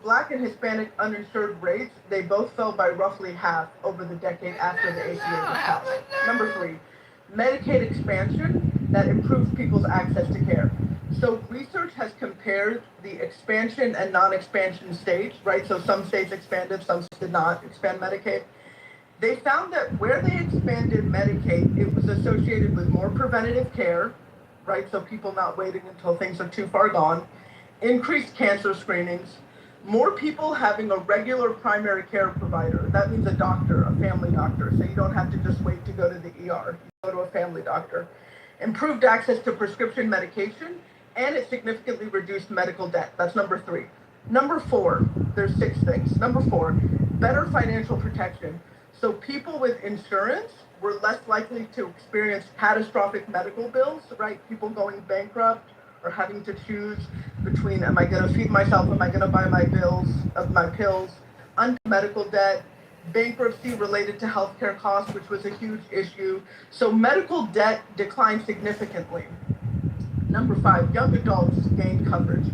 Black and Hispanic uninsured rates, they both fell by roughly half over the decade after the ACA was passed. Number three, Medicaid expansion that improves people's access to care. So research has compared the expansion and non-expansion states, right? So some states expanded, some did not expand Medicaid. They found that where they expanded Medicaid, it was associated with more preventative care, right? So people not waiting until things are too far gone, increased cancer screenings, more people having a regular primary care provider. That means a doctor, a family doctor. So you don't have to just wait to go to the ER. You go to a family doctor. Improved access to prescription medication, and it significantly reduced medical debt. That's number three. Number four, there's six things. Number four, better financial protection. So people with insurance were less likely to experience catastrophic medical bills, right? People going bankrupt or having to choose between, am I going to feed myself, am I going to buy my pills, medical debt, bankruptcy related to healthcare costs, which was a huge issue. So medical debt declined significantly. Number five, young adults gained coverage.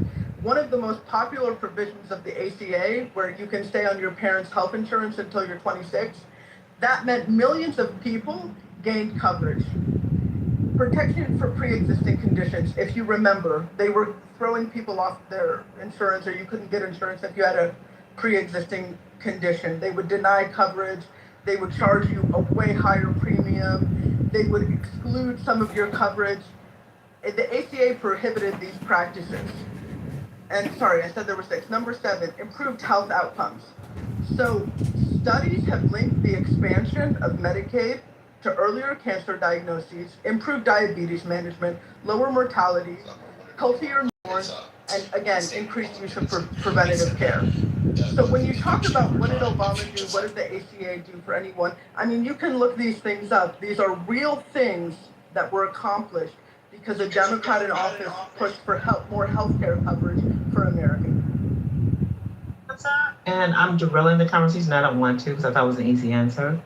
One of the most popular provisions of the ACA, where you can stay on your parents' health insurance until you're 26, that meant millions of people gained coverage. Protection for pre-existing conditions. If you remember, they were throwing people off their insurance, or you couldn't get insurance if you had a pre-existing condition. They would deny coverage. They would charge you a way higher premium. They would exclude some of your coverage. The ACA prohibited these practices. And sorry, I said there were six. Number seven, improved health outcomes. So studies have linked the expansion of Medicaid to earlier cancer diagnoses, improved diabetes management, lower mortality, healthier newborns, and again, increased use of preventative care. So when you talk about what did Obama do, what did the ACA do for anyone, I mean, you can look these things up. These are real things that were accomplished because a Democrat in office pushed for more healthcare coverage for Americans. And I'm derailing the conversation. I don't want to because I thought it was an easy answer.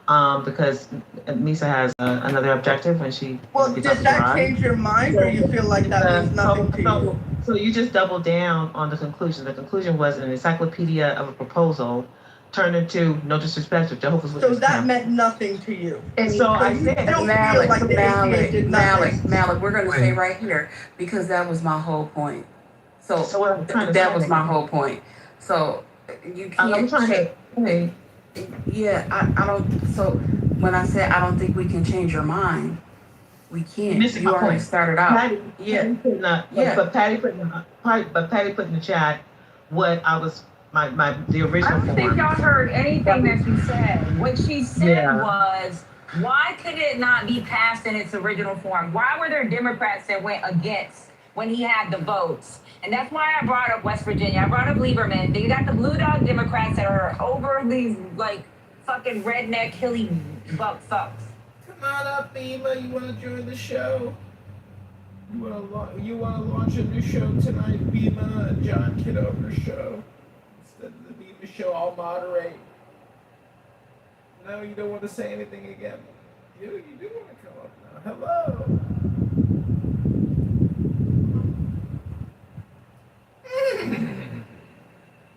Because Misa has another objective and she. Well, did that change your mind, or you feel like that means nothing to you? So you just doubled down on the conclusion. The conclusion was an encyclopedia of a proposal turned into, no disrespect, to Jehovah's Witnesses. So that meant nothing to you. And so I said, Malik, we're going to stay right here because that was my whole point. So that was my whole point. So you can't. I'm trying to say. Yeah, I don't. So when I said I don't think we can change your mind, we can't. You already started out. Patty, But Patty put in the chat what I was the original. I don't think y'all heard anything that she said. What she said was, why could it not be passed in its original form? Why were there Democrats that went against when he had the votes? And that's why I brought up West Virginia. I brought up Lieberman. They got the blue dog Democrats that are over these like fucking redneck hilly buck fucks. Come on up, Bima. You want to join the show? You want to launch a new show tonight, Bima and John Kitover show instead of the Bima show? I'll moderate. No, you don't want to say anything again. You do want to come up now. Hello.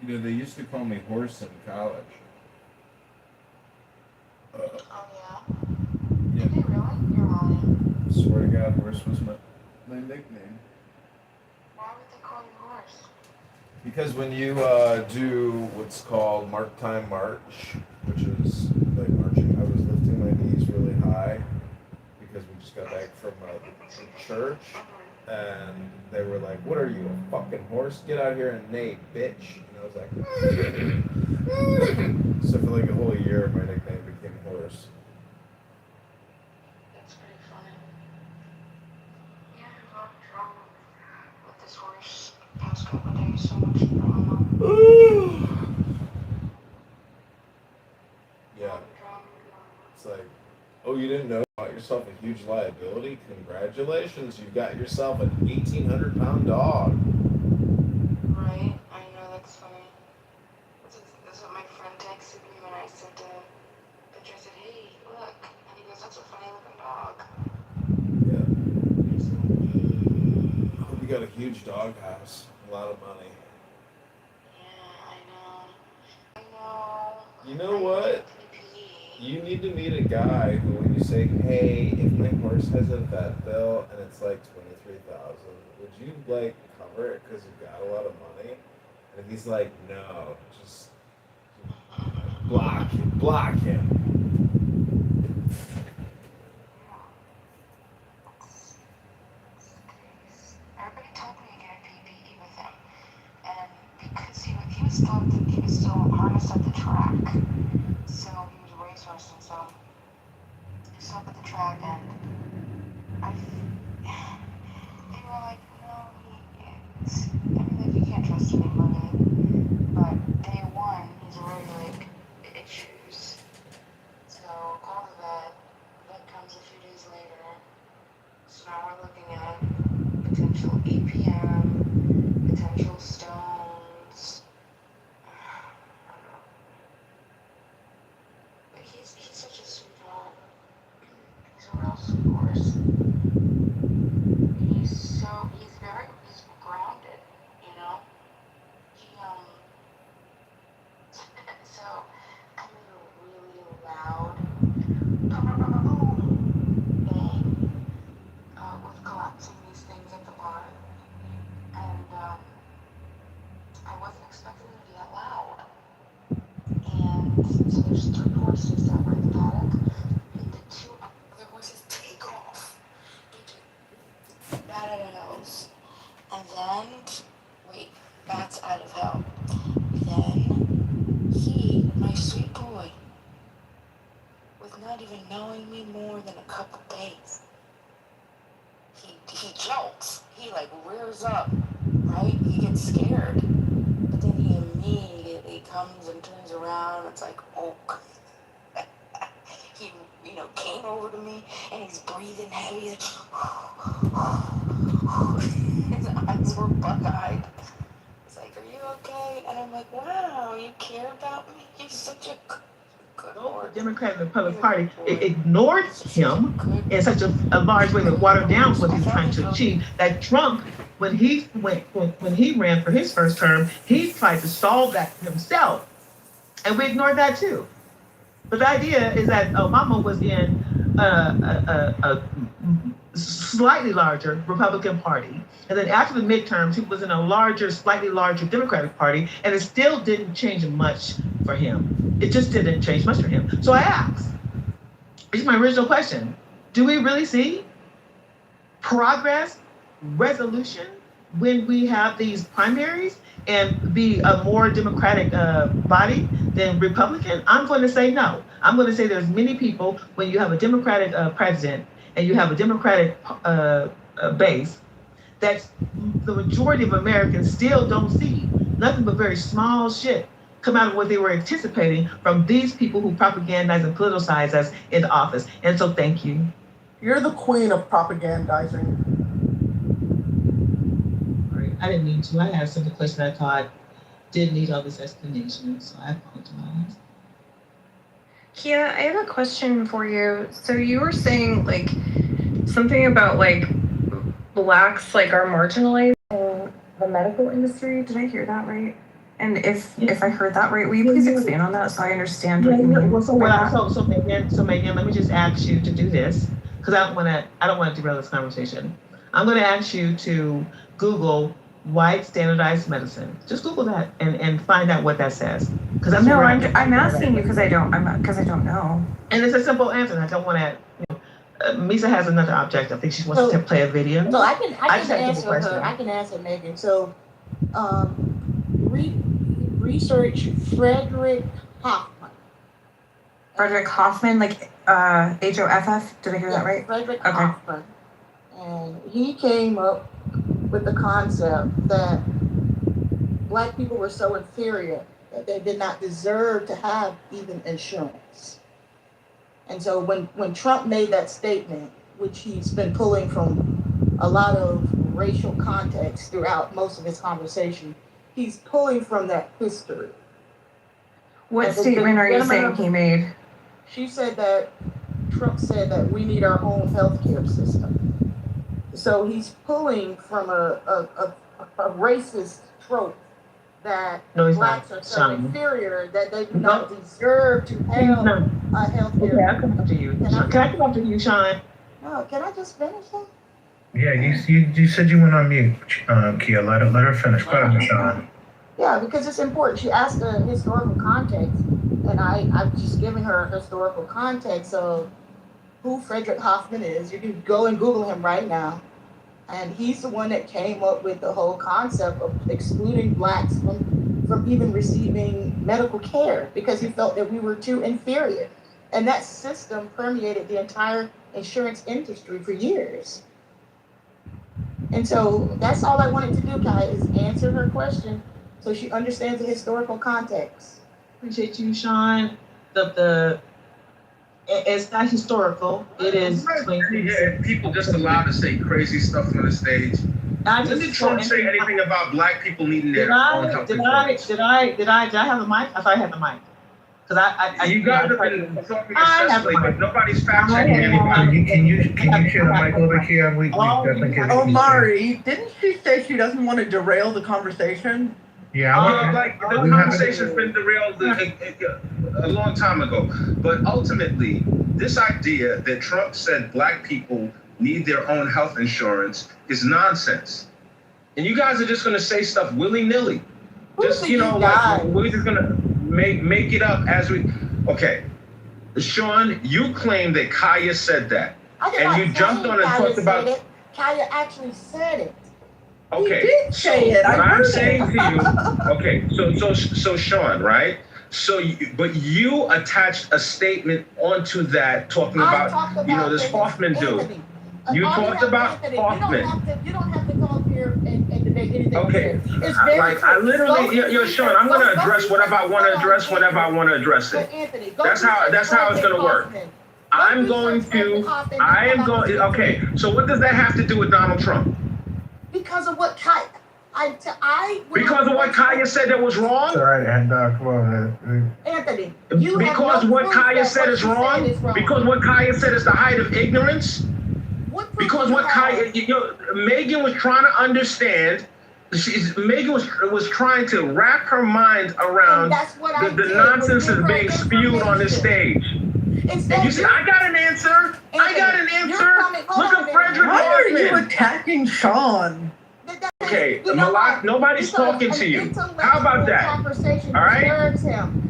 You know, they used to call me Horse in college. Oh, yeah? Yeah. Did they really? You're lying. I swear to God, Horse was my nickname. Why would they call you Horse? Because when you do what's called Mark Time March, which is like marching, I was lifting my knees really high because we just got back from church. And they were like, what are you, a fucking horse? Get out here and neigh, bitch. And I was like, so for like a whole year, my nickname became Horse. That's pretty funny. Yeah, a lot of drama with this horse past couple of days. So much drama. Yeah. It's like, oh, you didn't know? Got yourself a huge liability. Congratulations, you got yourself an 1,800-pound dog. Right? I know, that's funny. That's what my friend texted me when I sent a picture. I said, hey, look. And he goes, that's a funny looking dog. Yeah. I hope you got a huge dog house. A lot of money. Yeah. You know what? You need to meet a guy who, when you say, "Hey, if my horse has a vet bill and it's like 23,000, would you like cover it because you got a lot of money?" And if he's like, "No," just block him. Everybody told me to get a PPE with him, and because he was still harnessed at the track, so he was racehorsing, so he was up at the track, and they were like, no, you can't trust anybody, but day one, he's already like issues, so call the vet comes a few days later, so now we're looking at potential EPM, potential stones. But he's such a sweetheart. He's a real sweet horse. He's grounded, you know? He, so I made a really loud bang with collapsing these things at the bar. And I wasn't expecting it to be that loud. And so there's 3 horses that were in the paddock, and the 2 other horses take off into bat out of hells. And then, bats out of hell. Then he, my sweet boy, with not even knowing me more than a couple days, he jolts. He like rears up, right? He gets scared. But then he immediately comes and turns around. It's like, oh. He, came over to me and he's breathing heavy. His eyes were buck-eyed. He's like, are you okay? And I'm like, wow, you care about me? You're such a good horse. The Democratic and Republican Party ignored him in such a large way that watered down what he was trying to achieve. That Trump, when he ran for his first term, he tried to solve that himself, and we ignored that too. But the idea is that Obama was in a slightly larger Republican Party, and then after the midterms, he was in a slightly larger Democratic Party, and it still didn't change much for him. It just didn't change much for him. So I asked, this is my original question, do we really see progress, resolution, when we have these primaries and be a more Democratic body than Republican? I'm going to say no. I'm going to say there's many people, when you have a Democratic president and you have a Democratic base, that the majority of Americans still don't see nothing but very small shit come out of what they were anticipating from these people who propagandize and politicize us in office. And so thank you. You're the queen of propagandizing. I didn't mean to. I asked some question I thought didn't need all this explanation, so I apologize. Kia, I have a question for you. So you were saying like something about like Blacks like are marginalized in the medical industry. Did I hear that right? And if I heard that right, will you please expand on that so I understand what you mean? Well, so Megan, let me just ask you to do this, because I don't want to derail this conversation. I'm going to ask you to Google white standardized medicine. Just Google that and find out what that says. Because I'm asking you because I don't know. And it's a simple answer. I don't want to. Misa has another object. I think she wants to play a video. So I can answer her. I can answer Megan. So, research Frederick Hoffman. Frederick Hoffman, like Hoff. Did I hear that right? Frederick Hoffman. And he came up with the concept that Black people were so inferior that they did not deserve to have even insurance. And so when Trump made that statement, which he's been pulling from a lot of racial context throughout most of his conversation, he's pulling from that history. What statement are you saying he made? She said that Trump said that we need our own healthcare system. So he's pulling from a racist trope that No, he's blacks not. are so inferior that they do not deserve to He's have not. a health Okay, care. I'll come up to you. Can Can I come up to you, Sean? No, can I just finish it? Yeah, you said you went on mute, Kia. Let her finish. Go ahead, Sean. Yeah, because it's important. She asked the historical context, and I'm just giving her a historical context of who Frederick Hoffman is. You can go and Google him right now. And he's the one that came up with the whole concept of excluding blacks from even receiving medical care because he felt that we were too inferior. And that system permeated the entire insurance industry for years. And so that's all I wanted to do, Kai, is answer her question so she understands the historical context. Appreciate you, Sean. It's not historical. It is. Yeah, people just allowed to say crazy stuff on the stage. When did Trump say anything about black people needing their own health insurance? Did I have the mic? I thought I had the mic. Because you guys have been talking incessantly, but nobody's fact checking anybody. Can you share the mic over here? We definitely can. Omari, didn't she say she doesn't want to derail the conversation? Yeah, like the conversation's been derailed a long time ago. But ultimately, this idea that Trump said black people need their own health insurance is nonsense. And you guys are just going to say stuff willy-nilly. Just, like we're just going to make it up as we. Okay, Sean, you claim that Kaya said that, and you jumped on and talked about. Kaya actually said it. Okay, he did say it. What I'm saying to you, okay, so Sean, right? But you attached a statement onto that talking about this Hoffman dude. You talked about Hoffman. You don't have to come up here and debate anything. Okay, I literally, Sean, I'm going to address whatever I want to address whenever I want to address it. That's how it's going to work. I am going. Okay, so what does that have to do with Donald Trump? Because of what Kaya, because of what Kaya said that was wrong? Sorry, and come on. Anthony, because what Kaya said is wrong? Because what Kaya said is the height of ignorance? Because what Kaya, Megan was trying to understand. Megan was trying to wrap her mind around the nonsense that's being spewed on this stage. And you said, I got an answer. Look at Frederick Hoffman. Why are you attacking Sean? Okay, Malak, nobody's talking to you. How about that? All right?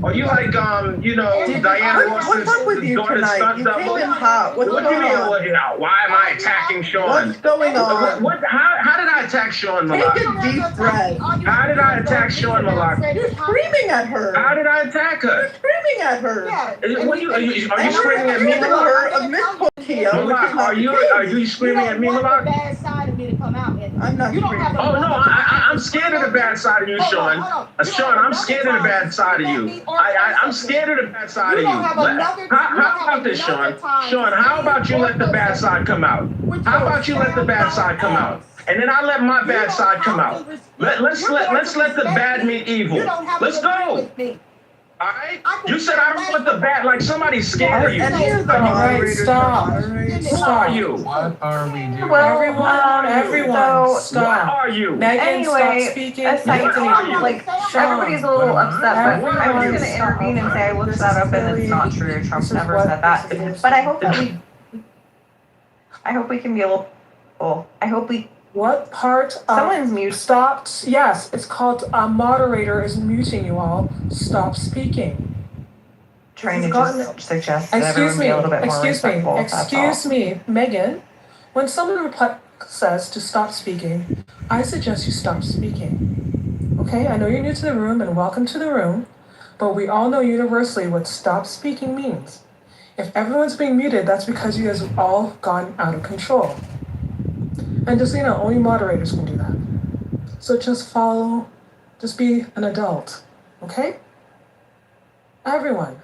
Or you like, Diana Ross's what's up with you tonight? You came in hot. What's going on? Why am I attacking Sean? What's going on? How did I attack Sean, Malak? Take a deep breath. How did I attack Sean, Malak? You're screaming at her. How did I attack her? You're screaming at her. Are you screaming at me, Malak? Malak, are you screaming at me, Malak? I'm not screaming. Oh no, I'm scared of the bad side of you, Sean. Sean, I'm scared of the bad side of you. I'm scared of the bad side of you. How about this, Sean? Sean, how about you let the bad side come out? How about you let the bad side come out? And then I let my bad side come out. Let's let the bad meet evil. Let's go. All right? You said I don't want the bad, like somebody's scared of you. Stop. Who are you? What are we doing? Well, everyone, stop. What are you? Megan, Anyway, stop speaking. aside from, like, everybody's a little upset, but I was Everyone gonna stop. intervene and say I looked This that is up and it's silly. not true. Trump This is never what said that. this is. But I hope that I hope we can be a little, I hope we, What part of someone's mute. stopped? Yes, it's called a moderator is muting you all. Stop speaking. Trying to You've gotten- just suggest that everyone be a little bit more respectful. Excuse me, Megan. When someone says to stop speaking, I suggest you stop speaking. Okay, I know you're new to the room and welcome to the room, but we all know universally what stop speaking means. If everyone's being muted, that's because you guys have all gone out of control. And just so you know, only moderators can do that. So just be an adult, okay? Everyone.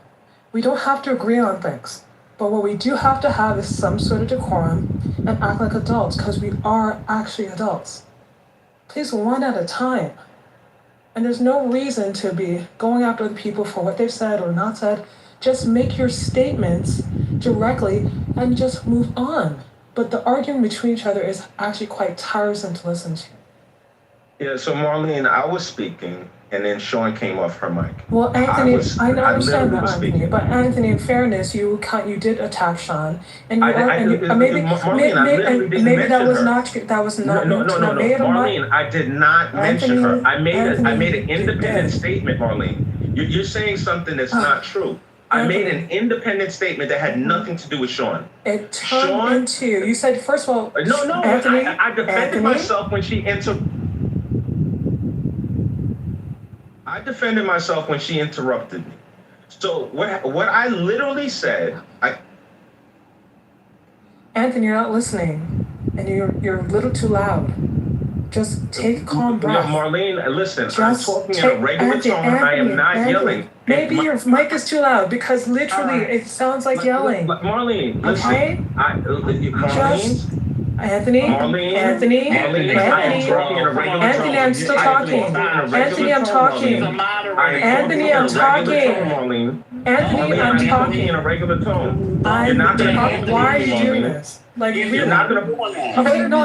We don't have to agree on things, but what we do have to have is some sort of decorum and act like adults, because we are actually adults. Please, one at a time. And there's no reason to be going after the people for what they've said or not said. Just make your statements directly and just move on. But the arguing between each other is actually quite tiresome to listen to. Yeah, so Marlene, I was speaking, and then Sean came off her mic. Well, Anthony, I understand literally that, was Anthony, speaking. but Anthony, in fairness, you did attack Sean, and you Marlene, I literally didn't maybe that mention was her. not No. Marlene, I did not mention her. I made an independent statement, Marlene. You're saying something that's not true. I made an independent statement that had nothing to do with Sean. It turned into, you said, first of all, No, Anthony, I defended myself when she I defended myself when she interrupted me. So what I literally said, Anthony, you're not listening, and you're a little too loud. Just take a calm breath. Marlene, listen, I'm talking in a regular tone. I am not yelling. Maybe your mic is too loud because literally it sounds like yelling. Marlene, listen. Okay? Anthony, I'm still talking. Anthony, I'm talking. Anthony, I'm talking. Anthony, I'm talking in a regular tone. Why are you doing this? Like, you're not gonna. Okay, no,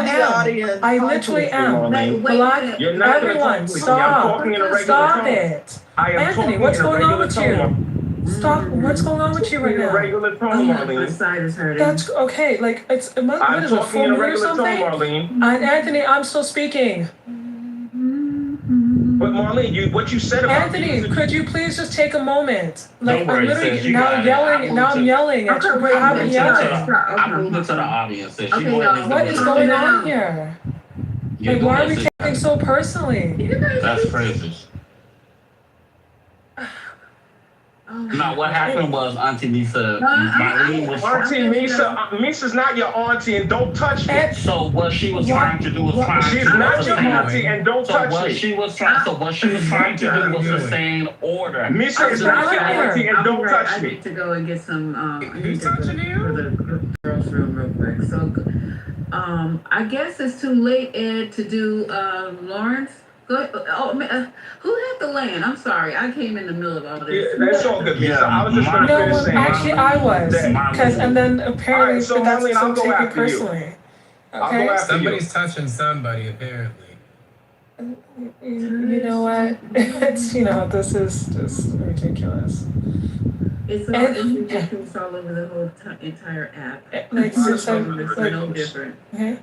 I literally am. Everyone, stop. Stop it. Anthony, what's going on with you? Stop. What's going on with you right now? Regular tone, Marlene. My side is hurting. That's okay. Like, what is it, full moon or something? Marlene. And Anthony, I'm still speaking. But Marlene, what you said about Anthony, could you please just take a moment? Like, Don't worry, I'm literally sis, now I'm yelling at you. I'm yelling. I moved it to the audience. Sis. What is going on here? Like, why are we taking so personally? That's crazy. No, what happened was Auntie Misa, Marlene was Auntie Misa, Misa's not your auntie, and don't touch me. So what she was trying to do was She's not your auntie, and don't touch me. So what she was trying to do was sustain order. Misa is not your auntie, and don't touch I me. need to go and get some. Who's touching you? For the girls' room real quick. So, I guess it's too late, Ed, to do Lawrence. Go ahead. Who had the land? I'm sorry, I came in the middle of all this. Yeah, that's all good, Misa. I was just going to finish saying. Actually, I was. And then apparently, right, so that's Marlene, I'll go taken after personally. Okay? Somebody's touching somebody, apparently. You know what? It's, this is just ridiculous. It's all over the whole entire app. It's no different. Okay.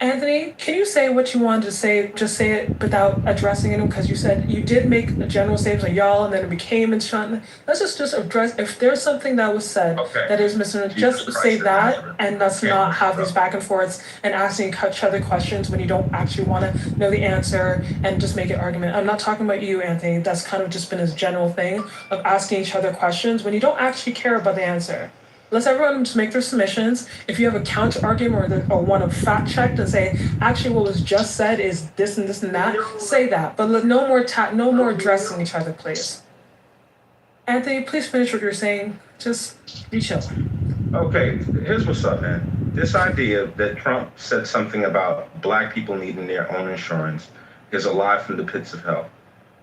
Anthony, can you say what you wanted to say? Just say it without addressing it, because you said you did make a general statement like y'all, and then it became instructive. Let's just address if there's something that was said that is misunderstood. Just say that, and let's not have these back and forths and asking each other questions when you don't actually want to know the answer and just make it argument. I'm not talking about you, Anthony. That's kind of just been his general thing of asking each other questions when you don't actually care about the answer. Let's everyone just make their submissions. If you have a counter argument or want to fact check and say, actually what was just said is this and this and that, say that. But no more addressing each other, please. Anthony, please finish what you're saying. Just be chill. Okay, here's what's up, man. This idea that Trump said something about black people needing their own insurance is a lie from the pits of hell.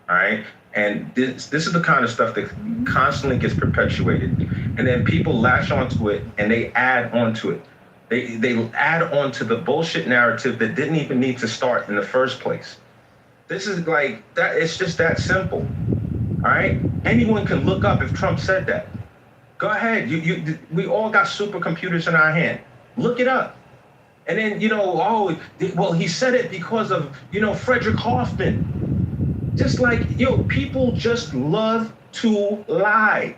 All right? And this is the kind of stuff that constantly gets perpetuated. And then people latch onto it and they add onto it. They add on to the bullshit narrative that didn't even need to start in the first place. This is like that. It's just that simple. All right? Anyone can look up if Trump said that. Go ahead. We all got supercomputers in our hand. Look it up. And then, he said it because of, Frederick Hoffman. Just like, people just love to lie.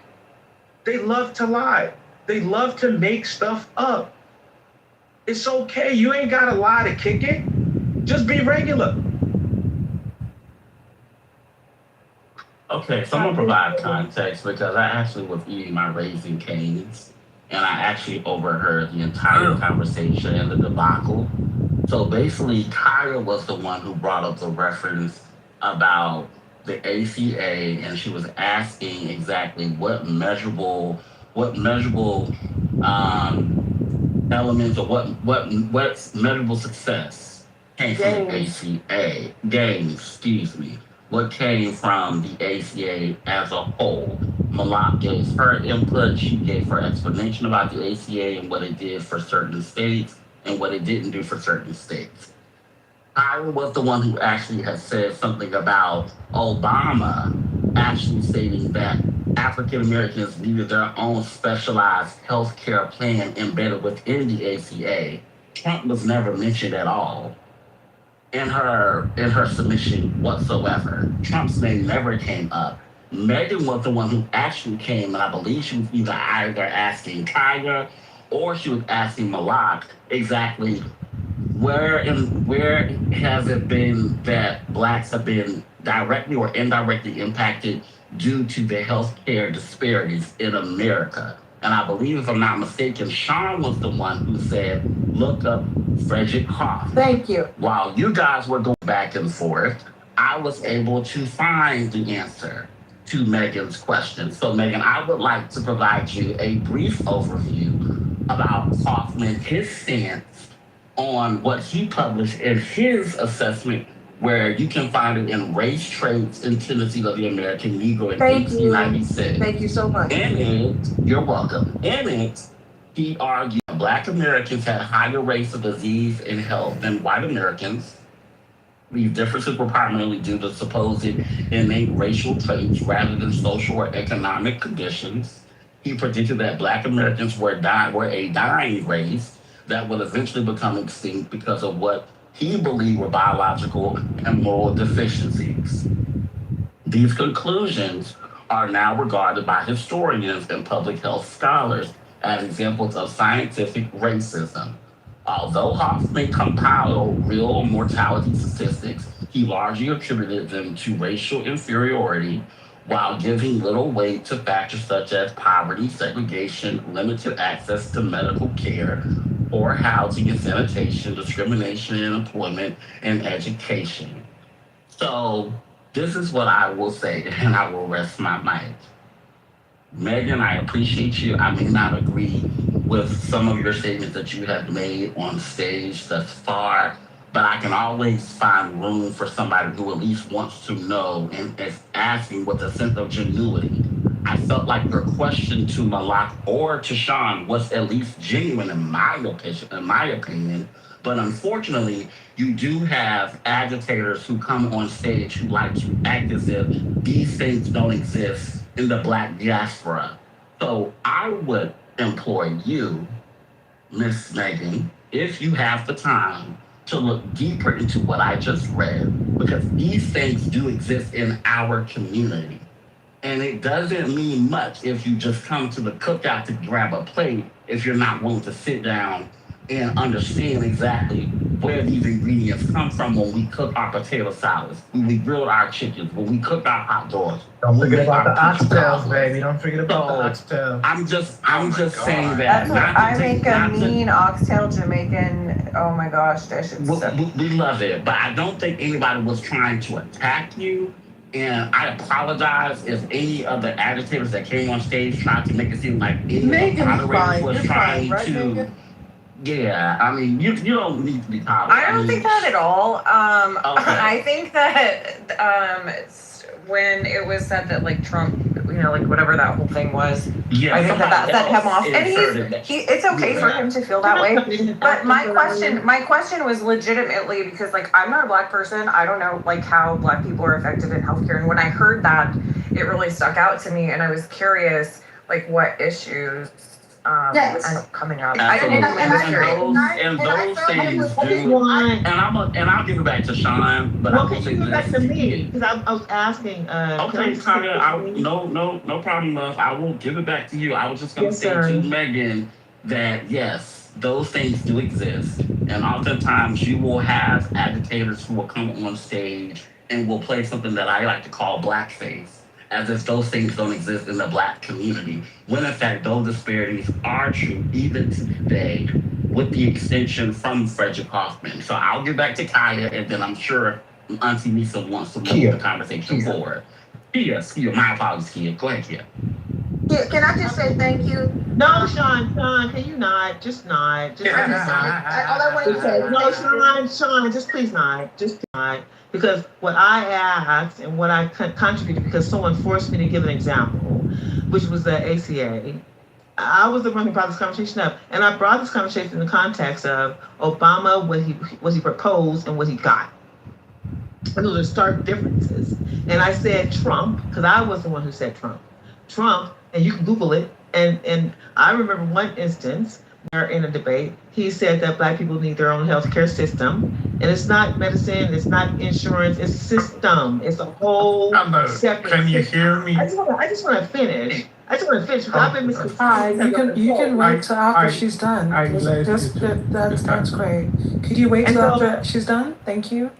They love to lie. They love to make stuff up. It's okay. You ain't got to lie to kick it. Just be regular. Okay, so I'm going to provide context because I actually was eating my Raising Cane's and I actually overheard the entire conversation and the debacle. So basically, Kyra was the one who brought up the reference about the ACA, and she was asking exactly what measurable elements or what measurable success came from the ACA gains. What came from the ACA as a whole. Malak gave her input. She gave her explanation about the ACA and what it did for certain states and what it didn't do for certain states. Kyra was the one who actually had said something about Obama actually stating that African Americans needed their own specialized health care plan embedded within the ACA. Trump was never mentioned at all in her submission whatsoever. Trump's name never came up. Megan was the one who actually came, and I believe she was either asking Kyra or she was asking Malak exactly where has it been that blacks have been directly or indirectly impacted due to the healthcare disparities in America? And I believe, if I'm not mistaken, Sean was the one who said, look up Frederick Hoff. Thank you. While you guys were going back and forth, I was able to find the answer to Megan's question. So, Megan, I would like to provide you a brief overview about Hoffman, his stance on what he published in his assessment, where you can find it in Race, Traits, and Tendencies of the American Negro in Thank you. 1896. Thank you so much. In it, you're welcome. In it, he argued Black Americans had higher rates of disease and health than white Americans. These differences were primarily due to supposed innate racial traits rather than social or economic conditions. He predicted that Black Americans were a dying race that would eventually become extinct because of what he believed were biological and moral deficiencies. These conclusions are now regarded by historians and public health scholars as examples of scientific racism. Although Hoffman compiled real mortality statistics, he largely attributed them to racial inferiority while giving little weight to factors such as poverty, segregation, limited access to medical care, poor housing and sanitation, discrimination in employment, and education. So, this is what I will say, and I will rest my mic. Megan, I appreciate you. I may not agree with some of your statements that you have made on stage thus far, but I can always find room for somebody who at least wants to know and is asking with a sense of genuity. I felt like your question to Malak or to Sean was at least genuine in my opinion. But unfortunately, you do have agitators who come on stage who like to act as if these things don't exist in the Black diaspora. So I would implore you, Miss Megan, if you have the time, to look deeper into what I just read, because these things do exist in our community. And it doesn't mean much if you just come to the cookout to grab a plate if you're not willing to sit down and understand exactly where these ingredients come from when we cook our potato salads, when we grill our chickens, when we cook our hot dogs. Don't forget about the our peach oxtails, cobbler. baby. Don't forget about the oxtails. I'm just saying That's that. what I make a mean oxtail Jamaican. Oh my gosh, dish. We love it, but I don't think anybody was trying to attack you. And I apologize if any of the agitators that came on stage tried to make it seem like any of the moderators was trying to. Megan? Yeah, I mean, you don't need to be tolerant. I don't think that at all. Okay. I think that when it was said that like Trump, like whatever that whole thing was, Yeah, I think that set him off, and it's okay for Yeah. him to feel that way. But my question was legitimately because like I'm not a Black person. I don't know like how Black people are affected in healthcare, and when I heard that, it really stuck out to me, and I was curious like what issues Yes. end up coming up. Absolutely. I didn't And those things do. And I'll give it back to Sean, but I Well, will can say you give this. back to me? Because I was asking. Okay, Tanya, no problem, love. I will give it back to you. I was just going to Yes, say sir. to Megan that yes, those things do exist. And oftentimes you will have agitators who will come on stage and will play something that I like to call blackface, as if those things don't exist in the Black community, when in fact those disparities are true even to today, with the extension from Frederick Hoffman. So I'll get back to Kaya, and then I'm sure Auntie Lisa wants to move the conversation forward. Kia, my apologies, Kia. Go ahead, Kia. Can I just say thank you? No, Sean, can you not? Just not. Just All I want to say is No, thank you. Sean, just please not. Just not. Because what I asked and what I contributed, because someone forced me to give an example, which was the ACA. I was the one who brought this conversation up, and I brought this conversation in the context of Obama, what he proposed and what he got. And those are stark differences. And I said Trump, because I was the one who said Trump. Trump, and you can Google it, and I remember one instance where in a debate, he said that Black people need their own healthcare system. And it's not medicine, it's not insurance, it's system. It's a whole separate Can you system. hear me? I just want to finish. Because I've been Mr. Hi, you can wait till after she's done. That's That's great. Could you wait till after she's done? Thank you.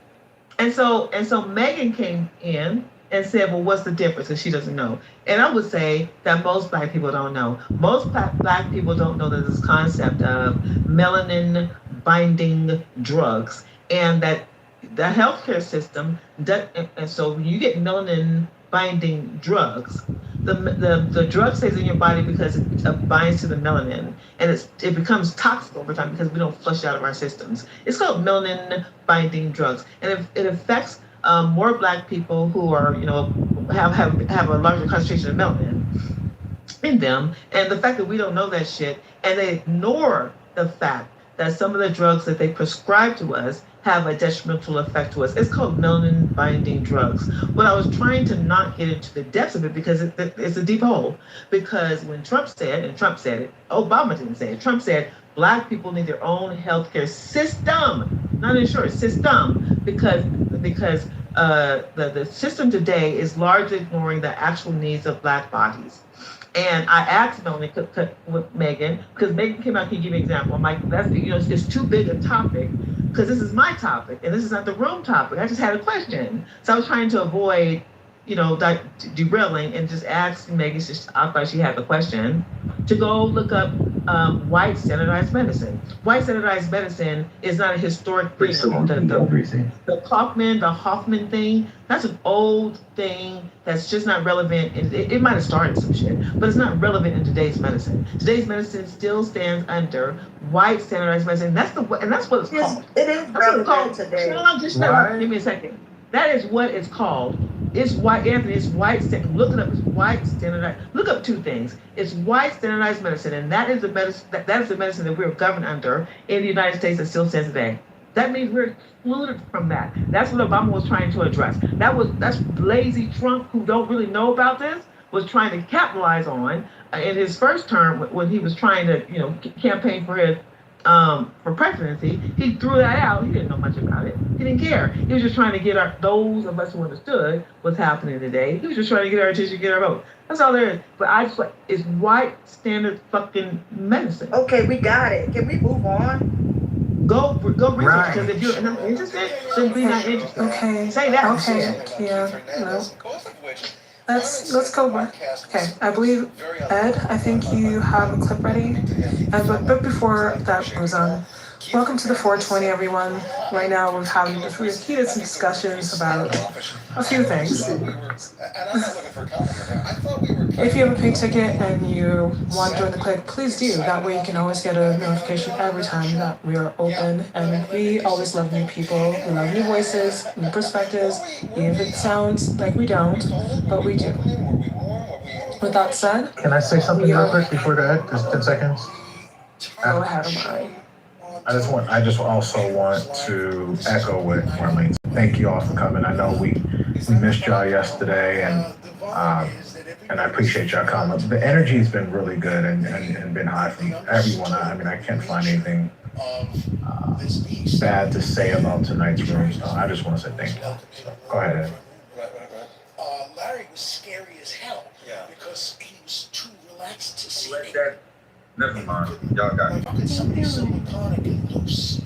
And so Megan came in and said, well, what's the difference? And she doesn't know. And I would say that most Black people don't know. Most Black people don't know that this concept of melanin binding drugs, and that the healthcare system, and so when you get melanin binding drugs, the drug stays in your body because it binds to the melanin, and it becomes toxic over time because we don't flush it out of our systems. It's called melanin binding drugs, and it affects more Black people who are, have a larger concentration of melanin in them. And the fact that we don't know that shit, and they ignore the fact that some of the drugs that they prescribe to us have a detrimental effect to us. It's called melanin binding drugs. But I was trying to not get into the depths of it because it's a deep hole. Because when Trump said it, Obama didn't say it, Trump said Black people need their own healthcare system, not insurance, system, because the system today is largely ignoring the actual needs of Black bodies. And I asked Melanie with Megan, because Megan came out, can you give me an example? I'm like, it's too big a topic, because this is my topic, and this is not the room topic. I just had a question. So I was trying to avoid, derailing, and just ask Megan, I thought she had the question, to go look up white standardized medicine. White standardized medicine is not a historic thing. The Hoffman thing, that's an old thing that's just not relevant. It might have started some shit, but it's not relevant in today's medicine. Today's medicine still stands under white standardized medicine. That's what it's called. It is relevant today. Give me a second. That is what it's called. It's white, Anthony, it's white, look it up, it's white standardized, look up two things. It's white standardized medicine, and that is the medicine that we're governed under in the United States that still stands today. That means we're excluded from that. That's what Obama was trying to address. That's lazy Trump, who don't really know about this, was trying to capitalize on in his first term when he was trying to, campaign for his for presidency. He threw that out. He didn't know much about it. He didn't care. He was just trying to get those of us who understood what's happening today. He was just trying to get our attention, get our vote. That's all there is. But it's white standard fucking medicine. Okay, we got it. Can we move on? Go research, because if you're not interested, then be not interested. Okay. Say that. Okay. Yeah. No. Let's go back. Okay, I believe Ed, I think you have a clip ready. But before that goes on, welcome to the 420, everyone. Right now we're having just really heated discussions about a few things. If you have a pink ticket and you want to join the clique, please do. That way you can always get a notification every time that we are open. And we always love new people. We love new voices, new perspectives, even if it sounds like we don't, but we do. With that said, can I say something real quick before that? Just 10 seconds. Go ahead, Omari. I just also want to echo what Marlene said. Thank you all for coming. I know we missed y'all yesterday, and I appreciate y'all coming. The energy has been really good and been high from everyone. I can't find anything bad to say about tonight's room. So I just want to say thank you. So, go ahead. Larry was scary as hell because he was too relaxed to see me. Never mind. Y'all got it. How could somebody so iconic and loose?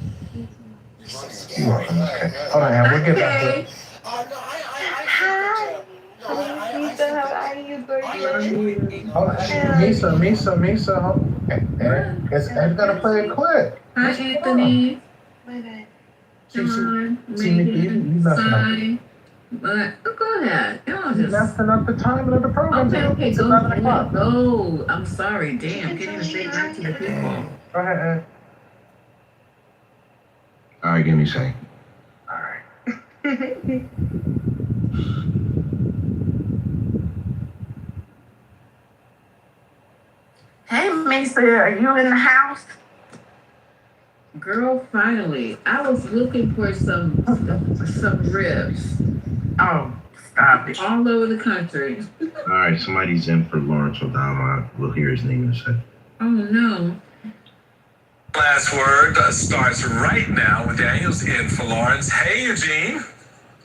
You're welcome. Okay. Hold on, Ann. We'll get back to it. Hold on, Misa. Ed's gonna play a clip. Hi, Anthony. John, Megan, But go ahead. You're messing up the timing of the program. Okay, go ahead. Go. I'm sorry. Damn, can't even say that to the people. Go ahead, Ed. All right, give me a second. All right. Hey, Misa, are you in the house? Girl, finally. I was looking for some ribs. Oh, stop it. All over the country. All right, somebody's in for Lawrence O'Donnell. We'll hear his name in a second. Oh, no. Last word starts right now with Daniels in for Lawrence. Hey, Eugene.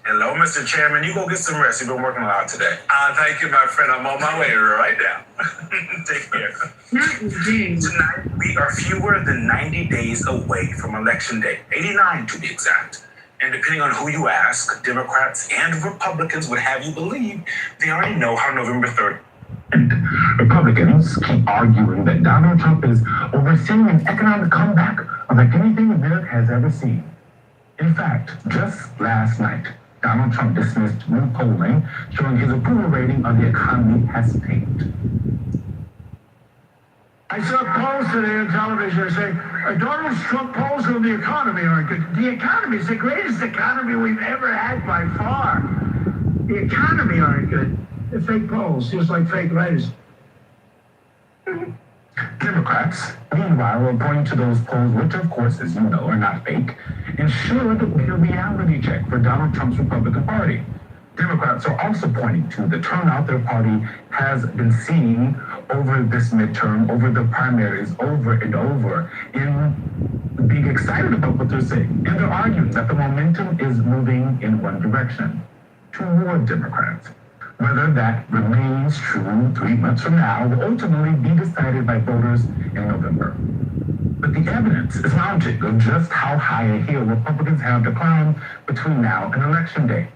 Hello, Mr. Chairman. You go get some rest. You've been working a lot today. Thank you, my friend. I'm on my way right now. Take care. Not Eugene. Tonight, we are fewer than 90 days away from Election Day. 89 to be exact. And depending on who you ask, Democrats and Republicans would have you believe they already know how November 3rd. And Republicans keep arguing that Donald Trump is overseeing an economic comeback unlike anything America has ever seen. In fact, just last night, Donald Trump dismissed new polling showing his approval rating of the economy has tanked. I saw polls today on television saying Donald Trump polls on the economy aren't good. The economy is the greatest economy we've ever had by far. The economy aren't good. They're fake polls, just like fake writers. Democrats, meanwhile, are pointing to those polls, which of course, as you know, are not fake, and should be a reality check for Donald Trump's Republican Party. Democrats are also pointing to the turnout their party has been seeing over this midterm, over the primaries, over and over, in being excited about what they're saying. And they're arguing that the momentum is moving in one direction, toward Democrats. Whether that remains true 3 months from now will ultimately be decided by voters in November. But the evidence is mounting of just how high a hill Republicans have to climb between now and Election Day.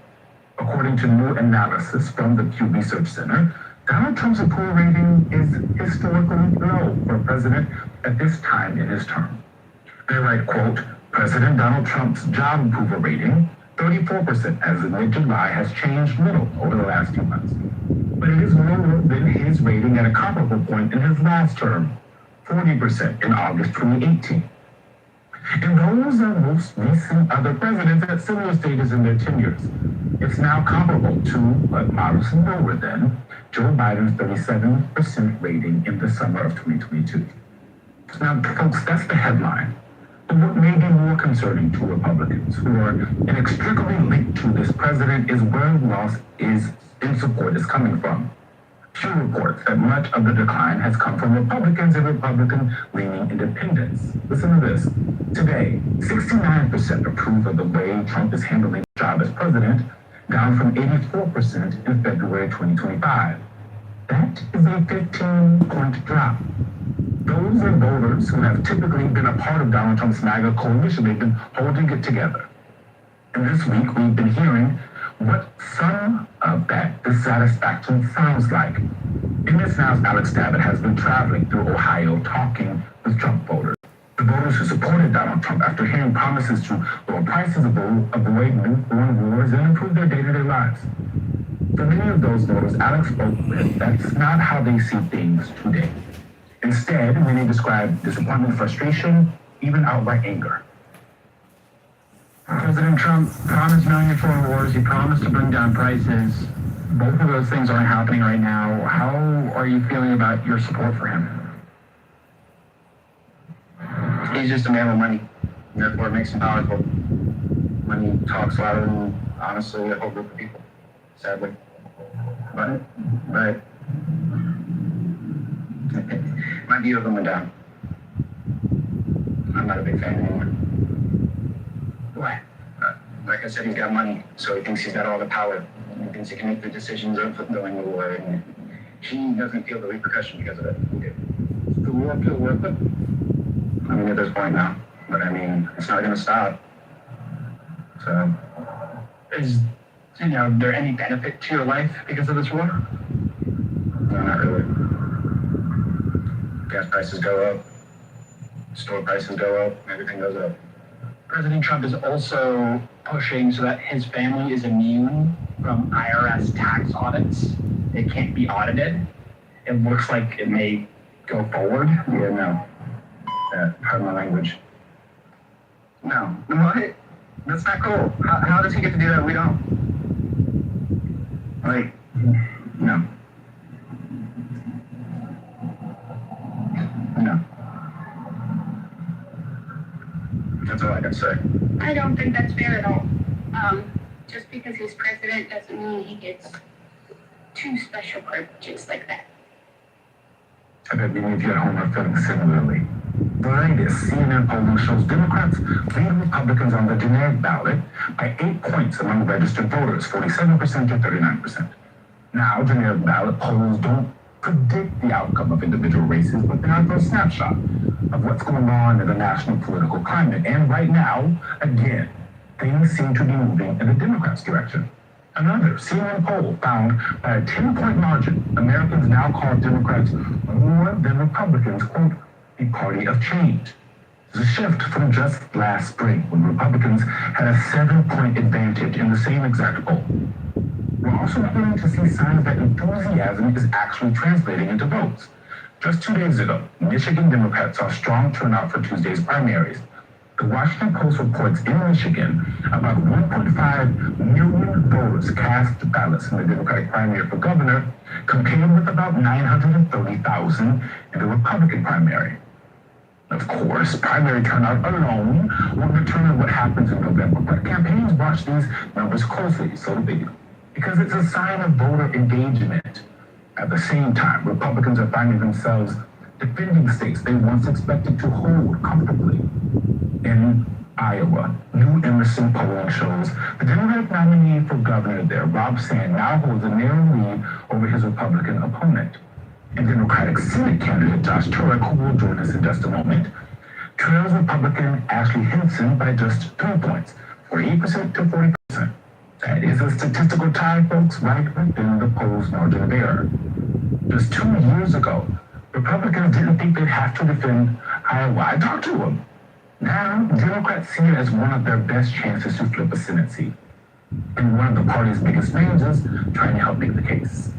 According to new analysis from the Pew Research Center, Donald Trump's approval rating is historically low for a president at this time in his term. They write, quote, President Donald Trump's job approval rating, 34% as of mid-July, has changed little over the last few months. But it is lower than his rating at a comparable point in his last term, 40% in August 2018. And those are most recent other presidents at similar stages in their tenures. It's now comparable to, but modestly lower than, Joe Biden's 37% rating in the summer of 2022. Now, folks, that's the headline. But what may be more concerning to Republicans, who are inextricably linked to this president, is where loss is in support is coming from. Pew reports that much of the decline has come from Republicans and Republican-leaning independents. Listen to this. Today, 69% approve of the way Trump is handling his job as president, down from 84% in February 2025. That is a 15-point drop. Those are voters who have typically been a part of Donald Trump's MAGA coalition. They've been holding it together. And this week, we've been hearing what some of that dissatisfaction sounds like. In this house, Alex Davitt has been traveling through Ohio talking with Trump voters. The voters who supported Donald Trump after hearing promises to lower prices, avoid newborn wars, and improve their day-to-day lives. For many of those voters Alex spoke with, that's not how they see things today. Instead, many describe disappointment, frustration, even outright anger. President Trump promised no uniform wars. He promised to bring down prices. Both of those things aren't happening right now. How are you feeling about your support for him? He's just a man with money. Therefore, it makes him powerful. Money talks louder than, honestly, a whole group of people, sadly. But my view of him went down. I'm not a big fan anymore. Why? Like I said, he's got money, so he thinks he's got all the power. He thinks he can make the decisions of going to war, and he doesn't feel the repercussion because of it. Okay. Does the war feel worth it? I mean, at this point now, but I mean, it's not going to stop. So, is there any benefit to your life because of this war? No, not really. Gas prices go up, store prices go up, everything goes up. President Trump is also pushing so that his family is immune from IRS tax audits. It can't be audited. It looks like it may go forward. Yeah, no. Pardon my language. No. What? That's not cool. How does he get to do that? We don't. Like, no. No. That's all I got to say. I don't think that's fair at all. Just because he's president doesn't mean he gets two special privileges like that. I bet many of you at home are feeling similarly. The latest CNN polling shows Democrats lead Republicans on the generic ballot by 8 points among registered voters, 47% to 39%. Now, generic ballot polls don't predict the outcome of individual races, but they offer a snapshot of what's going on in the national political climate. And right now, again, things seem to be moving in the Democrats' direction. Another CNN poll found by a 10-point margin, Americans now call Democrats more than Republicans, quote, the party of change. It's a shift from just last spring when Republicans had a 7-point advantage in the same exact poll. We're also beginning to see signs that enthusiasm is actually translating into votes. Just 2 days ago, Michigan Democrats saw strong turnout for Tuesday's primaries. The Washington Post reports in Michigan about 1.5 million voters cast ballots in the Democratic primary for governor, compared with about 930,000 in the Republican primary. Of course, primary turnout alone won't determine what happens in November, but campaigns watch these numbers closely, so do they, because it's a sign of voter engagement. At the same time, Republicans are finding themselves defending states they once expected to hold comfortably. In Iowa, New Emerson polling shows the Democratic nominee for governor there, Rob Sand, now holds a narrow lead over his Republican opponent. And Democratic Senate candidate Josh Turek, who will join us in just a moment, trails Republican Ashley Hinson by just 3 points, 48% to 40%. That is a statistical tie, folks, right within the poll's margin of error. Just 2 years ago, Republicans didn't think they'd have to defend Iowa. I talked to them. Now, Democrats see it as one of their best chances to flip a Senate seat. And one of the party's biggest names is trying to help make the case.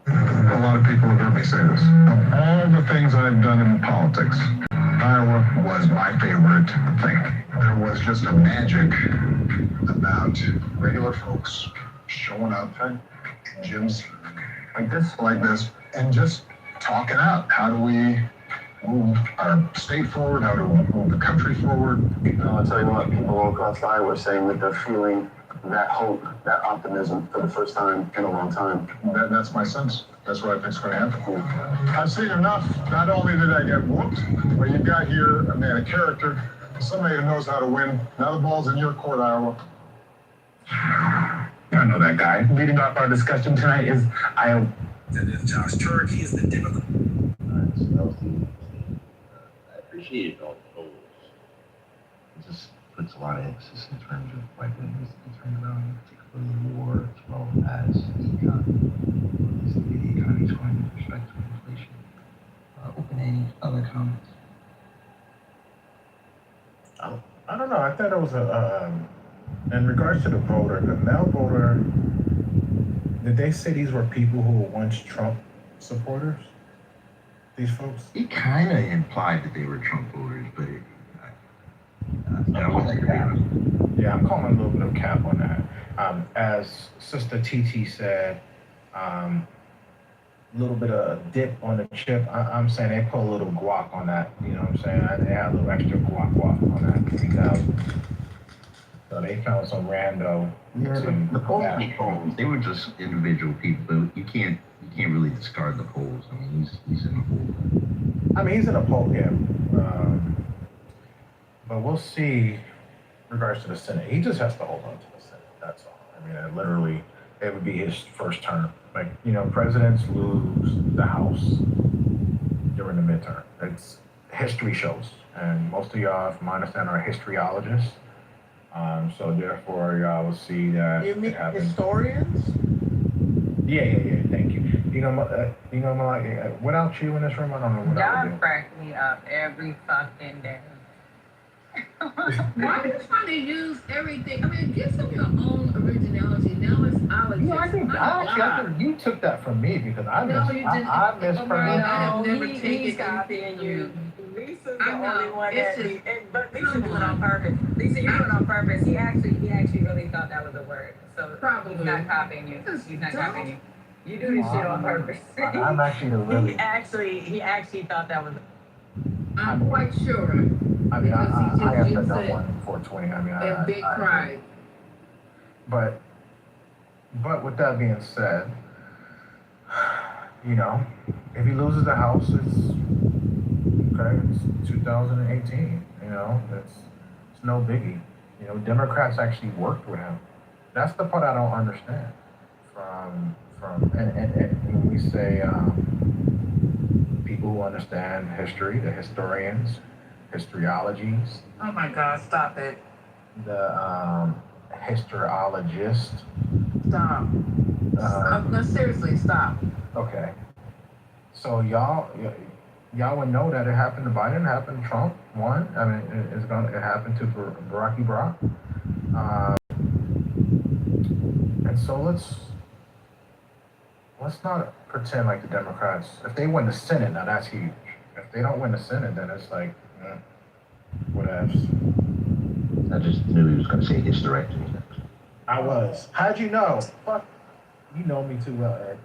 A lot of people have heard me say this. Of all the things I've done in politics, Iowa was my favorite thing. There was just a magic about regular folks showing up at gyms like this, and just talking out. How do we move our state forward? How do we move the country forward? I'll tell you what, people all across Iowa are saying that they're feeling that hope, that optimism for the first time in a long time. That's my sense. That's what I think is going to happen. I've seen enough. Not only did I get whooped, but you've got here a man of character, somebody who knows how to win. Now the ball's in your court, Iowa. I know that guy. Leading off our discussion tonight is Iowa. Senator Josh Turek. He is the Democrat. I appreciate all the polls. It just puts a lot of emphasis in terms of white women's concern about, particularly the war, as well as the economy. The economy is going with respect to inflation. Open any other comments? I don't know. I thought it was in regards to the voter, the male voter, did they say these were people who were once Trump supporters? These folks? He kind of implied that they were Trump voters, but that wasn't clear. Yeah, I'm calling a little bit of cap on that. As Sister TT said, a little bit of dip on the chip. I'm saying they put a little guac on that. You know what I'm saying? They had a little extra guac on that 3,000. So they found some rando. Yeah, the polls, they were just individual people. You can't really discard the polls. I mean, he's in the poll. I mean, he's in a poll, yeah. But we'll see in regards to the Senate. He just has to hold on to the Senate. That's all. I mean, literally, it would be his first term. Like, you know, presidents lose the House during the midterm. It's history shows. And most of y'all, from my understanding, are historyologists. So therefore, y'all will see that. You mean historians? Yeah. Thank you. You know, like, without you in this room, I don't know what I would do. Y'all crack me up every fucking day. Why are you trying to use everything? I mean, give some of your own originality. Now it's our You know, I think you took that from me because I mispronounced. I have never taken He's copying you. Lisa's the only one It's that just- but Lisa do it on purpose. Lisa, you do it on purpose. He actually really thought that was a word. So Probably. he's not copying you. He's not copying you. You do this shit on purpose. I'm actually the really. He actually thought that was. I'm quite sure. I mean, Because he I have just done said- one in 420. I mean, And Big I Pride. but with that being said, you know, if he loses the house, it's okay. It's 2018. You know, it's no biggie. You know, Democrats actually worked with him. That's the part I don't understand. And when we say people who understand history, the historians, historiologies, Oh my God, stop it. the historiologist. Stop. No, seriously, stop. Okay. So y'all would know that it happened to Biden, it happened to Trump, won. I mean, it happened to Barack Obama. And so let's not pretend like the Democrats, if they win the Senate, now that's huge. If they don't win the Senate, then it's like, whatever. I just knew he was going to say hysterectomy. I was. How'd you know? Fuck. You know me too well, Ed.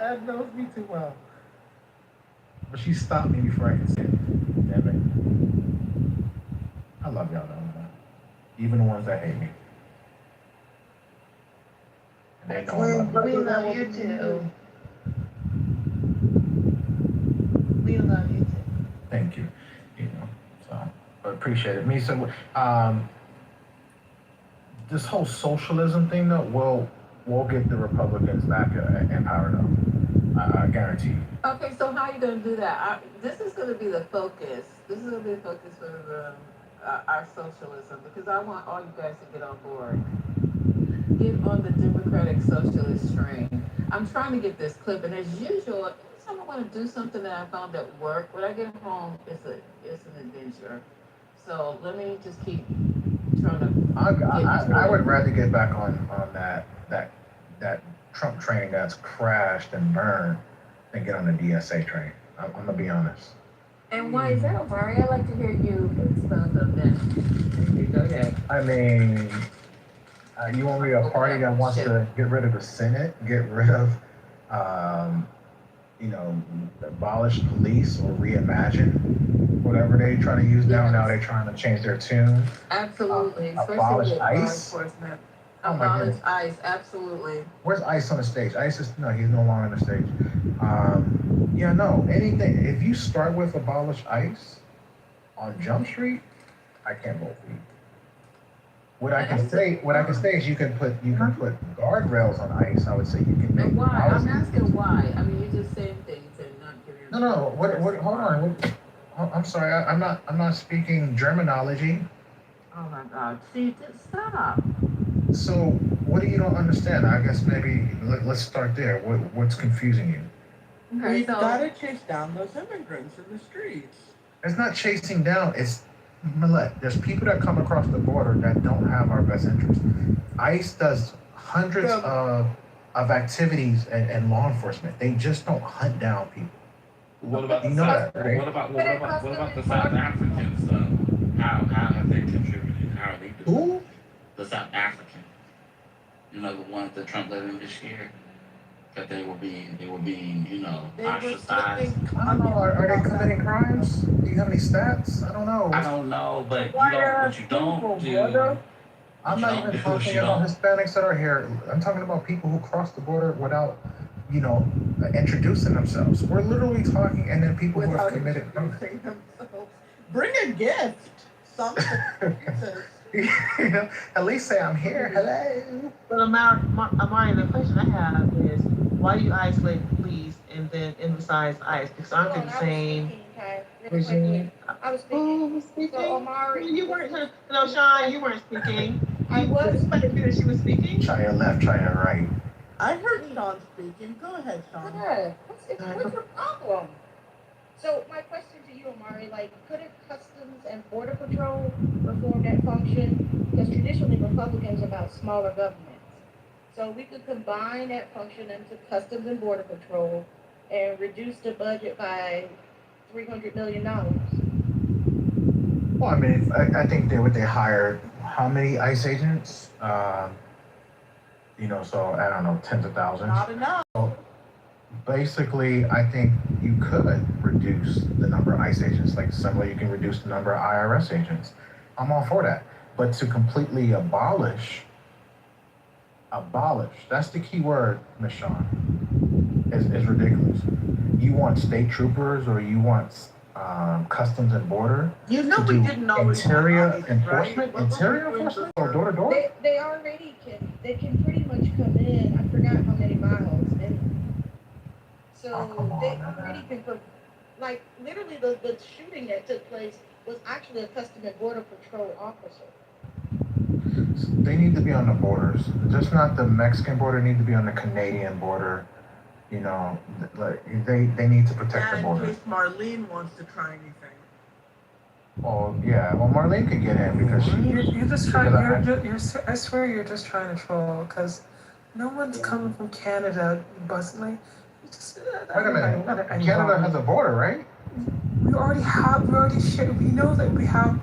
Ed knows me too well. But she stopped me before I could say it. Damn it. I love y'all though, man. Even the ones that hate me. And they know I love you. We love you too. We love you too. Thank you. You know, so but appreciate it. Me, so this whole socialism thing though, we'll get the Republicans back in power though. I guarantee you. Okay, so how are you going to do that? This is going to be the focus. This is going to be the focus for our socialism, because I want all you guys to get on board. Get on the Democratic Socialist train. I'm trying to get this clip, and as usual, every time I want to do something that I found at work, when I get home, it's an adventure. So let me just keep trying to. I would rather get back on that Trump train that's crashed and burned than get on the DSA train. I'm gonna be honest. And why is that, Omari? I'd like to hear you expound on that. Go ahead. I mean, you want me a party that wants to get rid of the Senate, get rid of, abolish police or reimagine whatever they try to use now. Now they're trying to change their tune. Absolutely. Abolish ICE. Abolish ICE. Absolutely. Where's ICE on the stage? ICE is he's no longer on the stage. Anything. If you start with abolish ICE on Jump Street, I can't vote for you. What I can say is you can put guardrails on ICE. I would say you can make. Why? I'm asking why. I mean, you're just saying things and not giving. No. Hold on. I'm sorry. I'm not speaking Germanology. Oh my God. See, just stop. So what do you don't understand? I guess maybe let's start there. What's confusing you? Okay, We've got to chase down those immigrants in the streets. It's not chasing down. It's Millette. There's people that come across the border that don't have our best interest. ICE does hundreds of activities and law enforcement. They just don't hunt down people. What about you know that, right? What about the South Africans? How have they contributed? How are they doing? Who? The South Africans. You know, the ones that Trump let in this year. That they were being, ostracized. I don't know. Are they committing crimes? Do you have any stats? I don't know. I don't know, but you don't do. I'm not even talking about Hispanics that are here. I'm talking about people who cross the border without, introducing themselves. We're literally talking, and then people who have committed crimes. Bring a gift. Something. At least say I'm here. Hello. But Amari, the question I have is, why do you isolate police and then emphasize ICE? Because aren't they the same regime? I was speaking. So Amari, you weren't. No, Sean, you weren't speaking. I was. That she was speaking. Try your left, try your right. I heard Sean speaking. Go ahead, Sean. Yeah. What's your problem? So my question to you, Omari, couldn't Customs and Border Patrol perform that function? Because traditionally Republicans are about smaller governments. So we could combine that function into Customs and Border Patrol and reduce the budget by $300 million. Well, I mean, I think they hired how many ICE agents? So I don't know, tens of thousands. Not enough. basically, I think you could reduce the number of ICE agents, like similar you can reduce the number of IRS agents. I'm all for that. But to completely abolish, that's the key word, Ms. Shawn, is ridiculous. You want state troopers or you want customs and border You know to we do didn't always interior have ICE, enforcement? right? Interior enforcement or door to door? They already they can pretty much come in. I forgot how many miles, and so they already can put, like literally the shooting that took place was actually a Customs and Border Patrol officer. They need to be on the borders. Just not the Mexican border, need to be on the Canadian border. You know, like they need to protect the border. In case Marlene wants to try anything. Well, yeah. Well, Marlene could get in because You're just trying. because I swear you're just trying to troll because no one's coming from Canada bustling. Wait a minute. Canada has a border, right? We already share. We know that we have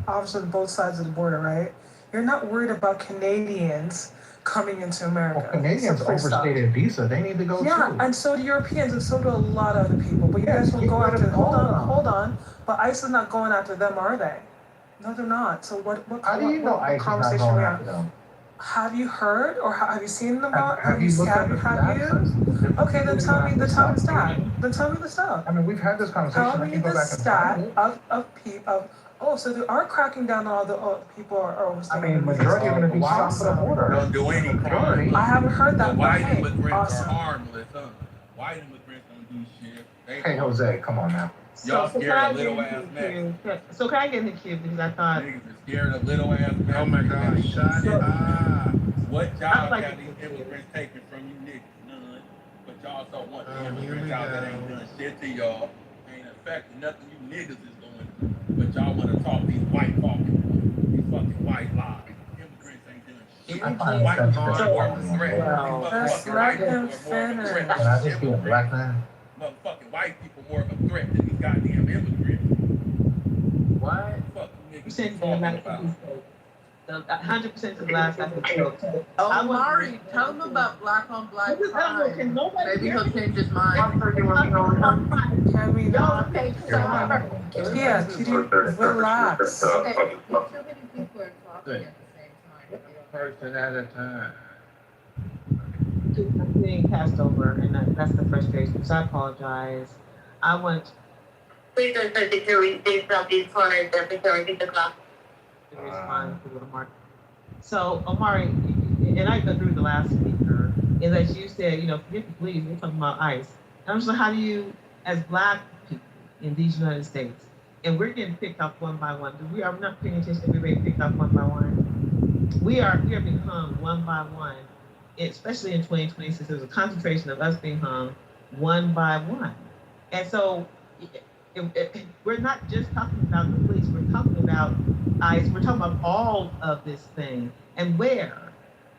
officers on both sides of the border, right? You're not worried about Canadians coming into America. Well, Canadians overstayed a visa. They need to go Yeah, too. and so do Europeans, and so do a lot of other people. But you guys will go after. Hold on. But ICE is not going after them, are they? No, they're not. So what How do you know ICE is not conversation going we after have? them? Have you heard or have you seen them? Have you looked at the stats? Okay, then tell me the stat. Then tell me the stat. I mean, we've had this conversation. Tell me the stat of so they are cracking down on all the people are overstaying. I mean, majority are going to be south of the border. Don't do any crime. I haven't heard that. The white Hey, immigrants awesome. are harmless, huh? White immigrants don't do shit. Hey, Jose, come on now. Y'all So scared of little ass Mexicans. So can I get in the queue because I thought Niggas are scared of little ass Mexicans. Oh my God, shot it. What job like got these immigrants taking from you niggas? None. But y'all so want the immigrants out that ain't done shit to y'all. Ain't affecting nothing you niggas is doing. But y'all want to talk these white folks. These fucking white lies. Immigrants ain't doing shit. I find White that's people such are a- a threat. Just Motherfucking let white him people are more of a threat. Can I just be a black man? Motherfucking white people more of a threat than these goddamn immigrants. what? Fuck you You niggas said you you're talking not about. 100% to the last episode. Oh, Mari, tell him about black on black crime. Can nobody Maybe hear he'll me? change his mind. Can we not? Y'all Yeah, could you relax? Okay, too many people are talking at the same time. Person at a time. I'm being passed over, and that's the frustration. So I apologize. I want Please don't hesitate to read these corners before we get the clock. to respond to Little Mark. So, Omari, and I agree with the last speaker, is that you said, forget the police, we're talking about ICE. And I'm just like, how do you, as black people in these United States, and we're getting picked off one by one, we are not paying attention, we're being picked off one by one. We are being hung one by one, especially in 2026, there's a concentration of us being hung one by one. And so, we're not just talking about the police, we're talking about ICE, we're talking about all of this thing. And where?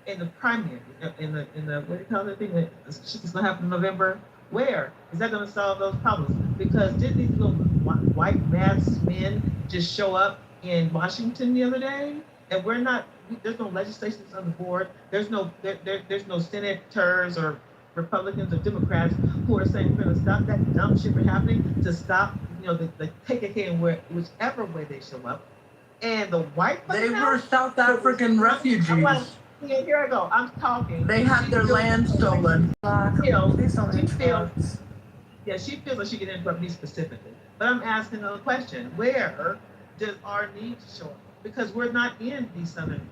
In the primary, in the what do you call that thing that shit's gonna happen in November? Where? Is that gonna solve those problems? Because did these little white masked men just show up in Washington the other day? And we're not, there's no legislation that's on the board, there's no senators or Republicans or Democrats who are saying we're going to stop that dumb shit from happening, to stop, the KKK and whichever way they show up. And the white They were South African refugees. Here I go. I'm talking. They had their land stolen. Yeah, she feels like she can interrupt me specifically. But I'm asking a question. Where does our need to show up? Because we're not in these southern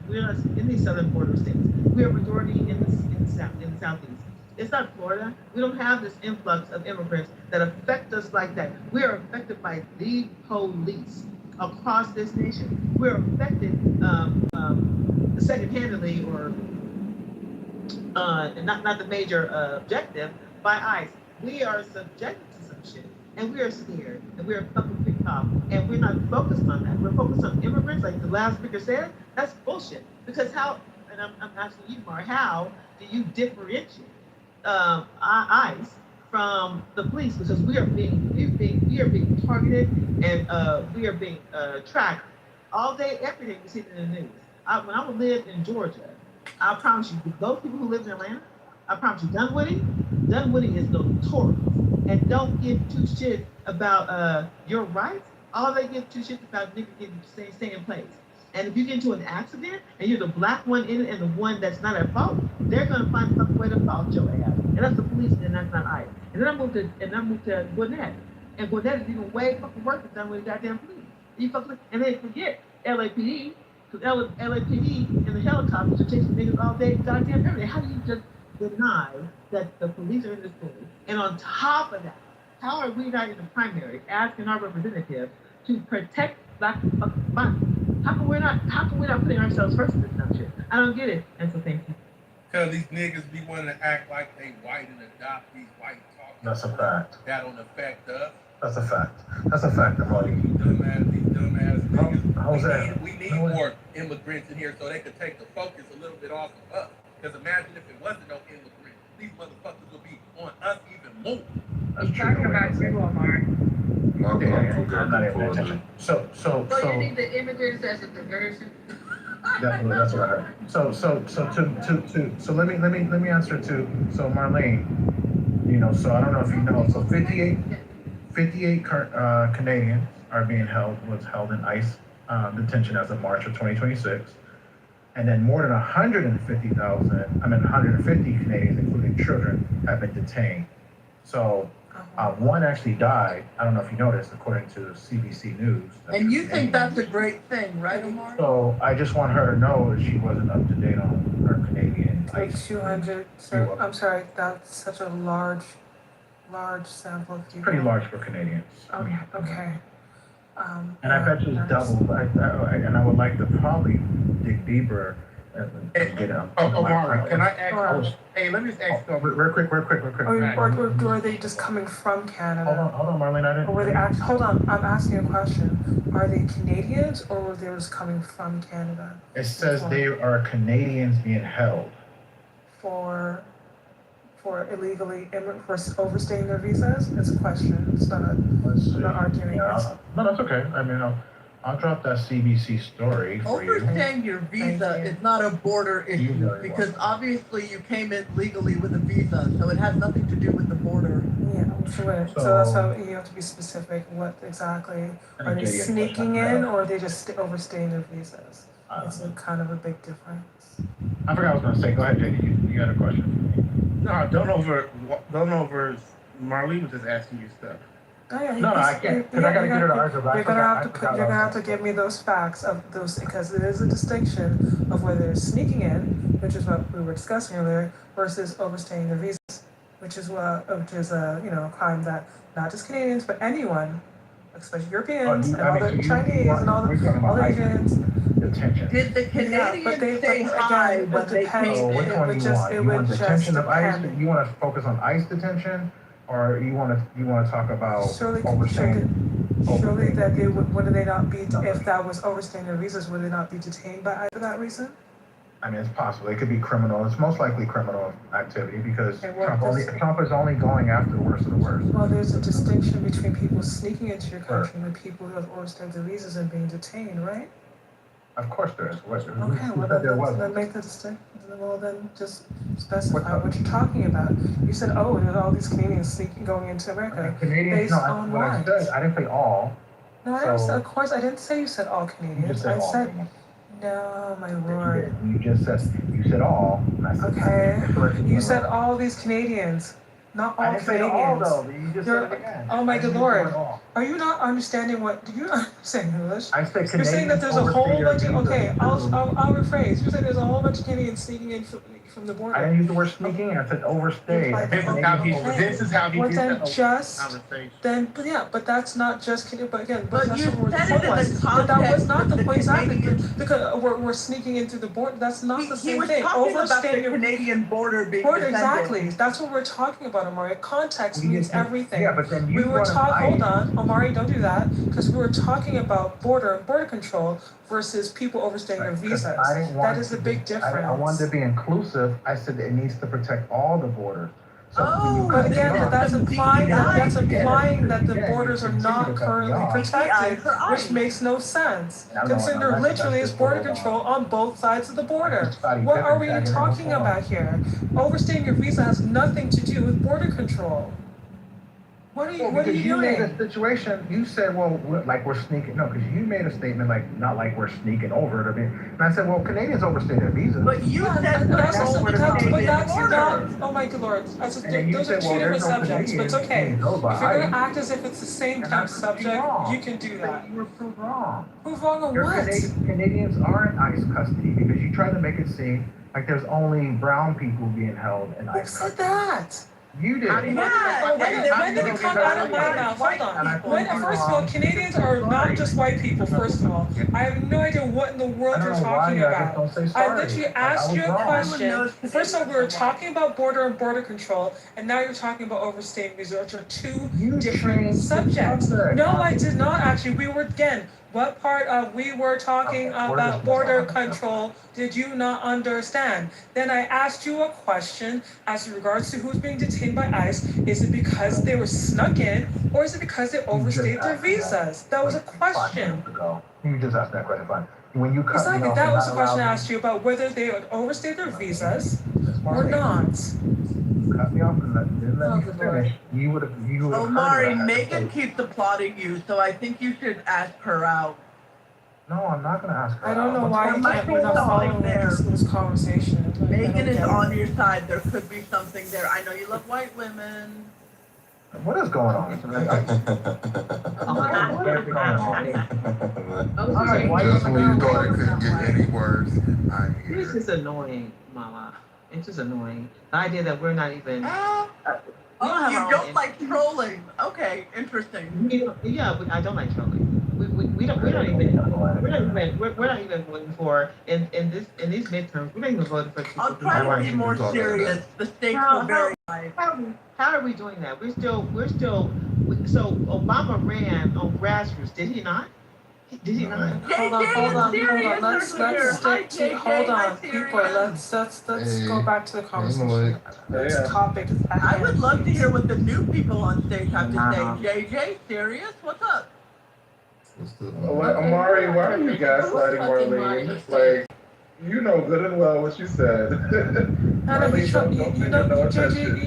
border states. We're a majority in the southeast. It's not Florida. We don't have this influx of immigrants that affect us like that. We are affected by the police across this nation. We're affected second-handedly, or not the major objective, by ICE. We are subjected to some shit, and we are scared, and we are fucking picked off, and we're not focused on that. We're focused on immigrants, like the last speaker said. That's bullshit. Because how, and I'm asking you, Mar, how do you differentiate ICE from the police? Because we are being targeted, and we are being tracked all day, every day. We see it in the news. When I lived in Georgia, I promise you, those people who lived in Atlanta, I promise you, Dunwoody, Dunwoody is notorious and don't give two shits about your rights. All they give two shits about niggas getting stay in place. And if you get into an accident and you're the black one in it and the one that's not at fault, they're gonna find some way to fault your ass. And that's the police and that's not ICE. And then I moved to Gwinnett. And Gwinnett is even way fucking worse than with the goddamn police. And they forget LAPD, because LAPD and the helicopters are chasing niggas all day, goddamn every day. How do you just deny that the police are in this thing? And on top of that, how are we not in the primary asking our representatives to protect black fucking bodies? How come we're not putting ourselves first in this dumb shit? I don't get it. And so thank you. Because these niggas be wanting to act like they white and adopt these white talking. That's a fact. That don't affect us. That's a fact. That's a fact, Marty. These dumbass niggas. Jose. We need more immigrants in here so they could take the focus a little bit off of us. Because imagine if it wasn't no immigrants, these motherfuckers would be on us even more. He's talking about you, Omar. I'm not even paying attention. So you think the immigrants as a diversion? That's what I heard. So let me answer to Marlene. So I don't know if you know. So 58 Canadians are being held in ICE detention as of March of 2026, and then more than 150 Canadians, including children, have been detained. So. One actually died. I don't know if you noticed, according to CBC News. And you think that's a great thing, right, Omar? So I just want her to know that she wasn't up to date on her Canadian. Like 200. So I'm sorry, that's such a large sample of people. Pretty large for Canadians. Okay. And I bet you it's double. And I would like to probably dig deeper. Omar, can I ask? Hey, let me just ask you. Real quick. Or are they just coming from Canada? Hold on, Marlene. I didn't. Or were they hold on, I'm asking a question. Are they Canadians or were they just coming from Canada? It says they are Canadians being held. For illegally for overstaying their visas? It's a question. It's not. I'm not arguing. No, that's okay. I mean, I'll drop that CBC story for you. Overstaying your visa is not a border issue because obviously you came in legally with a visa, so it has nothing to do with the border. Yeah, sure. So that's how you have to be specific. What exactly are they sneaking in, or are they just overstaying their visas? It's kind of a big difference. I forgot what I was going to say. Go ahead, JD. You got a question for me? No, don't over. Marlene was just asking you stuff. Oh, yeah, No, I can't, because I got to get her to argue back. You're gonna have to give me those facts of those, because it is a distinction of whether they're sneaking in, which is what we were discussing earlier, versus overstaying their visas, which is a crime that not just Canadians but anyone, especially Europeans and all the Chinese and all the Asians. Detention. Did the Canadians say hi when they came So which in? one do you want? You want detention of ICE? You want to focus on ICE detention? Or you want to talk about overstaying? Surely that would they not be, if that was overstaying their visas, would they not be detained by either that reason? I mean, it's possible. It could be criminal. It's most likely criminal activity because Trump is only going after the worst of the worst. Well, there's a distinction between people sneaking into your country and people who have overstayed their visas and being detained, right? Of course there is. Okay, well then make the distinction. Well then just specify what you're talking about. You said, oh, there's all these Canadians going into America. Canadians, based on what? I said, I didn't say all. No, of course I didn't say you said all Canadians. I said, no, my lord. You said all. And I said, okay. You said all these Canadians. Not all Canadians. All, though. You just said it again. Oh my good lord. Are you not understanding do you understand English? I said Canadians. You're saying that there's a whole bunch of, I'll rephrase. You're saying there's a whole bunch of Canadians sneaking in from the border. I didn't use the word sneaking, I said overstay. This is how he well, did then the just, conversation. Then, but that's not just Canadian, but that's you what said it in the But that was not the point exactly. because we're sneaking into the border. That's not the same thing. He was talking about the Canadian border being defended. Exactly. That's what we're talking about, Amari. Context means everything. Yeah, but then we were talking. Hold on, Amari, don't do that, because we were talking about border control versus people overstaying their visas. That is a big difference. I wanted to be inclusive. I said it needs to protect all the borders. But again, that's implying that the borders are not currently protected, which makes no sense. Consider literally is border control on both sides of the border. What are we talking about here? Overstaying your visa has nothing to do with border control. What are you You doing? made a situation, you said, well, like we're sneaking, no, because you made a statement like, not like we're sneaking over it. I mean, and I said, well, Canadians overstay their visas. But you said That's not not, border. oh my good lord. Those are And you two said, well, different there's no subjects, but it's Canadians okay. being If held by you're gonna ICE. act as if it's the same type of subject, you can do that. You were proved wrong. Prove wrong on Your what? Canadians are in ICE custody because you tried to make it seem like there's only brown people being held in Who ICE said custody. that? You did. When did it come out of my mouth? Hold on. First of all, Canadians are not just white people, first of all. I have no idea what in the world you're talking about. I literally asked you a question. First of all, we were talking about border and border control, and now you're talking about overstaying visas, which are two different subjects. No, I did not actually. We were, again, what part of we were talking about border control did you not understand? Then I asked you a question as regards to who's being detained by ICE. Is it because they were snuck in, or is it because they overstayed their visas? That was a question. You just asked that question, fine. When you cut Exactly, me off, that and was not the question I allow asked you about whether they would overstay their visas Marley, or not. cut me off and didn't let me finish. You would have heard Omari, what I had to Megan say. keeps applauding you, so I think you should ask her out. No, I'm not gonna ask her. I don't know why There you might can't be be not something following there. this conversation. Megan is on your side. There could be something there. I know you love white women. What is going on? Just when you thought it couldn't get any worse, I'm here. This is annoying, Mama. It's just annoying. The idea that we're not even. You don't like trolling. Okay, interesting. I don't like trolling. We're not even voting for in these midterms. We're not even voting for people. I'll try to be more serious. The stakes are very high. How are we doing that? So Obama ran on grassroots, did he not? Did he not? Hold on. Let's stick to. Hold on, people. Let's go back to the conversation. This topic is. I would love to hear what the new people on stage have to say. JJ, serious? What's up? Amari, why are you gaslighting Marlene? Like, you know good and well what you said.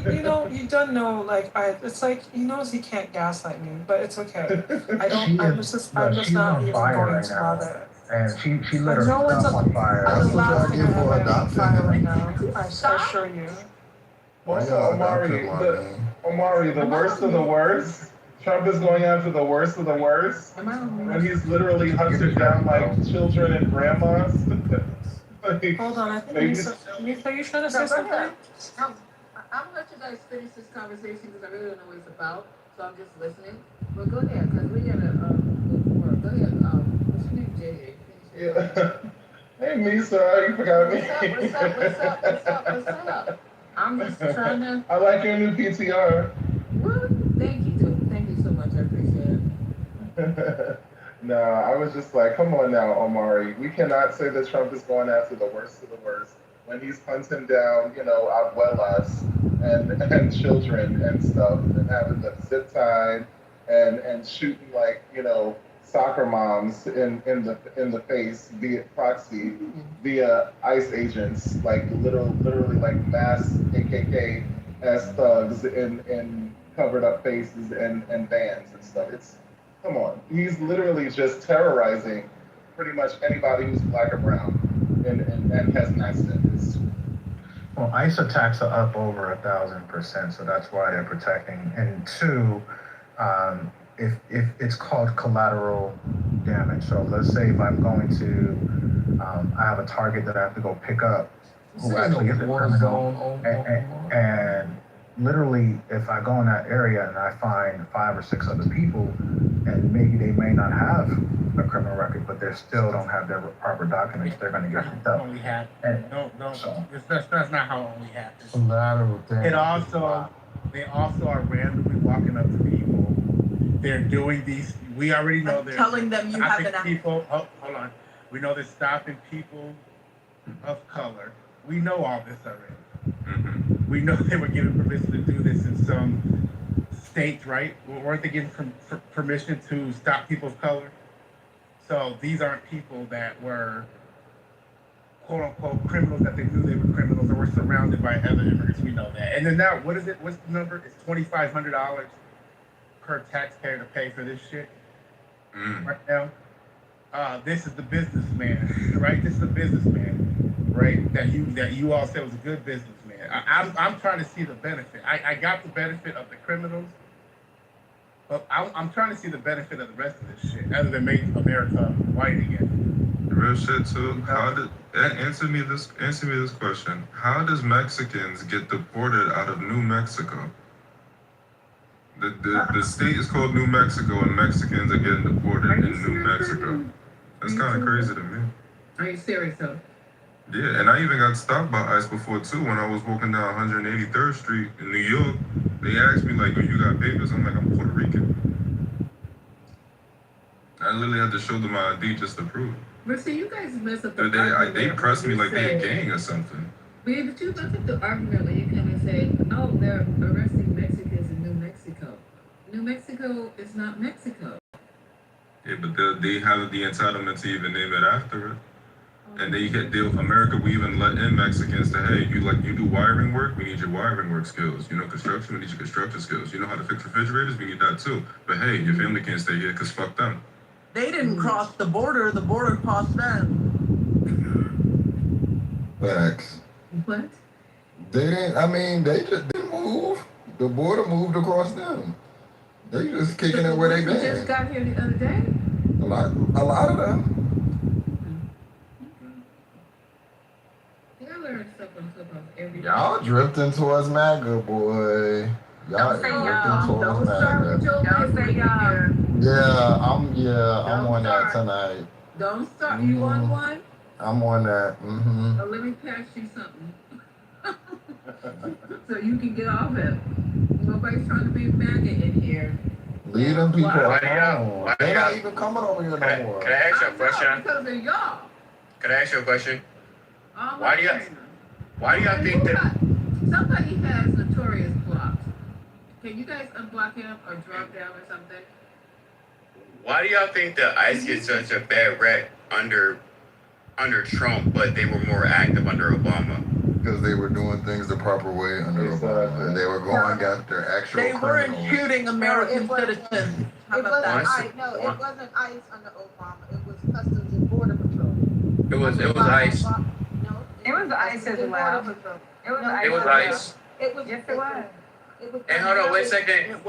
You don't know, like, it's like, he knows he can't gaslight me, but it's okay. I'm just not even going to bother. And she lit herself on fire. I'm the last thing I have on fire right now, I assure you. Also, Omari, the worst of the worst. Trump is going after the worst of the worst, and he's literally hunted down like children and grandmas. Hold on, I think Lisa, you trying to say something? I'm gonna let you guys finish this conversation because I really don't know what it's about, so I'm just listening. But go ahead, because we gotta go ahead. What's your name, JJ? Yeah. Hey, Misa, you forgot me. What's up? I'm just trying to. I like your new PTR. Well, thank you so much. I appreciate it. No, I was just like, come on now, Omari. We cannot say that Trump is going after the worst of the worst when he's hunting down, abuelas and children and stuff and having them zip tied and shooting like, soccer moms in the face via proxy, via ICE agents, like literally like mass KKK as thugs in covered up faces and vans and stuff. Come on. He's literally just terrorizing pretty much anybody who's black or brown and has an accent. Well, ICE attacks are up over 1,000%, so that's why they're protecting. And two, if it's called collateral damage. So let's say if I'm going to, I have a target that I have to go pick up, who actually is a criminal, and literally, if I go in that area and I find 5 or 6 other people, and maybe they may not have a criminal record, but they still don't have their proper documents, they're going to get picked up. Only happens. That's not how it only happens. Collateral damage. They also are randomly walking up to people. They're doing these. We already know they're telling them you have an people. Oh, hold on. We know they're stopping people of color. We know all this already. We know they were given permission to do this in some states, right? Weren't they given permission to stop people of color? So these aren't people that were quote unquote criminals that they knew they were criminals or were surrounded by other immigrants. We know that. And then now, what is it? What's the number? It's $2,500 per taxpayer to pay for this shit right now. This is the businessman, right? This is the businessman, right? That you all said was a good businessman. I'm trying to see the benefit. I got the benefit of the criminals, but I'm trying to see the benefit of the rest of this shit, other than make America white again. Real shit too. Answer me this question. How does Mexicans get deported out of New Mexico? The state is called New Mexico, and Mexicans are getting deported in New Mexico. That's kind of crazy to me. Are you serious though? Yeah, and I even got stopped by ICE before too. When I was walking down 183rd Street in New York, they asked me like, "Oh, you got papers?" I'm like, "I'm Puerto Rican." I literally had to show them my ID just to prove it. But see, you guys mess up the They pressed me like they a gang or something. But you mess up the argument when you kind of say, "Oh, they're arresting Mexicans in New Mexico." New Mexico is not Mexico. Yeah, but they have the entitlement to even name it after it. And America will even let in Mexicans to, hey, you do wiring work, we need your wiring work skills. You know construction, we need your construction skills. You know how to fix refrigerators, we need that too. But hey, your family can't stay here because fuck them. They didn't cross the border crossed them. Facts. What? They just didn't move. The border moved across them. They just kicking it where they been. Just got here the other day? A lot of them. I learn stuff on Clubhouse every day. Y'all drifting towards MAGA, boy. Y'all drifting towards MAGA. Don't say y'all. I'm on that tonight. Don't start. You on one? I'm on that. Mm-hmm. Oh, let me pass you something. So you can get off it. Nobody's trying to be MAGA in here. Leave them people alone. They're not even coming over here no more. Can I ask you a question? Because of y'all. Can I ask you a question? Why do y'all think that somebody has Notorious blocked? Can you guys unblock him or drop down or something? Why do y'all think that ICE gets such a bad rep under Trump, but they were more active under Obama? Because they were doing things the proper way under Obama, and they were going after actual They weren't criminals. shooting American citizens. How about that? It wasn't ICE under Obama. It was Customs and Border Patrol. It was ICE. It was ICE as well. It was ICE. Yes, it was. And hold on, wait a second.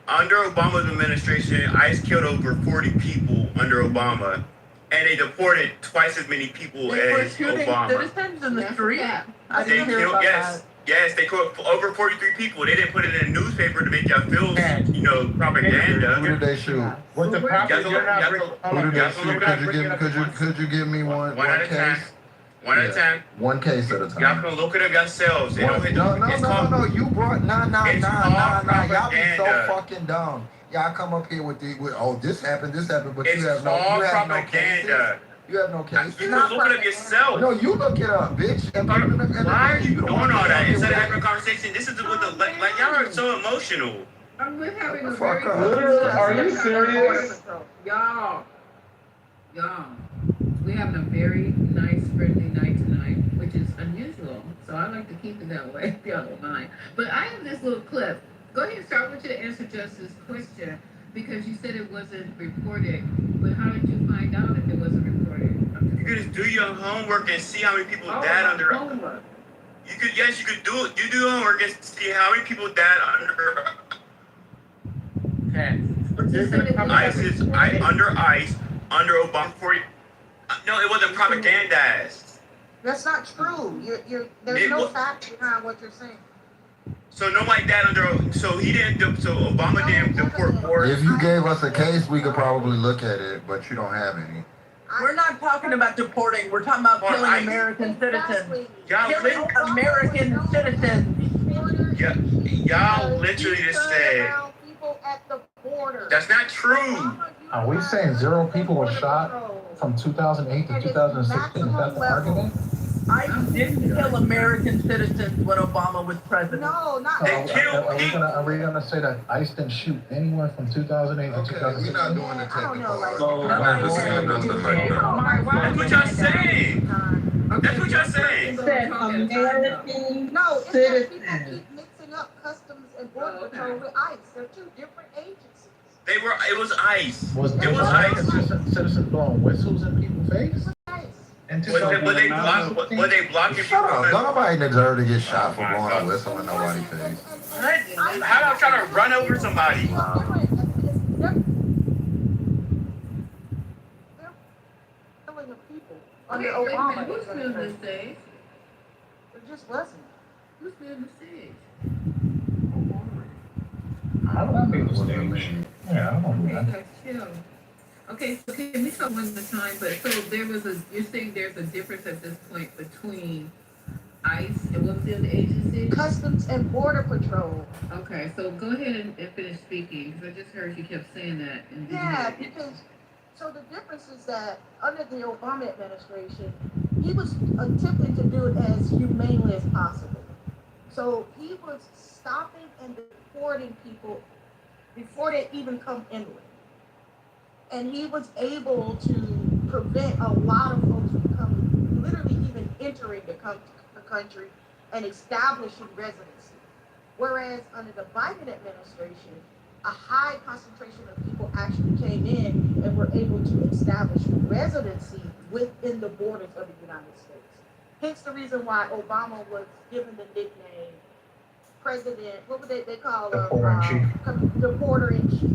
Under Obama's administration, ICE killed over 40 people under Obama, and they deported twice as many people as Obama. Citizens in the street. I They didn't hear killed, about yes, they killed over 43 people. They didn't put it in the newspaper to make y'all feel, propaganda. Who did they shoot? What the problem? Could you give me one at a time. case? One at a time. One case at a time. Y'all can look it up yourselves. They don't hit No. You brought nah. It's Y'all be so propaganda. fucking dumb. Y'all come up here with this happened, but It's you have no propaganda. You have no case. You can look it up yourself. No, you look it up, bitch. Why are you doing all that? Instead of having a conversation, this is what y'all are so emotional. We're having a Fuck very up. Are you serious? Y'all, we're having a very nice, friendly night tonight, which is unusual. So I like to keep it that way, if y'all don't mind. But I have this little clip. Go ahead and start with your answer Justice's question, because you said it wasn't reported. But how did you find out if it wasn't reported? You could just do your homework and see how many people died under. Homework. You could do it. You do your homework and see how many people died under. Under ICE, under Obama. No, it wasn't propagandized. That's not true. There's no fact behind what you're saying. So nobody died under. So he didn't. So Obama didn't deport more. If you gave us a case, we could probably look at it, but you don't have any. We're not talking about deporting. We're talking about killing American citizens. Killing American citizens. Y'all literally just said. That's not true. Are we saying 0 people were shot from 2008 to 2016? Is that the argument? ICE didn't kill American citizens when Obama was president. No, not So are we gonna say that ICE didn't shoot anyone from 2008 to 2016? We're not doing the technical I've never seen nothing like that. That's what y'all saying. That's what y'all saying. said American No, it's that citizens. people keep mixing up Customs and Border Patrol with ICE. They're two different agencies. It was ICE. Was It was American ICE. citizens blowing whistles in people's face? Were they blocking Shut people? up. Don't nobody deserve to get shot for blowing a whistle in nobody's face. What? How about trying to run over somebody? Killing of people Okay, under wait a Obama. minute, who's filming this stage? It just wasn't. Who's filming the stage? I don't think it was stage. Yeah, I don't know Okay, that. guys, chill. Okay, so can we talk one at a time? But so you're saying there's a difference at this point between ICE and what was the other agency? Customs and Border Patrol. Okay, so go ahead and finish speaking, because I just heard you kept saying that. And Yeah, because so the difference is that under the Obama administration, he was attempting to do it as humanely as possible. So he was stopping and deporting people before they even come inland. And he was able to prevent a lot of folks from literally even entering the country and establishing residency. Whereas under the Biden administration, a high concentration of people actually came in and were able to establish residency within the borders of the United States. Hence the reason why Obama was given the nickname President, what would they call him? The Porter-in-Chief.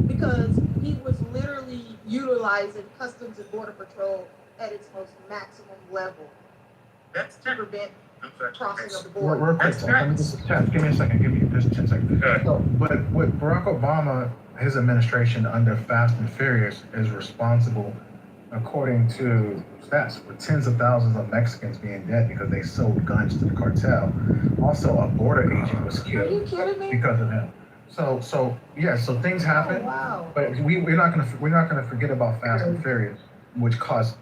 Because he was literally utilizing Customs and Border Patrol at its most maximum level That's to prevent crossing of the Real border. quick, let me just Chad, give me a second. Give me just 10 seconds. So, but with Barack Obama, his administration under Fast and Furious is responsible, according to stats, for tens of thousands of Mexicans being dead because they sold guns to the cartel. Also, a border agent was Are you killed kidding me? because of him. So things happen. Oh, wow. But we're not gonna forget about Fast and Furious, which caused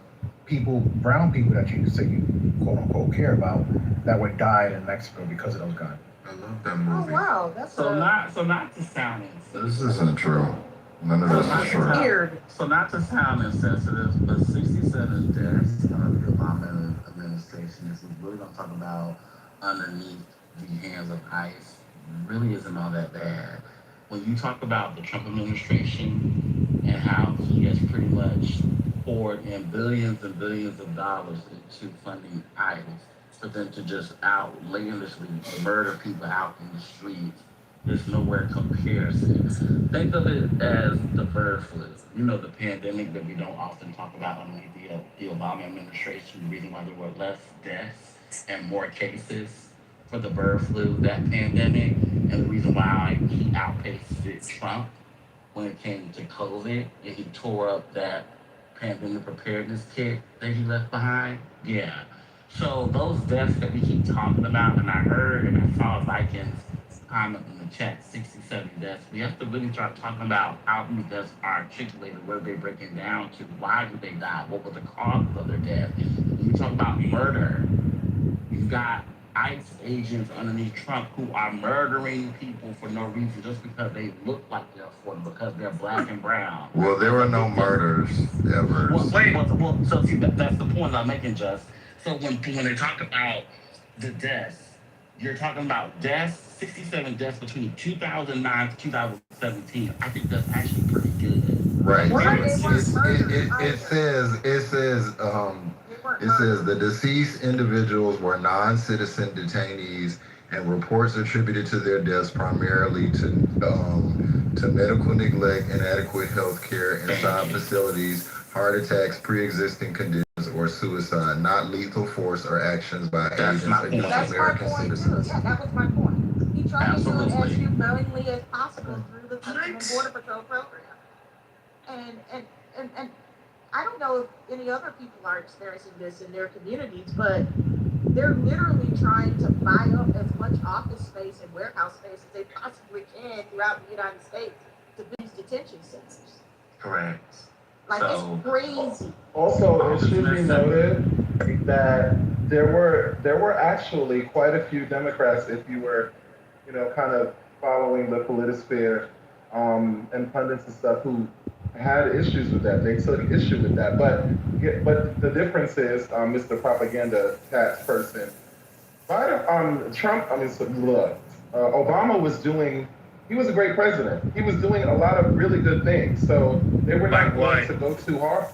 brown people that you say you quote unquote care about, that would die in Mexico because of those guns. I love that Oh, movie. wow. That's So not to sound This isn't true. None of this is true. weird. So not to sound insensitive, but 67 deaths under the Obama administration, this is really gonna talk about underneath the hands of ICE, really isn't all that bad. When you talk about the Trump administration and how he has pretty much poured in billions and billions of dollars into funding ICE for them to just outlandishly murder people out in the streets, there's nowhere comparison. Think of it as the bird flu. You know, the pandemic that we don't often talk about underneath the Obama administration, the reason why there were less deaths and more cases for the bird flu, that pandemic, and the reason why he outpaced Trump when it came to COVID, and he tore up that pandemic preparedness kit that he left behind. Yeah. So those deaths that we keep talking about, and I heard and I saw Vikings comment in the chat, 67 deaths. We have to really start talking about how these deaths are articulated, where they're breaking down to, why did they die, what were the causes of their death. When you talk about murder, you've got ICE agents underneath Trump who are murdering people for no reason, just because they look like they're for them, because they're black and brown. Well, there were no murders ever. Well, so see, that's the point I'm making, Just. So when they talk about the deaths, you're talking about deaths, 67 deaths between 2009 to 2017. I think that's actually pretty good. Right. It says the deceased individuals were non-citizen detainees, and reports attributed to their deaths primarily to medical neglect, inadequate health care inside facilities, heart attacks, pre-existing conditions, or suicide, not lethal force or actions by agents against That's my American point citizens. too. Yeah, that was my point. He tried to do it as humanely as possible through the Customs and Border Patrol program. And I don't know if any other people are experiencing this in their communities, but they're literally trying to buy up as much office space and warehouse space as they possibly can throughout the United States to build detention centers. Correct. Like, it's crazy. Also, it should be noted that there were actually quite a few Democrats, if you were, kind of following the politisphere, and pundits and stuff who had issues with that. They took issue with that. But the difference is, Mr. Propaganda Cat person, Trump, Obama was doing, he was a great president. He was doing a lot of really good things. So they were not going to go too hard.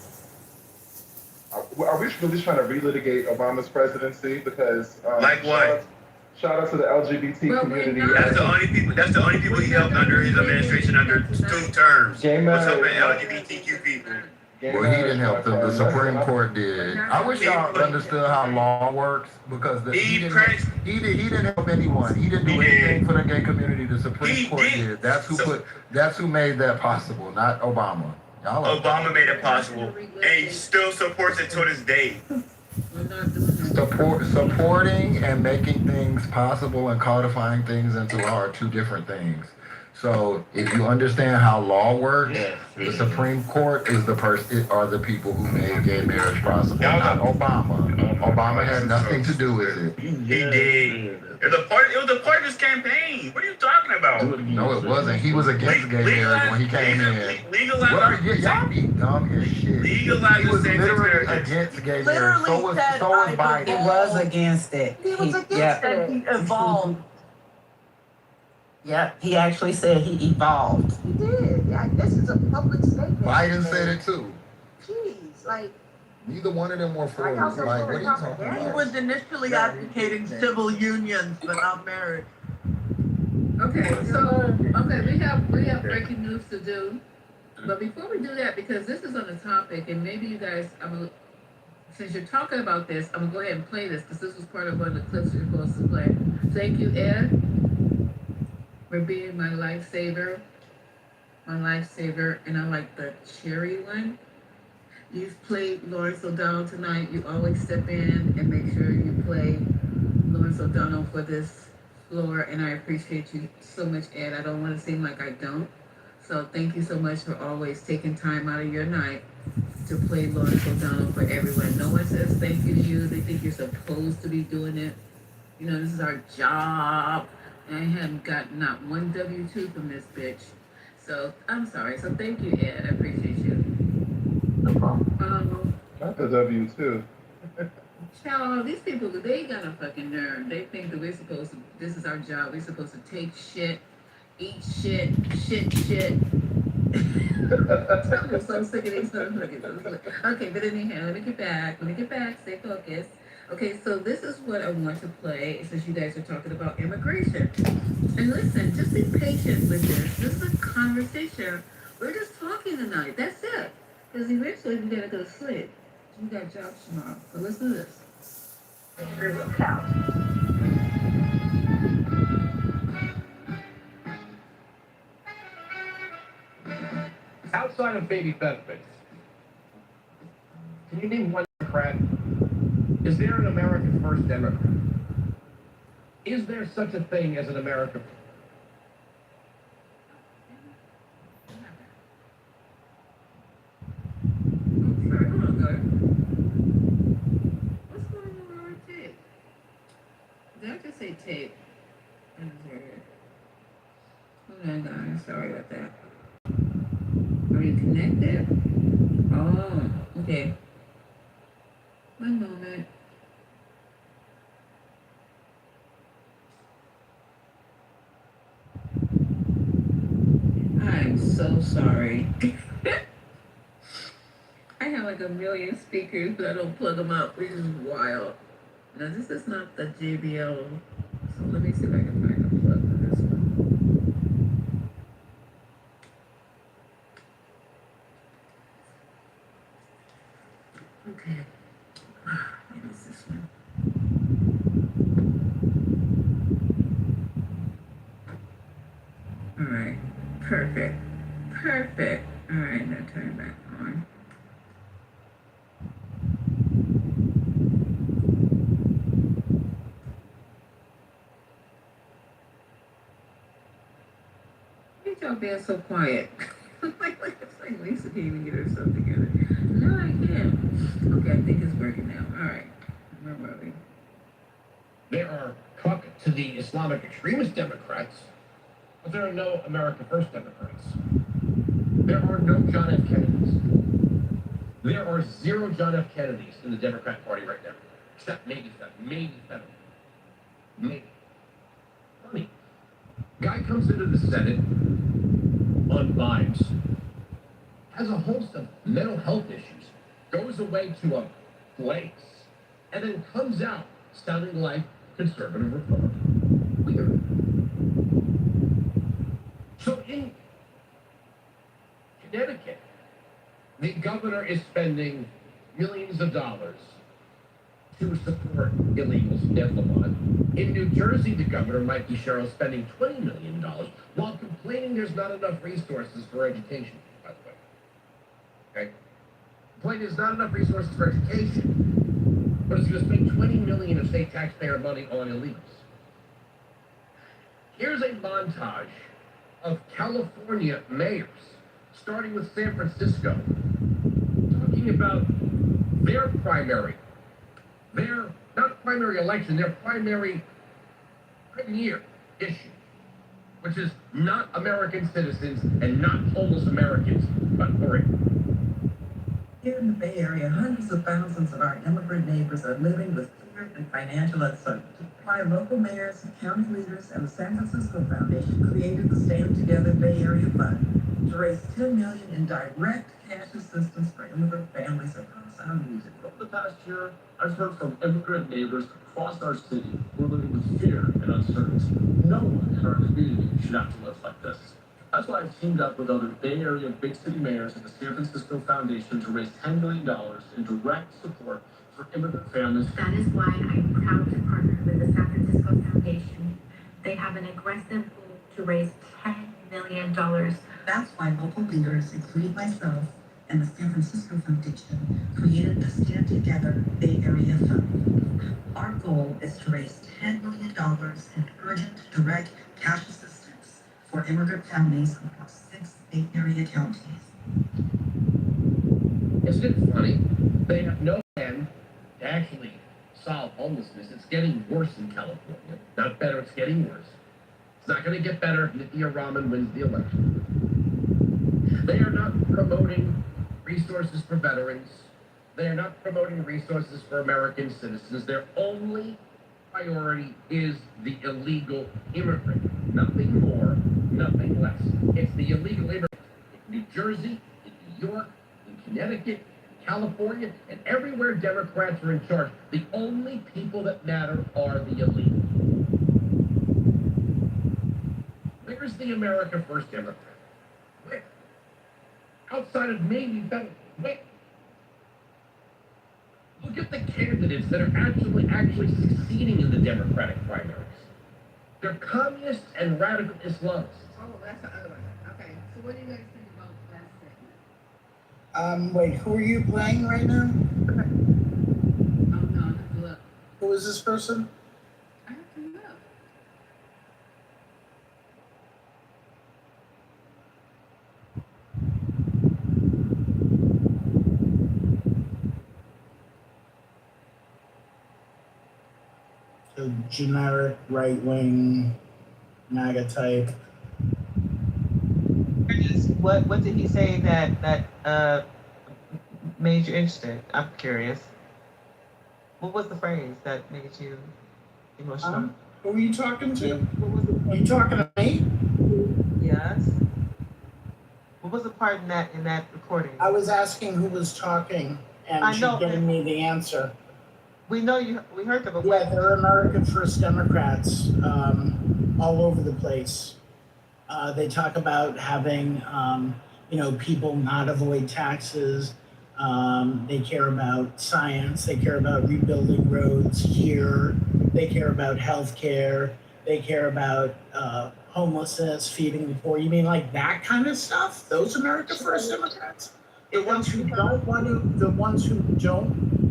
Are we really trying to relitigate Obama's presidency? Because Like what? Shout out to the LGBT community. That's the only people he helped under his administration under 2 terms. What's up with LGBTQ people? Well, he didn't help them. The Supreme Court did. I wish y'all understood how law works because he didn't help anyone. He didn't do anything for the gay community. The Supreme Court did. That's who made that possible, not Obama. Obama made it possible, and he still supports it to this day. Supporting and making things possible and codifying things into law are 2 different things. So if you understand how law works, the Supreme Court is are the people who made gay marriage possible, not Obama. Obama had nothing to do with it. He did. It was a part of his campaign. What are you talking about? No, it wasn't. He was against gay marriage when he came in. Y'all be dumb as shit. He was literally against gay marriage. So was Biden. He was against it. He was against it. He evolved. Yep, he actually said he evolved. He did. Yeah, this is a public statement. Biden said it too. Jeez, like. Neither one of them were for it. Like, what are you talking about? He was initially advocating civil unions, but not marriage. Okay, so we have breaking news to do, but before we do that, because this is on the topic, and maybe you guys, since you're talking about this, I'm gonna go ahead and play this because this was part of one of the clips you're supposed to play. Thank you, Ed, for being my lifesaver, and I like the cherry one. You've played Lawrence O'Donnell tonight. You always step in and make sure you play Lawrence O'Donnell for this floor, and I appreciate you so much, Ed. I don't want to seem like I don't. So thank you so much for always taking time out of your night to play Lawrence O'Donnell for everyone. No one says thank you to you. They think you're supposed to be doing it. You know, this is our job. And I haven't gotten not one W-2 from this bitch. So I'm sorry. So thank you, Ed. I appreciate you. No problem. Not the W-2. Child, these people, they got a fucking nerve. They think that this is our job. We're supposed to take shit, eat shit. I'm so sick of these motherfuckers. Okay, but anyhow, let me get back, stay focused. Okay, so this is what I want to play since you guys are talking about immigration. And listen, just be patient with this. This is a conversation. We're just talking tonight. That's it. Because eventually we gotta go to sleep. We got jobs tomorrow. So let's do this. It will count. Outside of baby benefits, can you name one Democrat? Is there an America First Democrat? Is there such a thing as an America First? What's going on with our tape? Did I just say tape? I just heard it. Hold on, guys. Sorry about that. Are you connected? Oh, okay. One moment. I'm so sorry. I have like a million speakers, but I don't plug them up, which is wild. Now this is not the JBL, so let me see if I can find a plug for this one. Okay, maybe it's this one. All right, perfect. All right, now turn it back on. Why y'all being so quiet? It's like Lisa can't even get herself together. No, I can't. Okay, I think it's working now. All right. Nobody. There are talk to the Islamic extremist Democrats, but there are no America First Democrats. There are no John F. Kennedys. There are 0 John F. Kennedys in the Democrat Party right now, except maybe seven. Maybe. Funny. Guy comes into the Senate on vibes, has a host of mental health issues, goes away to a place, and then comes out sounding like conservative Republican. Weird. So in Connecticut, the governor is spending millions of dollars to support illegals in Lamont. In New Jersey, the governor, Mikey Sherrill, spending $20 million while complaining there's not enough resources for education, by the way. Okay? Complaining there's not enough resources for education, but it's going to spend $20 million of state taxpayer money on illegals. Here's a montage of California mayors, starting with San Francisco, talking about their primary premier issue, which is not American citizens and not homeless Americans, but free. Here in the Bay Area, hundreds of thousands of our immigrant neighbors are living with fear and financial uncertainty. Why local mayors, county leaders, and the San Francisco Foundation created the Stand Together Bay Area Fund to raise $10 million in direct cash assistance for immigrant families across our region. Over the past year, I've heard from immigrant neighbors across our city who are living with fear and uncertainty. No one in our community should have to live like this. That's why I've teamed up with other Bay Area big city mayors and the San Francisco Foundation to raise $10 million in direct support for immigrant families. That is why I'm proud to partner with the San Francisco Foundation. They have an aggressive goal to raise $10 million. That's why local leaders, including myself and the San Francisco Foundation, created the Stand Together Bay Area Fund. Our goal is to raise $10 million in urgent direct cash assistance for immigrant families across 6 Bay Area counties. Isn't it funny? They have no plan to actually solve homelessness. It's getting worse in California. Not better, it's getting worse. It's not going to get better if Nithya Raman wins the election. They are not promoting resources for veterans. They are not promoting resources for American citizens. Their only priority is the illegal immigrant. Nothing more, nothing less. It's the illegal immigrant in New Jersey, in New York, in Connecticut, in California, and everywhere Democrats are in charge. The only people that matter are the illegal. Where's the America First Democrat? Where? Outside of maybe better. Where? Look at the candidates that are actually succeeding in the Democratic primaries. They're communists and radical Islamists. Oh, that's the other one. Okay, so what do you guys think about that segment? Wait, who are you playing right now? Oh, no, look. Who is this person? I have to look. A generic right-wing MAGA type. What did he say that made you interested? I'm curious. What was the phrase that made you emotional? Who are you talking to? Are you talking to me? Yes. What was the part in that recording? I was asking who was talking, and she's getting me the answer. We know you. We heard them. Yeah, they're American First Democrats all over the place. They talk about having, people not avoid taxes. They care about science. They care about rebuilding roads here. They care about health care. They care about homelessness, feeding the poor. You mean like that kind of stuff? Those America First Democrats? The ones who don't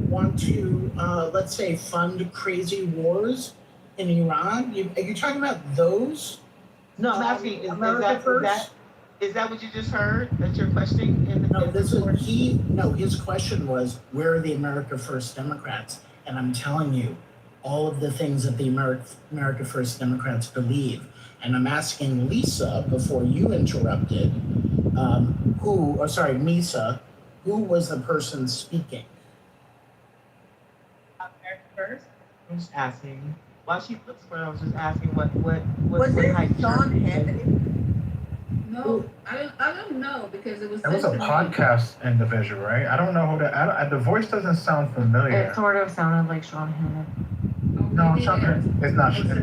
want to, let's say, fund crazy wars in Iran? Are you talking about those? No, I'm asking, is that what you just heard? That you're questioning? His question was, where are the America First Democrats? and I'm telling you all of the things that the America First Democrats believe. And I'm asking Lisa, before you interrupted, Misa, who was the person speaking? First, I'm just asking. While she looks for it, I was just asking what Was it type Sean Hannity? No, I don't know because it was. It was a sent to me. podcast individual, right? I don't know who that. The voice doesn't sound familiar. It sort of sounded like Sean Hannity. No, it's not. It's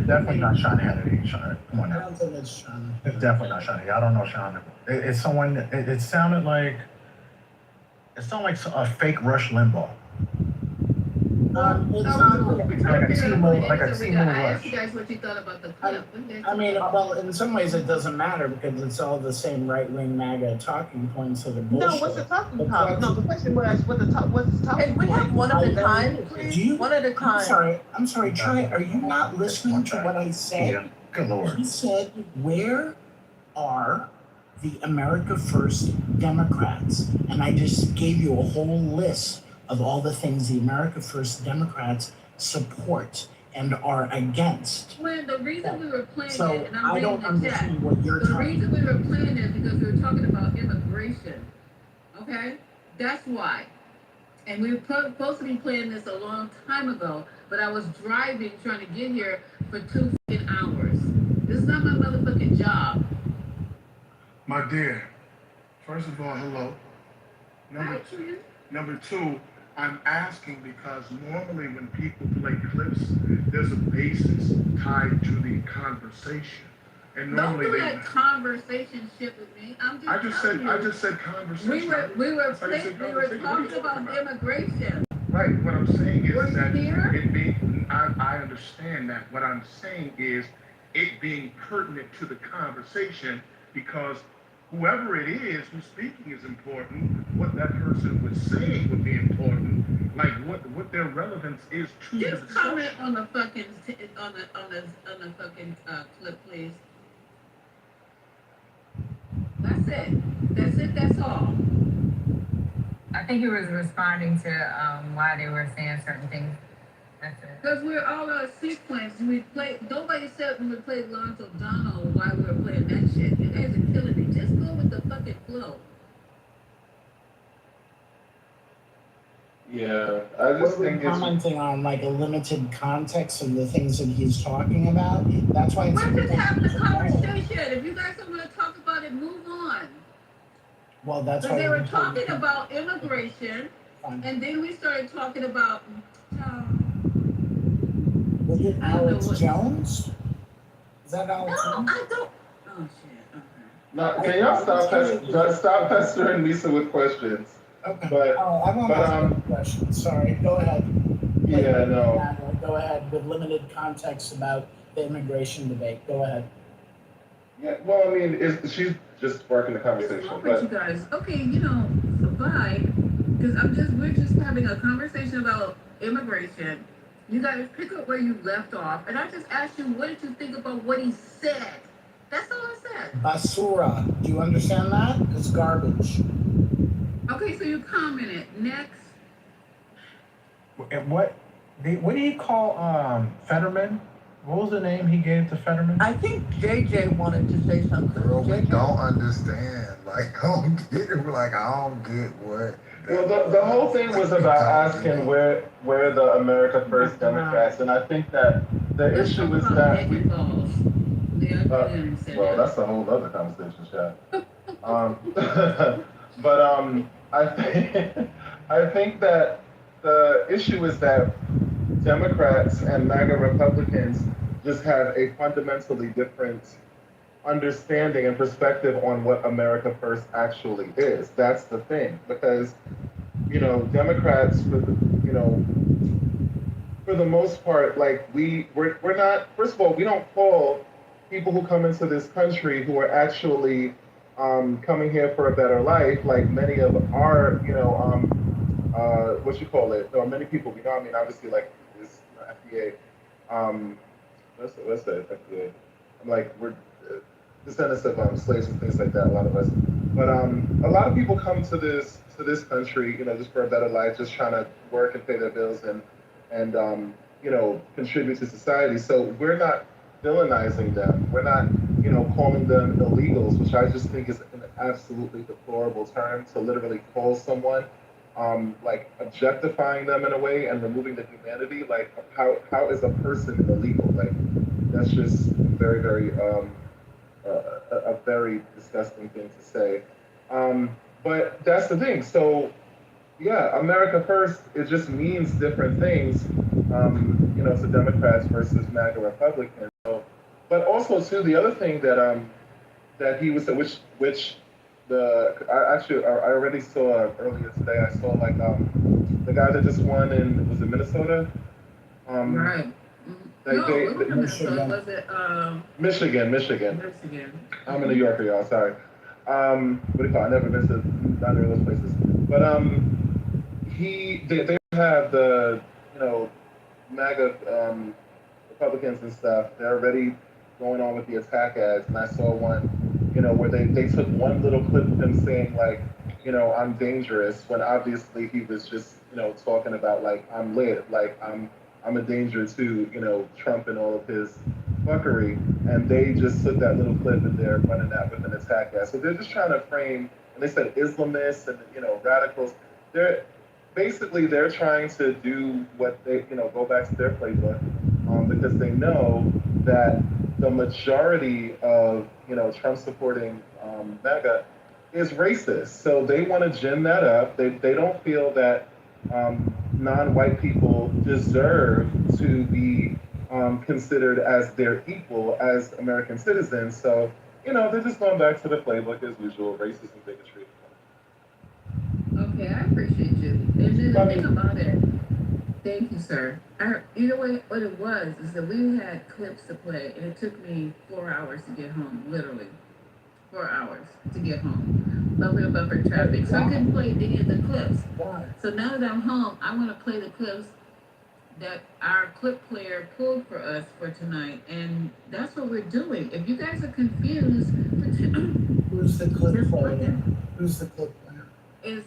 definitely not Sean Hannity. Come on I now. don't think it's Sean. It's definitely not Sean Hannity. I don't know Sean. It's someone. It sounded like. It sounded like a fake Rush Limbaugh. It's not. Like a T-Mobile. Like a I T-Mobile asked you Rush. guys what you thought about the clip. I mean, well, in some ways it doesn't matter because it's all the same right-wing MAGA talking points that are bullshit. No, what's the talking point? No, the question was what's the talking And we have one at a time, Do please. you? One at a time. I'm sorry, Trey, are you not listening to what I said? Yeah. Good Lord. He said, where are the America First Democrats? And I just gave you a whole list of all the things the America First Democrats support and are against. Well, the reason we were playing So it, and I'm I reading don't the understand chat. what you're The talking reason we were playing it is because we were talking about immigration. Okay, that's why. And we were supposed to be playing this a long time ago, but I was driving trying to get here for 2 fucking hours. This is not my motherfucking job. My dear, first of all, hello. Hi, Ken. Number two, I'm asking because normally when people play clips, there's a basis tied to the conversation. And Don't normally do they. that conversation shit with me. I just said conversation. We were That's how you say conversation. What are you talking about immigration. Right. What I'm saying is Were you that here? it being. I understand that. What I'm saying is it being pertinent to the conversation because whoever it is who's speaking is important. What that person was saying would be important. Like what their relevance is to the Just discussion. comment on the fucking clip, please. That's it. That's all. I think he was responding to why they were saying certain things. That's it. Because we're all out of sequence. Nobody said when we played Lawrence O'Donnell why we were playing that shit. You guys are killing me. Just go with the fucking flow. Yeah, I just We're think it's commenting on like a limited context of the things that he's talking about. That's why it's We're just having a conversation. If you guys don't want to talk about it, move on. Well, that's Because why they were we told you talking about immigration, and then we started talking about. Was it I don't know Alex what- Jones? Is that Alex No, Jones? I don't. Oh shit. Okay. not. Can y'all stop pestering Lisa with questions? Okay. But I won't ask any questions. Sorry. Go ahead. yeah, no. Go ahead with limited context about the immigration debate. Go ahead. Yeah, well, I mean, she's just working the What's conversation, wrong with you but guys? Okay, bye. Because we're just having a conversation about immigration. You guys pick up where you left off, and I just asked you, what did you think about what he said? That's all I said. Basura. Do you understand that? It's garbage. Okay, so you commented. Next. And what did he call Fetterman? What was the name he gave to Fetterman? I think JJ wanted to say something. Bro, we JJ? don't understand. Like, I don't get it. Like, I don't get what. well, the whole thing was about asking where the America First Democrats, and I think that the issue is that we. Well, that's a whole other conversation, Chad. But I think that the issue is that Democrats and MAGA Republicans just have a fundamentally different understanding and perspective on what America First actually is. That's the thing, because Democrats, for the most part, like we're not. First of all, we don't call people who come into this country who are actually coming here for a better life, like many of our, what you call it? There are many people we know. I mean, obviously, like this FDA. Let's say FDA. I'm like we're descendants of slaves and things like that. A lot of us, but a lot of people come to this country, just for a better life, just trying to work and pay their bills and and contribute to society. So we're not villainizing them. We're not calling them illegals, which I just think is an absolutely deplorable term to literally call someone like objectifying them in a way and removing the humanity. Like how is a person illegal? Like that's just very very a very disgusting thing to say. But that's the thing. So yeah, America First, it just means different things, to Democrats versus MAGA Republicans. So, but also too, the other thing that he was, which I already saw earlier today. I saw like the guy that just won in, was it Minnesota? Right. No, it wasn't Minnesota. Was it Michigan? Michigan. I'm a New Yorker, y'all. Sorry. What do you call it? I've never been to either of those places. But they have the MAGA Republicans and stuff. They're already going on with the attack ads, and I saw one, where they took one little clip of him saying like, I'm dangerous, when obviously he was just talking about like I'm lit, like I'm a danger to Trump and all of his fuckery, and they just took that little clip and they're running that with an attack ad. So they're just trying to frame, and they said Islamists and radicals. They're trying to do what they go back to their playbook, because they know that the majority of Trump supporting MAGA is racist. So they want to gin that up. They don't feel that non-white people deserve to be considered as their equal as American citizens. So they're just going back to the playbook as usual, racism, bigotry. Okay, I appreciate you. And then the thing about it, thank you, sir. You know what it was is that we had clips to play, and it took me 4 hours to get home, literally 4 hours to get home. Bumper traffic, so I couldn't play any of the clips. So now that I'm home, I want to play the clips that our clip player pulled for us for tonight, and that's what we're doing. If you guys are confused, Who's the clip player? Who's the clip player? it's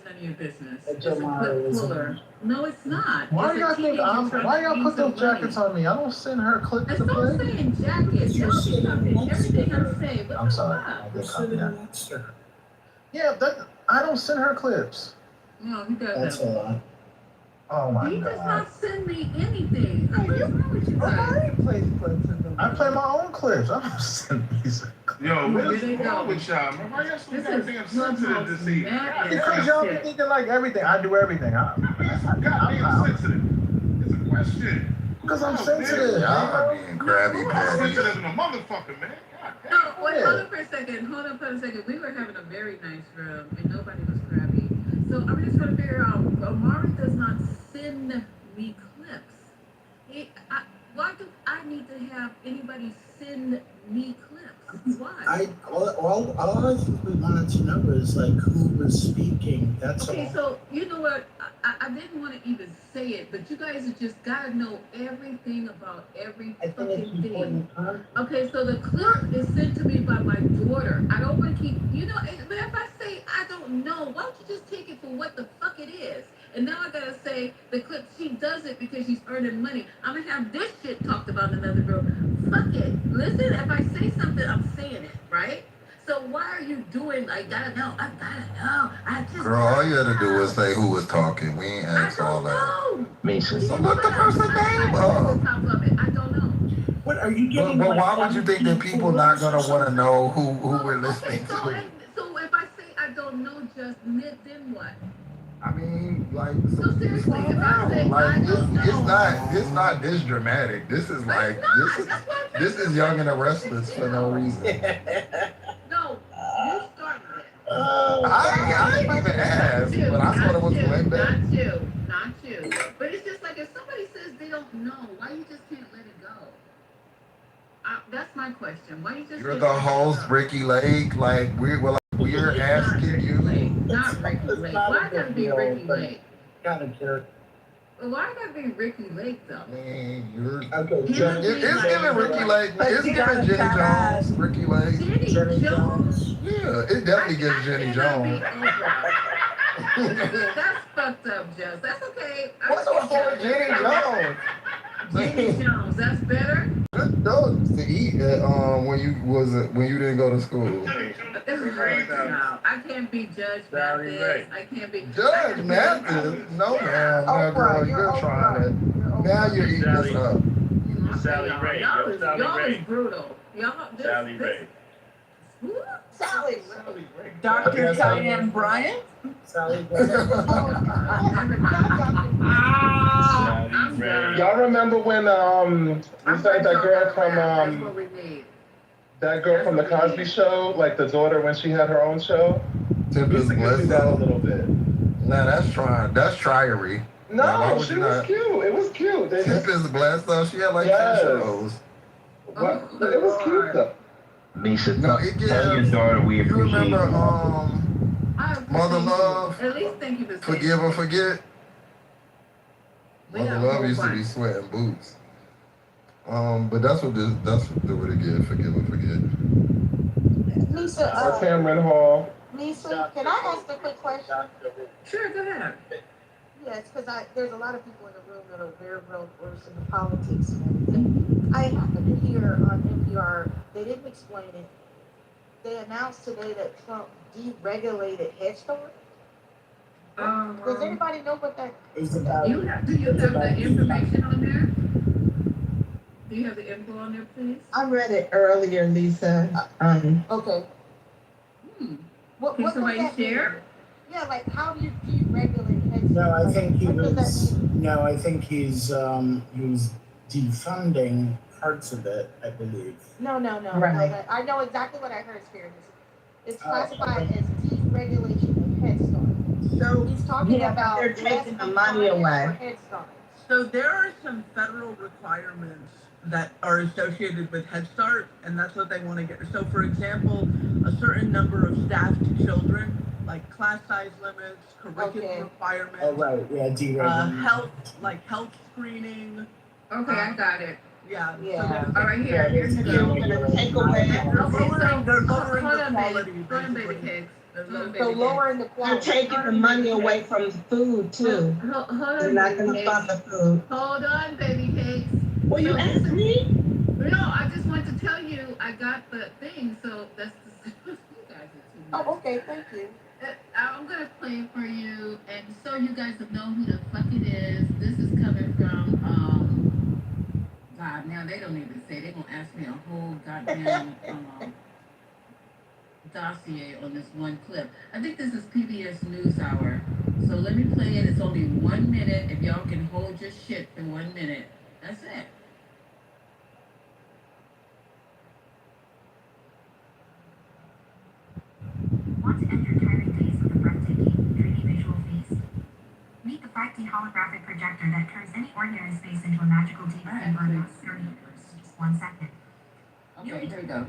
none of your business. It's It's a clip puller. No, it's not. Why It's a y'all think teenager trying why to y'all use put some those jackets money. on me? I don't send her clips And to stop play. saying jackets. You're Y'all be sitting talking next to everything her. I'm saying. What I'm the sorry. fuck? You're sitting next to her. Yeah, I don't send her clips. No, he doesn't. That's a lot. Oh my He god. does not send me anything. What is wrong with you guys? I play my own clips. I don't send these. Yo, what is Here they wrong go. with y'all, man? Why y'all so This goddamn is sensitive this evening? Clubhouse Because y'all be thinking like everything. I do everything. Goddamn sensitive. It's a question. Because I'm sensitive. Y'all being crabby patty. Sensitive than a motherfucker, man. No, wait, hold on for a second. Hold on for a second. We were having a very nice room and nobody was crabby. So I'm just trying to figure out, Omari does not send me clips. Why do I need to have anybody send me clips? Why? All I think we wanted to know is like who was speaking. That's Okay, all. so you know what? I didn't want to even say it, but you guys have just got to know everything about every I think it's fucking thing. important content. Okay, so the clip is sent to me by my daughter. I don't want to keep, but if I say I don't know, why don't you just take it for what the fuck it is? And now I gotta say the clip, she does it because she's earning money. I'm gonna have this shit talked about in another room. Fuck it. Listen, if I say something, I'm saying it, right? So why are you doing like, I gotta know, I just Girl, all you had to do was say who was talking. We ain't asked all that. know. Mason. So look the person's name up. I don't know. What are you getting? But like, why would you think that people not gonna want to know who we're Okay, listening so, to? so if I say I don't know just then what? I mean, like, So seriously, if I say like I don't know. it's not this dramatic. This is like this is Young and the Restless for no reason. No, you started it. I didn't even ask, but I thought it was Linda. Not you. But it's just like if somebody says they don't know, why you just can't let it go? That's my question. Why you just? You're the host, Ricky Lake. Like we're asking you. Not Ricky Lake. Why I gotta be Ricky Lake? Kind of character. Well, why I gotta be Ricky Lake though? Man, you're. Okay, It's giving Ricky Lake. It's giving Jenny Jones. Ricky Lake. Jenny Jones? Yeah, it definitely gives Jenny Jones. That's fucked up, Jess. That's okay. What's wrong with Jenny Jones? Jenny Jones, that's better? Those to eat when you didn't go to school. No, I can't be Judge Mathis. I can't be Judge Mathis? No, ma'am. No, girl, you're trying it. Now you're eating this up. Sally Ray. Y'all is Sally Ray. brutal. Y'all, Sally Ray. Sally. Dr. Cheyenne Bryant? Sally Ray. I'm done. Y'all remember when we said that girl from That's what we need. that girl from the Cosby Show, like the daughter when she had her own show? Tempest We used to do that a Bledsoe. little bit. Nah, that's trying. That's tryery. Now, why No, would she you was not? cute. It was cute. They just, Tempest Bledsoe. She had like Yes. 10 shows. what? It was cute though. Lisa, No, it tell your gives. daughter we You appreciate remember you. I appreciate Mother you. Love? At least thank you for saying Forgive or Forget? We Mother got a Love whole used to be bunch. sweating boots. But that's what what it gives. Forgive or Forget. Lisa, Or Tamron Hall. Lisa, can I ask a quick question? Sure, go ahead. Yes, because there's a lot of people in the room that are very well versed in the politics and everything. I happened to hear on NPR, they didn't explain it. They announced today that Trump deregulated Head Start. Does anybody know what that is? Do you have the information on there? Do you have the info on there, please? I read it earlier, Lisa. Okay. What Can somebody does that share? mean? Yeah, like how do you deregulate Head Start? No, I think he What does that was. mean? No, I think he was defunding parts of it, I believe. No. Right. No, I know exactly what I heard, Spirit. It's classified as deregulation of Head Start. So He's talking about they're taking the money away. Head Start. So there are some federal requirements that are associated with Head Start, and that's what they want to get. So, for example, a certain number of staff to children, like class size limits, curriculum requirements. Oh right, yeah, deregulating. health screening. Okay, I got it. Yeah. Yeah. All right, here you go. Take away. They're lowering the Hold on, quality. baby. Hold on, baby cakes. So lowering the quality. They're taking the money away from food too. Hold on, They're not baby going to cakes. fund the food. Hold on, baby cakes. Well, you asked me. No, I just want to tell you I got the thing, so that's the you guys are too Oh, okay, thank you. I'm gonna play it for you, and so you guys will know who the fuck it is. This is coming from God. Now they don't even say. They gonna ask me a whole goddamn dossier on this one clip. I think this is PBS NewsHour. So let me play it. It's only 1 minute. If y'all can hold your shit for 1 minute, that's it. Want to end your tiring days with a breathtaking, 3D visual feast? Meet the 5D holographic projector that turns any ordinary space into a magical deep All right, fiber in please. 30 years, just 1 second. Okay, here we go.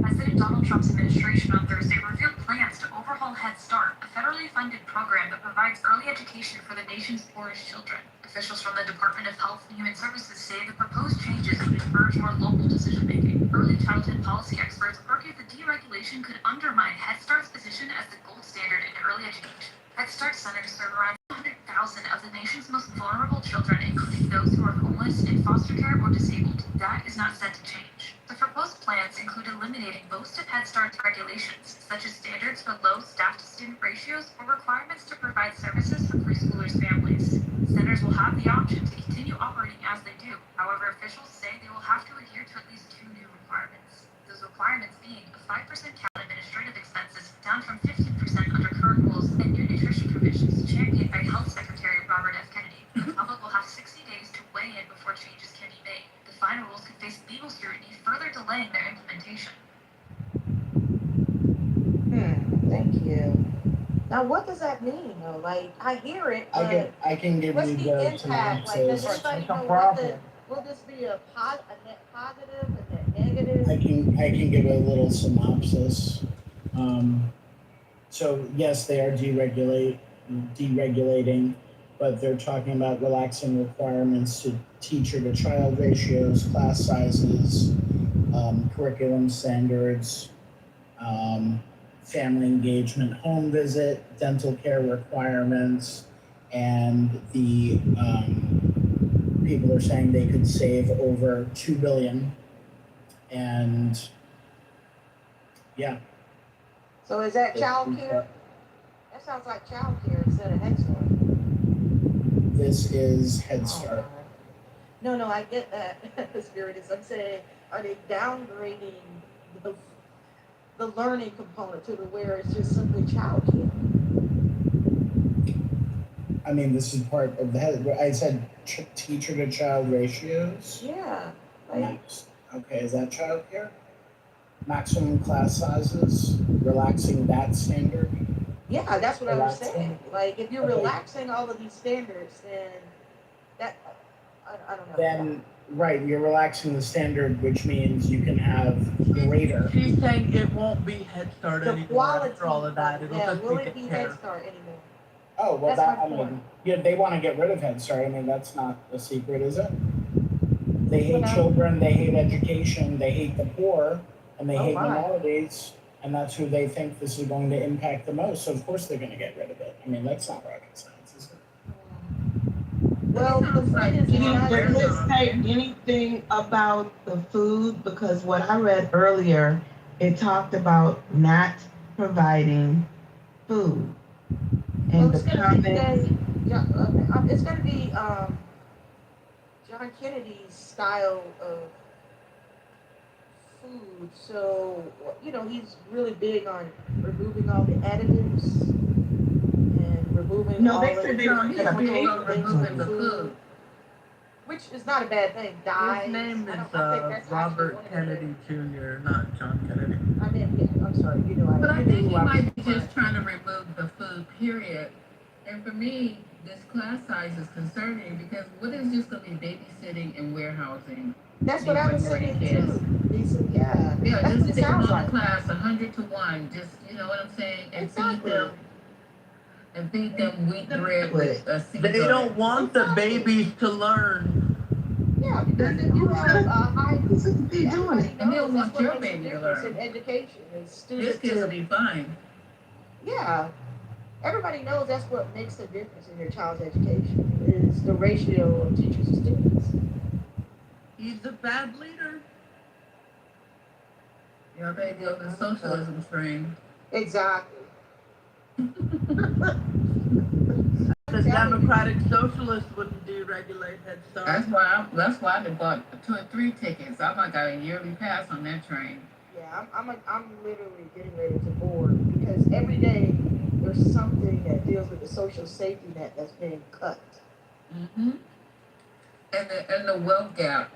President Donald Trump's administration on Thursday revealed plans to overhaul Head Start, a federally funded program that provides early education for the nation's poorest children. Officials from the Department of Health and Human Services say the proposed changes would encourage more local decision-making. Early childhood policy experts argue the deregulation could undermine Head Start's position as the gold standard in early education. Head Start centers serve around 100,000 of the nation's most vulnerable children, including those who are homeless, in foster care, or disabled. That is not set to change. The proposed plans include eliminating most of Head Start's regulations, such as standards for low staff-to-student ratios or requirements to provide services for preschoolers' families. Centers will have the option to continue operating as they do. However, officials say they will have to adhere to at least 2 new requirements. Those requirements being a 5% cap on administrative expenses, down from 15% under current rules, and new nutrition provisions championed by Health Secretary Robert F. Kennedy. The public will have 60 days to weigh in before changes can be made. The final rules could face legal scrutiny, further delaying their implementation. Thank you. Now, what does that mean, though? Like, I hear it, but I can give what's you the the impact? Like, does synopsis. anybody know what will this be a net positive, a net negative? I can give a little synopsis. So yes, they are deregulating, but they're talking about relaxing requirements to teacher-to-child ratios, class sizes, curriculum standards, family engagement home visit, dental care requirements, and the people are saying they could save over $2 billion. And yeah. So is that child care? That sounds like child care instead of Head Start. This is Head Start. No, I get that. The spirit is, I'm saying, are they downgrading the learning component to the where it's just simply child care? I mean, this is part of the head. I said teacher to child ratios. Yeah. Okay, is that child care? Maximum class sizes, relaxing that standard. Yeah, that's what I was saying. Like, if you're relaxing all of these standards, then that, I don't know. Then, right, you're relaxing the standard, which means you can have greater. She's saying it won't be Head Start The anymore quality, after all of that. It'll just will be it be care. Head Start anymore? Oh, well, That's my I point. mean, yeah, they want to get rid of Head Start. I mean, that's not a secret, is it? They hate children, they hate education, they hate the poor, and they hate minorities, and that's who they think this is going to impact the most. So of course they're going to get rid of it. I mean, that's not rocket science, is it? Well, the point is, Did this say anything about the food? Because what I read earlier, it talked about not providing food. And it's going to be John Kennedy's style of food. So, he's really big on removing all the additives and removing all they the said removing the food. Which is not a bad thing. Dyes. His name I is think that's Robert Kennedy Jr., not John Kennedy. I mean, I'm sorry, But I think he might be just trying to remove the food, period. And for me, this class size is concerning because what is just going to be babysitting and warehousing? That's what I was saying too. Yeah. Yeah, That's just what it take them sounds on like. a class 100 to 1. Just, you know what I'm saying? And feed them wheat bread with a seed. They don't want the babies to learn. Yeah, because if you have a high, doing it. And they'll want your baby to learn. In education, is This students kid will be fine. Yeah, everybody knows that's what makes the difference in your child's education is the ratio of teachers to students. He's a bad leader. Your baby on the socialism train. Exactly. The Democratic Socialists wouldn't deregulate Head Start. That's why I bought 2 or 3 tickets. I might got a yearly pass on that train. Yeah, I'm literally getting ready to board because every day there's something that deals with the social safety net that's being cut. Mm-hmm. And the wealth gap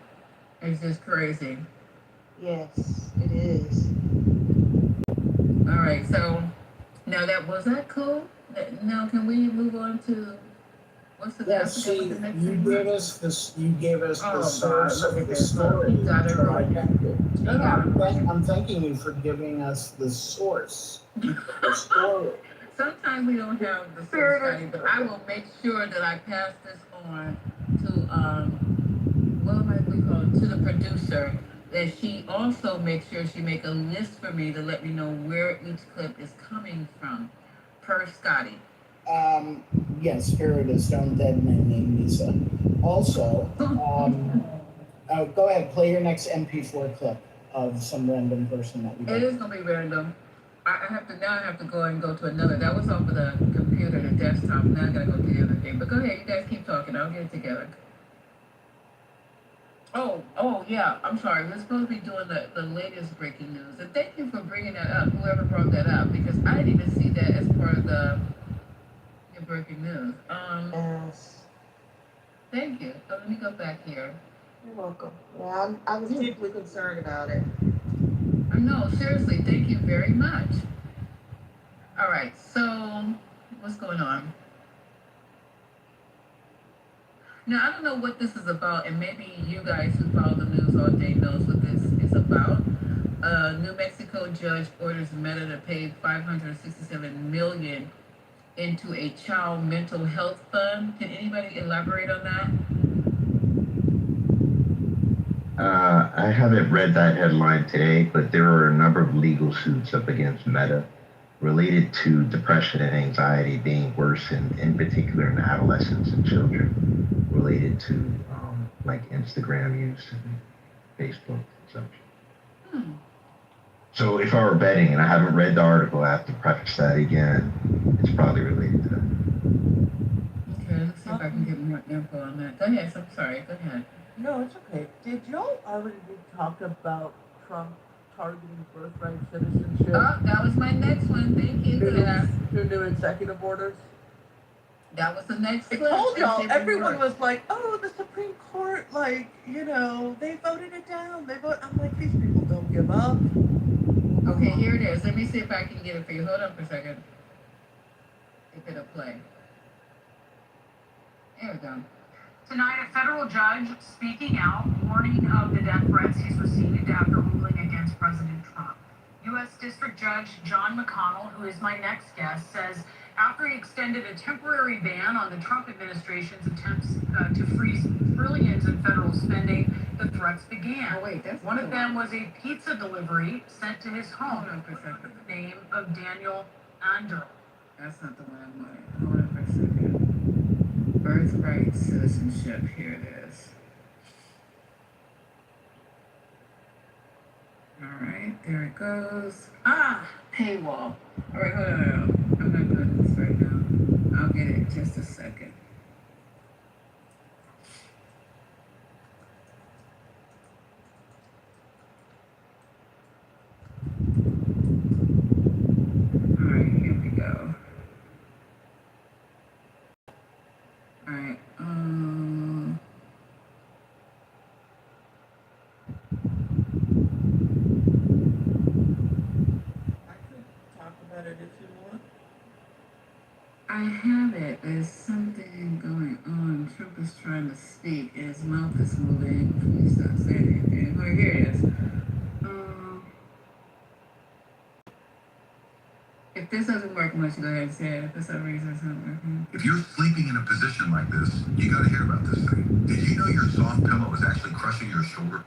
is just crazy. Yes, it is. All right, so now was that cool? Now can we move on to what's the Yes, the next you thing? gave us this. You gave us the Oh, source God, look of at the this. story. You got it right. I'm thanking you for giving us the source, the story. Sometimes we don't have the source study, but I will make sure that I pass this on to to the producer. That she also makes sure she make a list for me to let me know where each clip is coming from, per Scotty. Yes, Spirit is Stone Dead Man Lisa. Also, go ahead, play your next MP4 clip of some random person that we It is gonna be random. I have to go to another. That was off of the computer, the desktop. Now I gotta go to the other thing. But go ahead, you guys keep talking. I'll get it together. Oh yeah. I'm sorry. We're supposed to be doing the latest breaking news. And thank you for bringing that up. Whoever brought that up, because I didn't even see that as part of the breaking news. Yes. Thank you. So let me go back here. You're welcome. Yeah, I was deeply concerned about it. No, seriously, thank you very much. All right, so what's going on? Now, I don't know what this is about, and maybe you guys who follow the news all day knows what this is about. New Mexico judge orders Meta to pay $567 million into a child mental health fund. Can anybody elaborate on that? I haven't read that headline today, but there are a number of legal suits up against Meta related to depression and anxiety being worse in particular in adolescents and children, related to like Instagram use and Facebook consumption. So if I were betting, and I haven't read the article, I have to preface that again, it's probably related to that. Okay, let's see if I can get more info on that. Go ahead, I'm sorry, go ahead. No, it's okay. Did y'all already talk about Trump targeting birthright citizenship? Oh, that was my next one. Thank you. Through new executive orders? That was the next I one. told y'all, everyone was like, oh, the Supreme Court, like, you know, they voted it down. I'm like, these people don't give up. Okay, here it is. Let me see if I can get it for you. Hold on for a second. If it'll play. There we go. Tonight, a federal judge speaking out, warning of the death threats he's received after ruling against President Trump. U.S. District Judge John McConnell, who is my next guest, says after he extended a temporary ban on the Trump administration's attempts to freeze trillions in federal spending, the threats began. Oh, wait, that's one of them was a pizza delivery sent to his home with the name of Daniel Andrew. That's not the one I wanted. Hold on for a second. Birthright citizenship. Here it is. All right, there it goes. Paywall. All right, hold on. I'm not doing this right now. I'll get it in just a second. All right, here we go. All right. Talk about it if you want. I have it. There's something going on. Trump is trying to speak. His mouth is moving. Please don't say anything. Oh, here it is. If this doesn't work, why don't you go ahead and say it? If for some reason it's not working. If you're sleeping in a position like this, you gotta hear about this thing. Did you know your soft pillow is actually crushing your shoulder?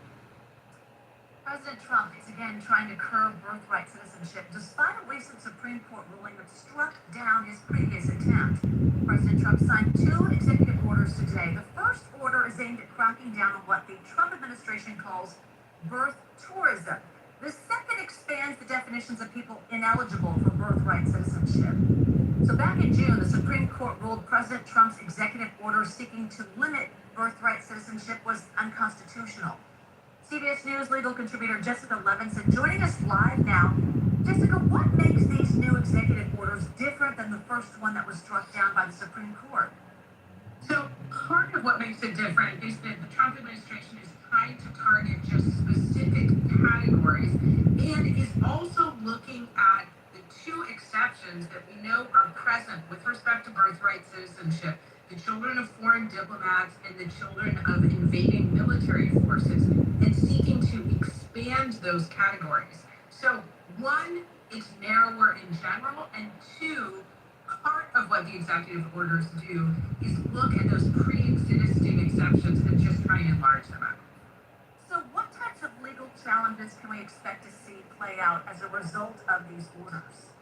President Trump is again trying to curb birthright citizenship despite a recent Supreme Court ruling that struck down his previous attempt. President Trump signed 2 executive orders today. The first order is aimed at cracking down on what the Trump administration calls birth tourism. The second expands the definitions of people ineligible for birthright citizenship. So back in June, the Supreme Court ruled President Trump's executive order seeking to limit birthright citizenship was unconstitutional. CBS News legal contributor Jessica Levinson joining us live now. Jessica, what makes these new executive orders different than the first one that was struck down by the Supreme Court? So part of what makes it different is that the Trump administration is trying to target just specific categories and is also looking at the 2 exceptions that we know are present with respect to birthright citizenship: the children of foreign diplomats and the children of invading military forces, and seeking to expand those categories. So 1, it's narrower in general, and 2, part of what the executive orders do is look at those pre-existing exceptions and just try and enlarge them out. So what types of legal challenges can we expect to see play out as a result of these orders?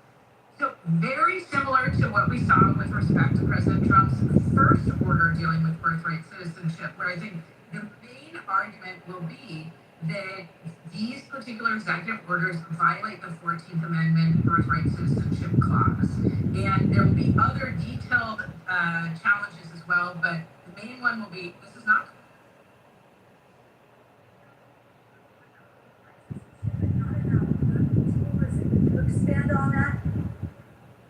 So very similar to what we saw with respect to President Trump's first order dealing with birthright citizenship, where I think the main argument will be that these particular executive orders violate the 14th Amendment birthright citizenship clause. And there will be other detailed challenges as well, but the main one will be, this is not... Expand on that.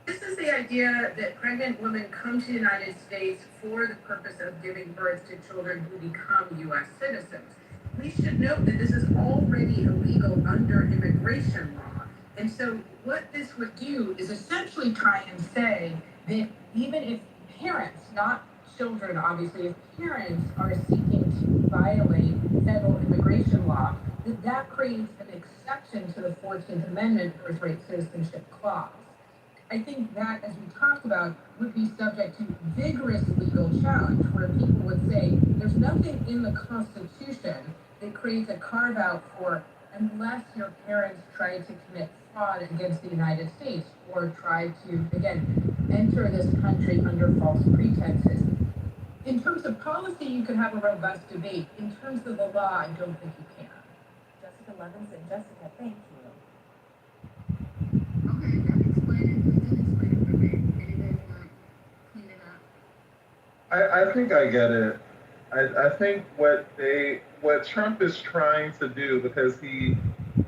This is the idea that pregnant women come to the United States for the purpose of giving birth to children who become U.S. citizens. We should note that this is already illegal under immigration law. And so what this would do is essentially try and say that even if parents, not children obviously, if parents are seeking to violate federal immigration law, that creates an exception to the 14th Amendment birthright citizenship clause. I think that, as we talked about, would be subject to vigorous legal challenge, where people would say there's nothing in the Constitution that creates a carve-out for unless your parents tried to commit fraud against the United States or tried to, again, enter this country under false pretenses. In terms of policy, you can have a robust debate. In terms of the law, I don't think you can. Jessica Levinson. Jessica, thank you. Okay, that explained it. Just didn't explain it for me. Anybody want to clean it up? I think I get it. I think what Trump is trying to do, because he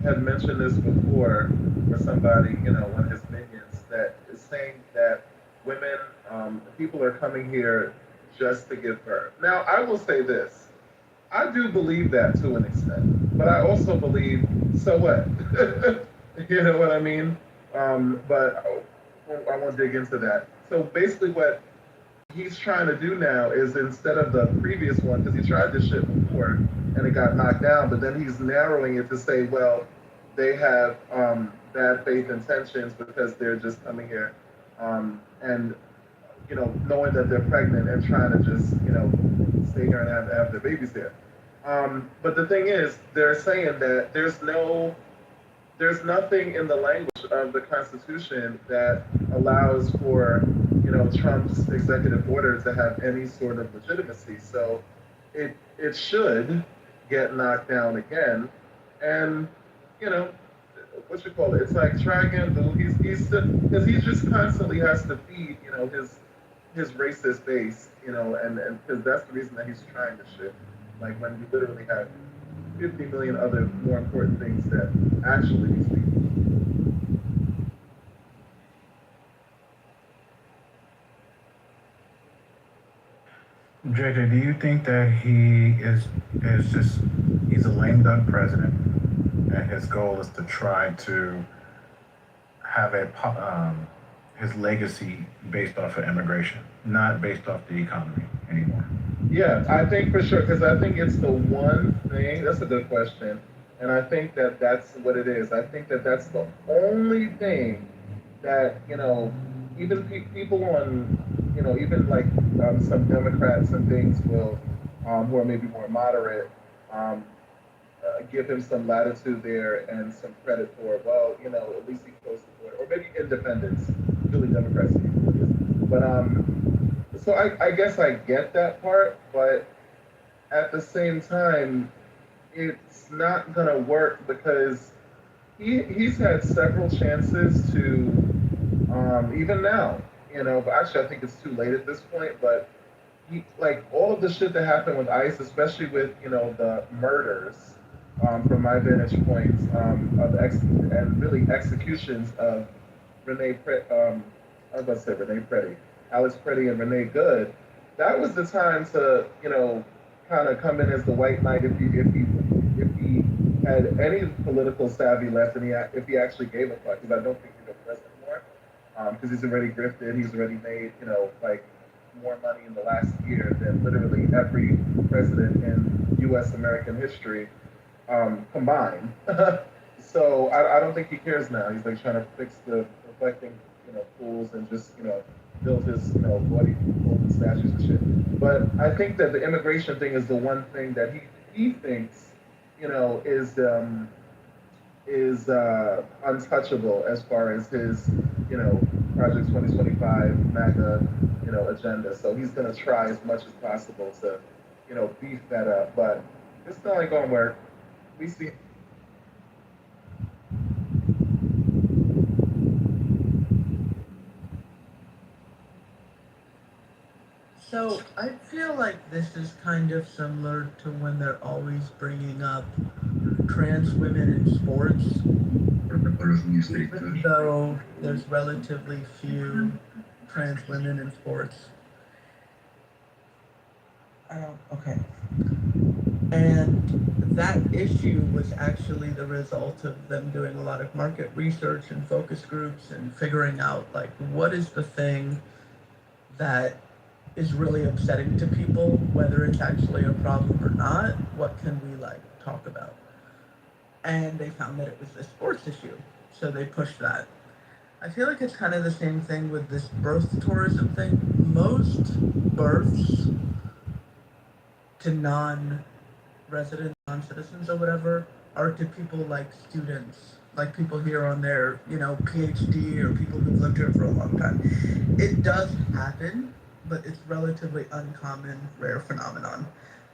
had mentioned this before, or somebody, one of his minions, that is saying that women, people are coming here just to give birth. Now, I will say this. I do believe that to an extent, but I also believe, so what? You know what I mean? But I won't dig into that. So basically what he's trying to do now is, instead of the previous one, because he tried this shit before and it got knocked down, but then he's narrowing it to say, well, they have bad faith intentions because they're just coming here and knowing that they're pregnant and trying to just stay here and have their babies here. But the thing is, they're saying that there's nothing in the language of the Constitution that allows for Trump's executive order to have any sort of legitimacy. So it should get knocked down again, and what you call it? It's like try again, boo. Because he just constantly has to feed his racist base, and because that's the reason that he's trying this shit. Like when you literally have 50 million other more important things that actually these people. JJ, do you think that he's a lame duck president, and his goal is to try to have his legacy based off of immigration, not based off the economy anymore? Yeah, I think for sure, because I think it's the one thing. That's a good question, and I think that that's what it is. I think that that's the only thing that even people on even like some Democrats and things will who are maybe more moderate give him some latitude there and some credit for, well, at least he closed the border, or maybe independents, really Democrats, but so I guess I get that part, but at the same time, it's not gonna work because he's had several chances to, even now, but actually I think it's too late at this point, but like all of the shit that happened with ICE, especially with, the murders, from my vantage point, and really executions of I was about to say Renee Preddy, Alex Preddy and Renee Good, that was the time to, kind of come in as the white knight if he had any political savvy left, and if he actually gave a fuck, because I don't think he's a president anymore, because he's already grifted, he's already made, like more money in the last year than literally every president in U.S. American history combined. So I don't think he cares now. He's like trying to fix the reflecting, pools and just, build his, body golden statues and shit. But I think that the immigration thing is the one thing that he thinks, is untouchable as far as his, Project 2025 MAGA, agenda. So he's gonna try as much as possible to, beef that up. But it's still ain't gonna work. We see. So I feel like this is kind of similar to when they're always bringing up trans women in sports, even though there's relatively few trans women in sports. Okay. And that issue was actually the result of them doing a lot of market research and focus groups and figuring out, like, what is the thing that is really upsetting to people, whether it's actually a problem or not, what can we, like, talk about? And they found that it was a sports issue, so they pushed that. I feel like it's kind of the same thing with this birth tourism thing. Most births to non-residents, non-citizens or whatever, are to people like students, like people here on their, PhD or people who've lived here for a long time. It does happen, but it's relatively uncommon, rare phenomenon.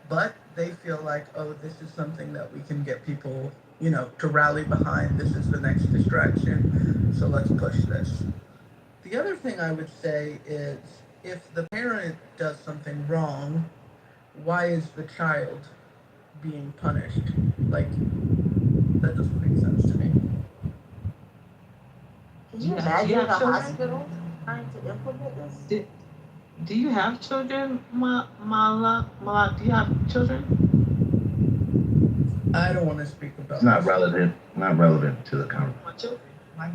But they feel like, oh, this is something that we can get people, to rally behind. This is the next distraction. So let's push this. The other thing I would say is if the parent does something wrong, why is the child being punished? Like, that doesn't make sense to me. Can you imagine the hospital trying to implement this? Do you have children, Malak? Do you have children? I don't want to speak about It's not relevant to the conversation. I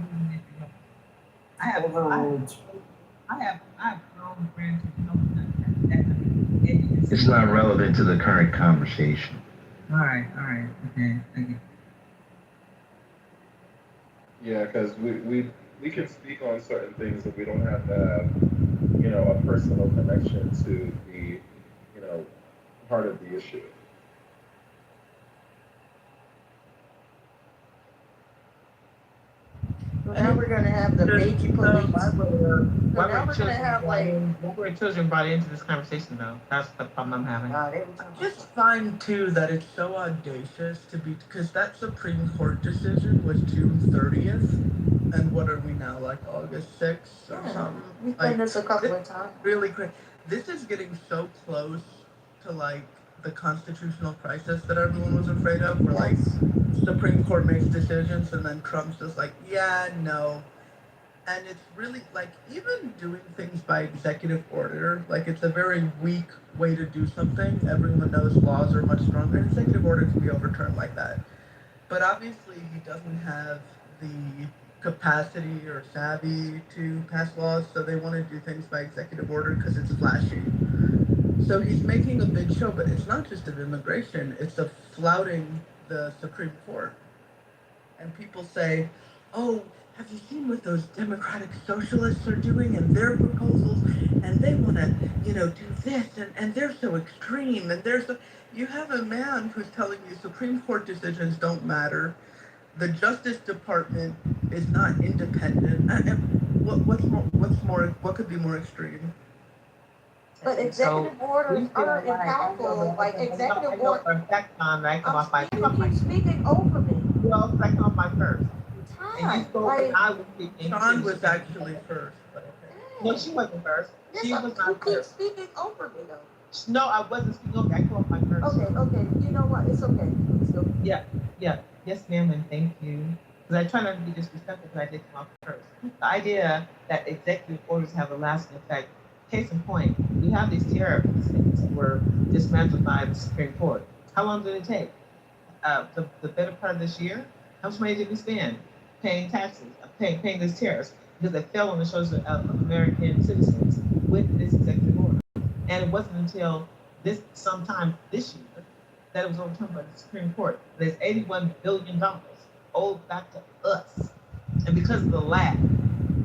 have grown grandchildren. It's not relevant to the current conversation. All right, okay. Yeah, because we can speak on certain things, but we don't have to have, a personal connection to the, part of the issue. Now we're gonna have the baby police. Why Now we're gonna have why were children brought into this conversation though? That's the problem I'm having. I just find too that it's so audacious to be, because that Supreme Court decision was June 30th, and what are we now, like August 6th or something? We've done this a couple of times. Really quick. This is getting so close to like the constitutional crisis that everyone was afraid of, where like Supreme Court makes decisions and then Trump's just like, yeah, no. And it's really like, even doing things by executive order, like it's a very weak way to do something. Everyone knows laws are much stronger. An executive order can be overturned like that. But obviously he doesn't have the capacity or savvy to pass laws, so they want to do things by executive order because it's flashy. So he's making a big show, but it's not just of immigration, it's of flouting the Supreme Court. And people say, oh, have you seen what those democratic socialists are doing and their proposals? And they want to, do this, and they're so extreme, and they're so... You have a man who's telling you Supreme Court decisions don't matter. The Justice Department is not independent. What could be more extreme? But executive orders are impactful. Like executive orders. You keep speaking over me. Well, I come my first. Sean was actually first. But okay. No, she wasn't first. She was not You keep first. speaking over me though. No, I wasn't speaking over. I come off my first. Okay. You know what? It's okay. Yeah. Yes, ma'am, and thank you. Because I try not to be disrespectful, but I did come off first. The idea that executive orders have a lasting effect. Case in point, we have these tariffs that were dismantled by the Supreme Court. How long did it take? The better part of this year? How much money did we spend paying taxes, paying these tariffs? Because it fell on the shoulders of American citizens with this executive order. And it wasn't until sometime this year that it was overturned by the Supreme Court. There's $81 billion owed back to us. And because of the lag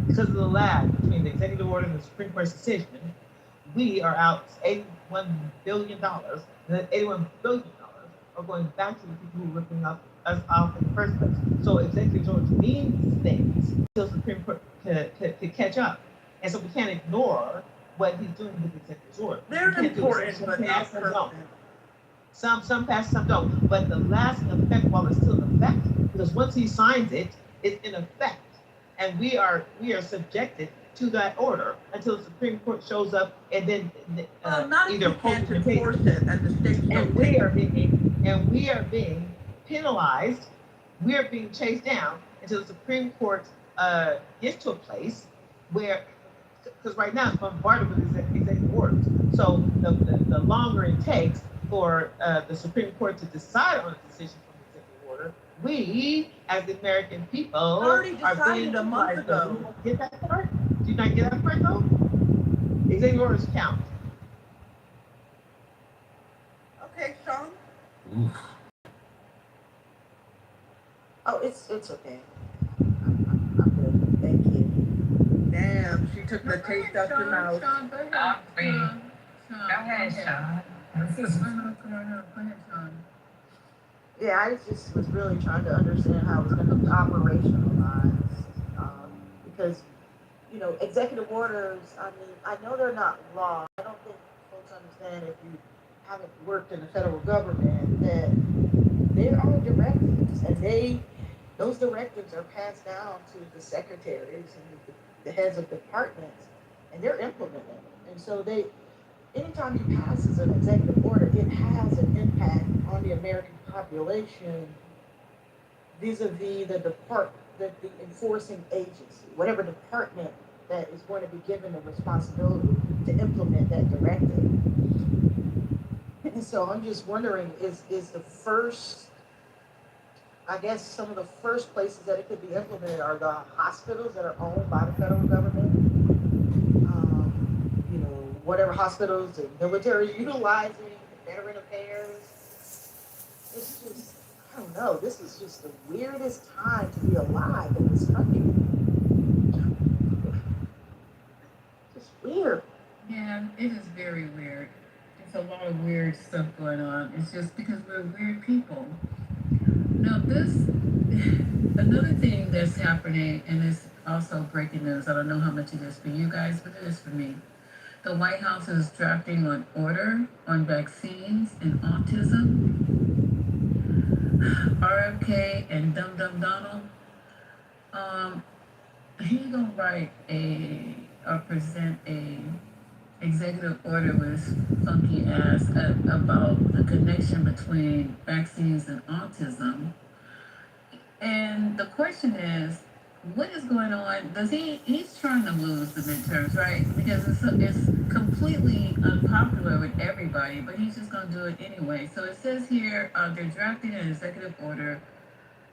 between the executive order and the Supreme Court's decision, we are out $81 billion, and that $81 billion are going back to the people who are ripping us off in the first place. So executive orders mean things until the Supreme Court to catch up. And so we can't ignore what he's doing with the executive order. They're important, but not permanent. Some pass, some don't. But the lasting effect, while it's still in effect, because once he signs it, it's in effect. And we are subjected to that order until the Supreme Court shows up and then either can't enforce it and the states and we are being penalized. We are being chased down until the Supreme Court gets to a place where, because right now it's bombarded with executive orders. So the longer it takes for the Supreme Court to decide on a decision from the executive order, we, as the American people, already are decided being a month ago. Get that part? Do you not get that part though? Executive orders count. Okay, Sean. Oof. Oh, it's okay. I'm good. Thank you. Damn, she took the taste out your mouth. Sean, go ahead. Go ahead, Sean. Go ahead, Sean. Yeah, I just was really trying to understand how it was going to be operationalized. Because, executive orders, I mean, I know they're not law. I don't think folks understand if you haven't worked in the federal government that there are directives and those directives are passed down to the secretaries and the heads of departments and they're implementing it. And so anytime you pass an executive order, it has an impact on the American population vis-a-vis the enforcing agency, whatever department that is going to be given the responsibility to implement that directive. And so I'm just wondering, is the first, I guess some of the first places that it could be implemented are the hospitals that are owned by the federal government. Whatever hospitals the military is utilizing, veteran affairs. It's just, I don't know, this is just the weirdest time to be alive in this country. Just weird. Yeah, it is very weird. It's a lot of weird stuff going on. It's just because we're weird people. Now, another thing that's happening, and it's also breaking news. I don't know how much it is for you guys, but it is for me. The White House is drafting an order on vaccines and autism. RFK and Dum Dum Donald. He gonna write or present a executive order with funky ass about the connection between vaccines and autism. And the question is, what is going on? He's trying to lose the midterms, right? Because it's completely unpopular with everybody, but he's just going to do it anyway. So it says here they're drafting an executive order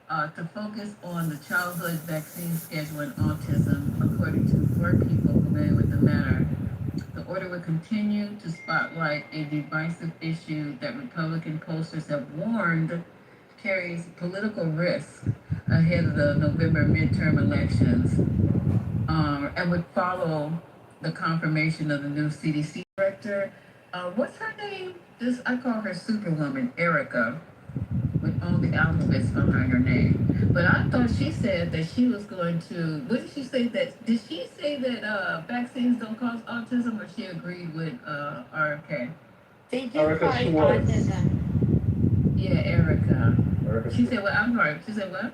to focus on the childhood vaccine schedule and autism, according to 4 people familiar with the matter. The order will continue to spotlight a divisive issue that Republican pollsters have warned carries political risk ahead of the November midterm elections, and would follow the confirmation of the new CDC director. What's her name? I call her Superwoman, Erica, with all the alphabets behind her name. But I thought she said that she was going to. What did she say that? Did she say that vaccines don't cause autism, or she agreed with RFK? They do Erica cause Schwartz. autism. Yeah, Erica. Erica She said, "Well, I'm sorry." She said, "What?"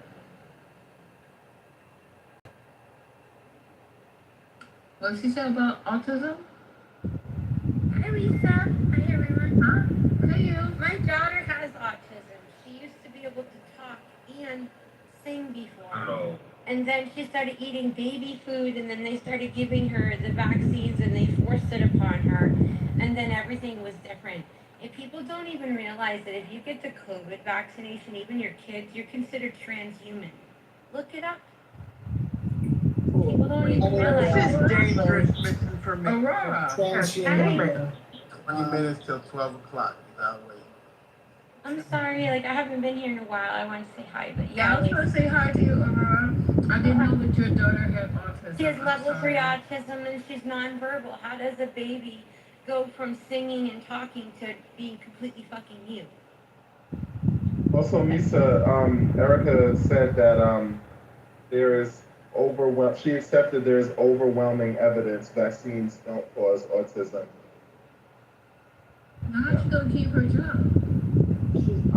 What she said about autism? Hi, Lisa. Hi, everyone. Huh? Hey, you. My daughter has autism. She used to be able to talk and sing before. Oh. And then she started eating baby food, and then they started giving her the vaccines, and they forced it upon her. And then everything was different. If people don't even realize that if you get the COVID vaccination, even your kids, you're considered transhuman. Look it up. People don't even realize This it. is dangerous misinformation. Aurora. Transhuman. 20 minutes till 12 o'clock. Now wait. I'm sorry, like I haven't been here in a while. I want to say hi, but Yeah, I was going to say hi to you, Aurora. I didn't know that your daughter had autism. She has I'm level 3 sorry. autism and she's nonverbal. How does a baby go from singing and talking to being completely fucking mute? Also, Misa, Erica said that there is she accepted there is overwhelming evidence vaccines don't cause autism. Now, how's she going to keep her job?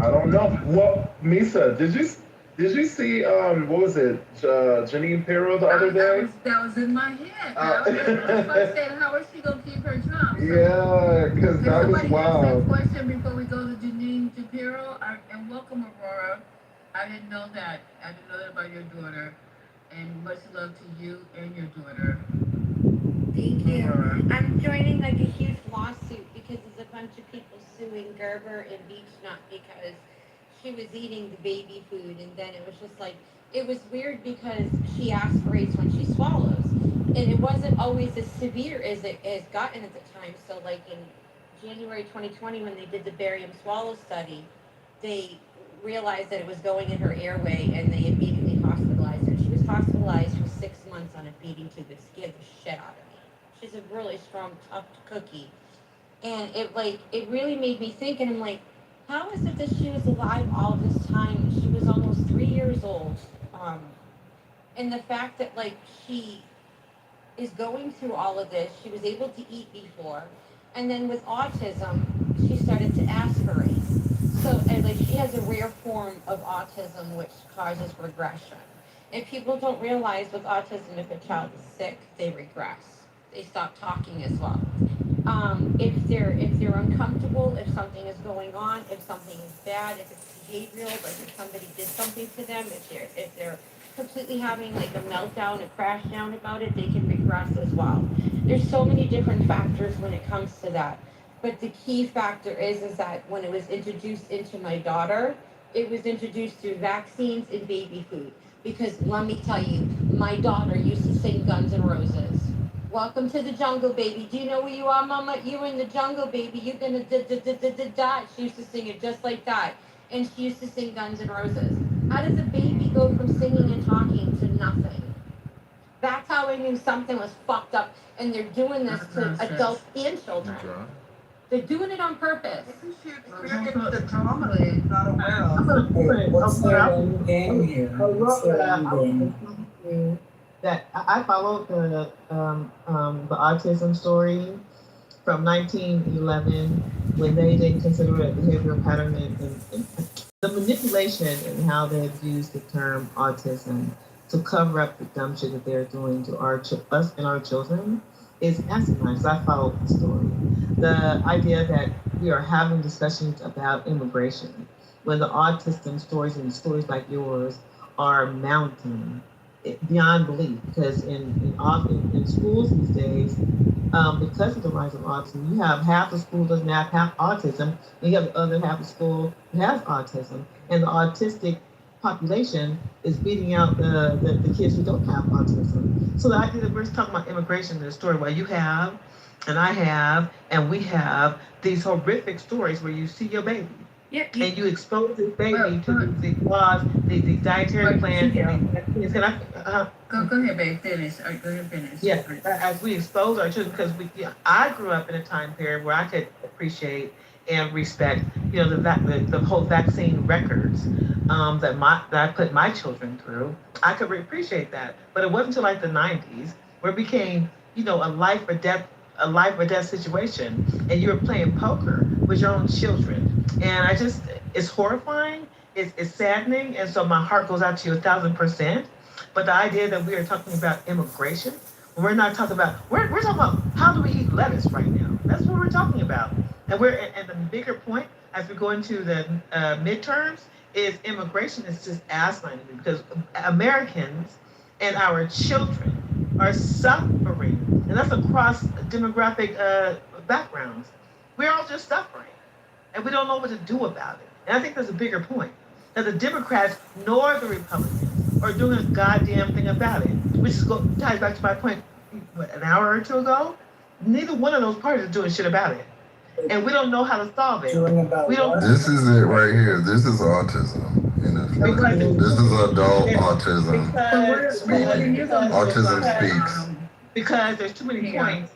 I don't know. Well, Misa, did you see what was it, Janine Pirro the other day? That was in my head. I was saying, how is she going to keep her job? So, Yeah, because that was somebody ask wild. that question before we go to Janine Shapiro. And welcome, Aurora. I didn't know that. I didn't know that about your daughter. And much love to you and your daughter. Thank you. Aurora. I'm joining like a huge lawsuit because there's a bunch of people suing Gerber and Beechnut because she was eating the baby food, and then it was just like, it was weird because she aspirates when she swallows, and it wasn't always as severe as it has gotten at the time. So like in January 2020 when they did the barium swallow study, they realized that it was going in her airway and they immediately hospitalized her. She was hospitalized for 6 months on a feeding tube. It scared the shit out of me. She's a really strong, tough cookie. And it really made me think, and I'm like, how is it that she was alive all this time? She was almost 3 years old. And the fact that like she is going through all of this, she was able to eat before, and then with autism, she started to aspirate. So, and like she has a rare form of autism which causes regression. And people don't realize with autism, if a child is sick, they regress. They stop talking as well. If they're uncomfortable, if something is going on, if something is bad, if it's behavioral, like if somebody did something to them, if they're completely having like a meltdown, a crash down about it, they can regress as well. There's so many different factors when it comes to that. But the key factor is that when it was introduced into my daughter, it was introduced through vaccines and baby food. Because let me tell you, my daughter used to sing Guns N' Roses. Welcome to the jungle, baby. Do you know where you are, mama? You're in the jungle, baby. You're gonna die. She used to sing it just like that. And she used to sing Guns N' Roses. How does a baby go from singing and talking to nothing? That's how I knew something was fucked up. And they're doing this to adults and children. They're doing it on purpose. She experienced the trauma that she's not aware of. What's their end game here? What's their end game? That I followed the autism story from 1911 when they didn't consider it a behavioral pattern and the manipulation and how they've used the term autism to cover up the dumb shit that they're doing to us and our children is asinine. So I followed the story. The idea that we are having discussions about immigration when the autism stories and stories like yours are mounting beyond belief, because in schools these days, because of the rise of autism, you have half the school doesn't have half autism, and you have the other half of school who has autism, and the autistic population is beating out the kids who don't have autism. So the idea that we're talking about immigration in the story, where you have, and I have, and we have these horrific stories where you see your baby. Yeah, and you expose this baby to these laws, these dietary plans. Can I? Go ahead, babe. Finish. Go ahead, finish. Yeah, as we expose our children, because I grew up in a time period where I could appreciate and respect, the whole vaccine records that I put my children through. I could appreciate that, but it wasn't until like the '90s where it became, a life or death situation, and you were playing poker with your own children. And it's horrifying, it's saddening, and so my heart goes out to you 1,000%. But the idea that we are talking about immigration, we're not talking about, we're talking about how do we eat lettuce right now? That's what we're talking about. And the bigger point, as we go into the midterms, is immigration is just asinine to me, because Americans and our children are suffering, and that's across demographic backgrounds. We're all just suffering, and we don't know what to do about it. And I think there's a bigger point, that the Democrats nor the Republicans are doing a goddamn thing about it, which ties back to my point, an hour or two ago. Neither one of those parties is doing shit about it, and we don't know how to solve it. This is it right here. This is autism. This is adult autism. Autism speaks. Because there's too many points.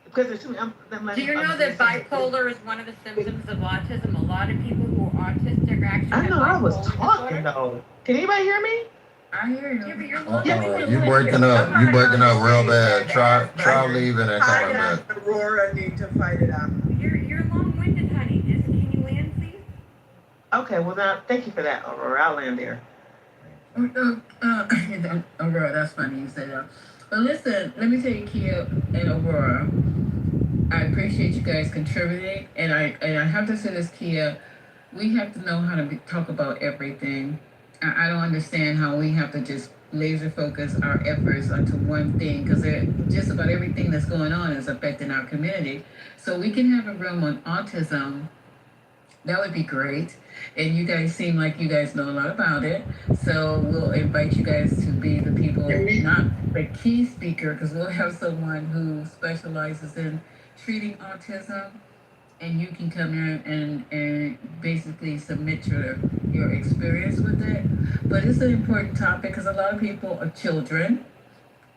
Because there's too many. Do you know that bipolar is one of the symptoms of autism? A lot of people who are autistic actually I know I was talking though. Can anybody hear me? I hear you. Yeah, but You breaking up. You breaking up real bad. Try leaving and coming back. Aurora need to fight it out. You're long-winded, honey. Can you land, please? Okay, well now, thank you for that, Aurora. I'll land there. Aurora, that's funny you say that. But listen, let me tell you, Kia and Aurora, I appreciate you guys contributing, and I have to say this, Kia, we have to know how to talk about everything. I don't understand how we have to just laser focus our efforts onto one thing, because just about everything that's going on is affecting our community. So we can have a room on autism. That would be great. And you guys seem like you guys know a lot about it. So we'll invite you guys to be the people, not the key speaker, because we'll have someone who specializes in treating autism, and you can come in and basically submit your experience with it. But it's an important topic because a lot of people, children,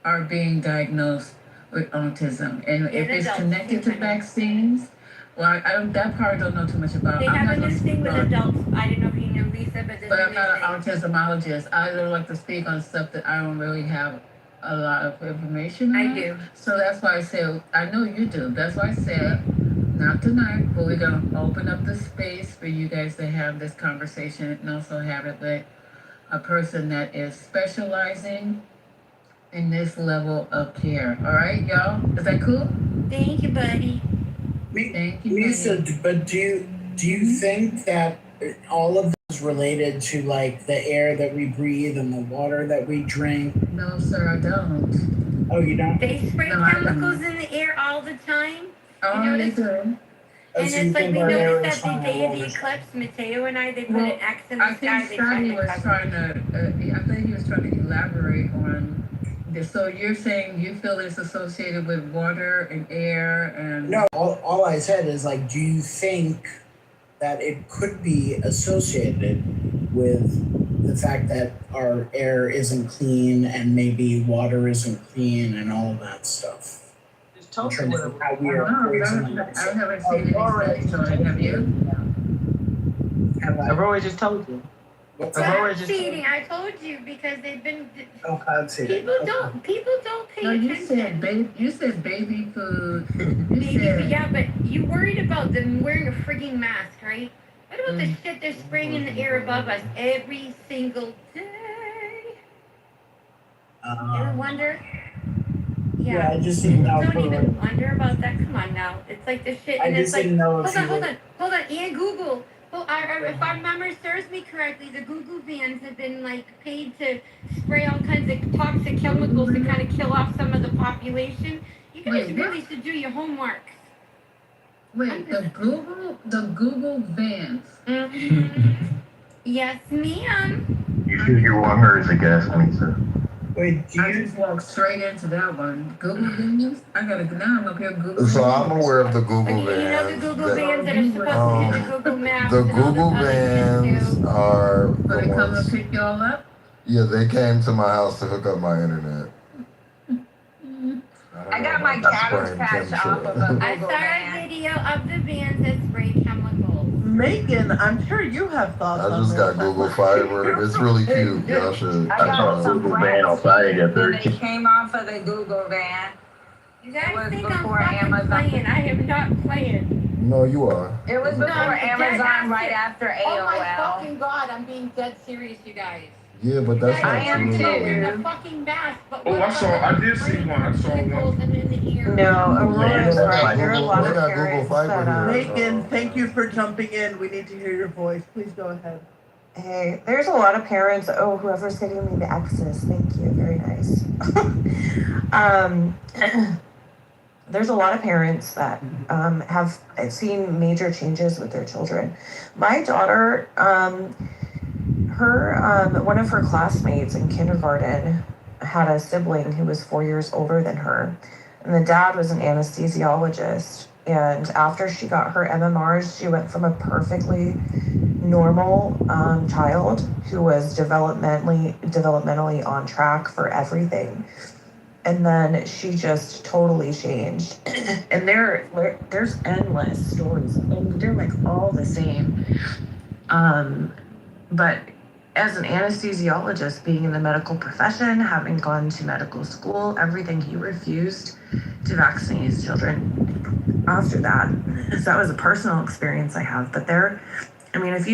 are being diagnosed with autism. And if it's connected to vaccines, Well, I don't, that part I don't know too much about. They I'm have not a new gonna thing speak with on, adults. I don't know if you know, Lisa, but there's but a I'm new not an thing. autismologist. I don't like to speak on stuff that I don't really have a lot of information on. I do. So that's why I said, I know you do. That's why I said, not tonight, but we're gonna open up the space for you guys to have this conversation and also have it with a person that is specializing in this level of care. All right, y'all? Is that cool? Thank you, buddy. Thank you, Lisa, buddy. but do you think that all of this is related to like the air that we breathe and the water that we drink? No, sir, I don't. Oh, you don't? They spray No, I chemicals don't. in the air all the time. Oh, You they notice? do. And so you it's like think we our air noticed is that the fine, day our of the water's eclipse, Mateo and I, they put Well, an X in the I sky. think They tried Scotty to was cover trying it. to, I think he was trying to elaborate on this. So you're saying you feel it's associated with water and air and... No, all I said is like, do you think that it could be associated with the fact that our air isn't clean and maybe water isn't clean and all of that stuff? It's In totally terms what of it how we are poisoning I ourselves. haven't seen any studies on it, have you? Aurora just told you. What's Aurora Cloud just seeding, I told you, because they've been Oh, cloud seeding. people don't pay No, you attention. said baby food. You Baby, said, yeah, but you worried about them wearing a frigging mask, right? What about the shit they're spraying in the air above us every single day? Ever wonder? Yeah, I just People didn't know. don't even wonder about that. Come on now. It's like the shit, I and just it's like, didn't know if hold on, you hold were- on, hold on, and Google. Well, if our memory serves me correctly, the Google vans have been like paid to spray all kinds of toxic chemicals to kind of kill off some of the population. You guys really should do your homework. wait, the Google vans. Yes, ma'am. You should you want her as a guest, Lisa. Wait, I just walked straight into that one. Google vans? I gotta, now I'm up here Google So I'm aware of the Google You know the vans. Google vans that are supposed to do the Google Maps The and all this Google other shit vans too. are So the they come and ones. pick y'all up? Yeah, they came to my house to hook up my internet. I got my cabbage patch off of a I Google saw a van. video of the vans that spray chemicals. Megan, I'm sure you have thoughts I on just got this. Google Fiber. It's really cute. Y'all should. I got some Google van on Friday at and they 13. came off of the Google van. You guys was think I'm before fucking Amazon. playing? I am not playing. No, you are. It was No, before I'm dead Amazon, ass right serious. after AOL. Oh my fucking god, I'm being dead serious, you guys. Yeah, but that's You not guys I am true. too. wearing a fucking mask, but Oh, what I about saw. the I did see spraying one. I saw chemicals one. in the ear? No, Aurora's They right. got There are a Google- lot they of got Google parents Fiber that here. Megan, thank you for jumping in. We need to hear your voice. Please go ahead. Hey, there's a lot of parents. Oh, whoever's getting me the X's, thank you, very nice. There's a lot of parents that have seen major changes with their children. My daughter, one of her classmates in kindergarten had a sibling who was 4 years older than her, and the dad was an anesthesiologist. And after she got her MMRs, she went from a perfectly normal child who was developmentally on track for everything, and then she just totally changed. And there's endless stories, and they're like all the same. But as an anesthesiologist, being in the medical profession, having gone to medical school, everything, he refused to vaccinate his children after that. So that was a personal experience I have. But I mean, if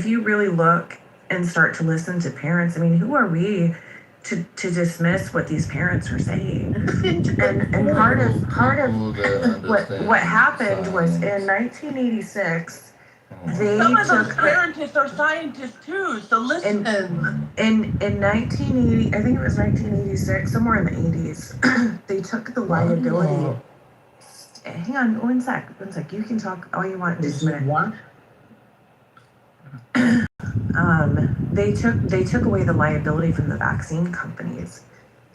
you really look and start to listen to parents, I mean, who are we to dismiss what these parents are saying? and part of what happened was in 1986, Some of those parents are scientists too, so listen. In 1980, I think it was 1986, somewhere in the 80s, they took the liability. Hang on, one sec. You can talk all you want in just a minute. What? They took away the liability from the vaccine companies,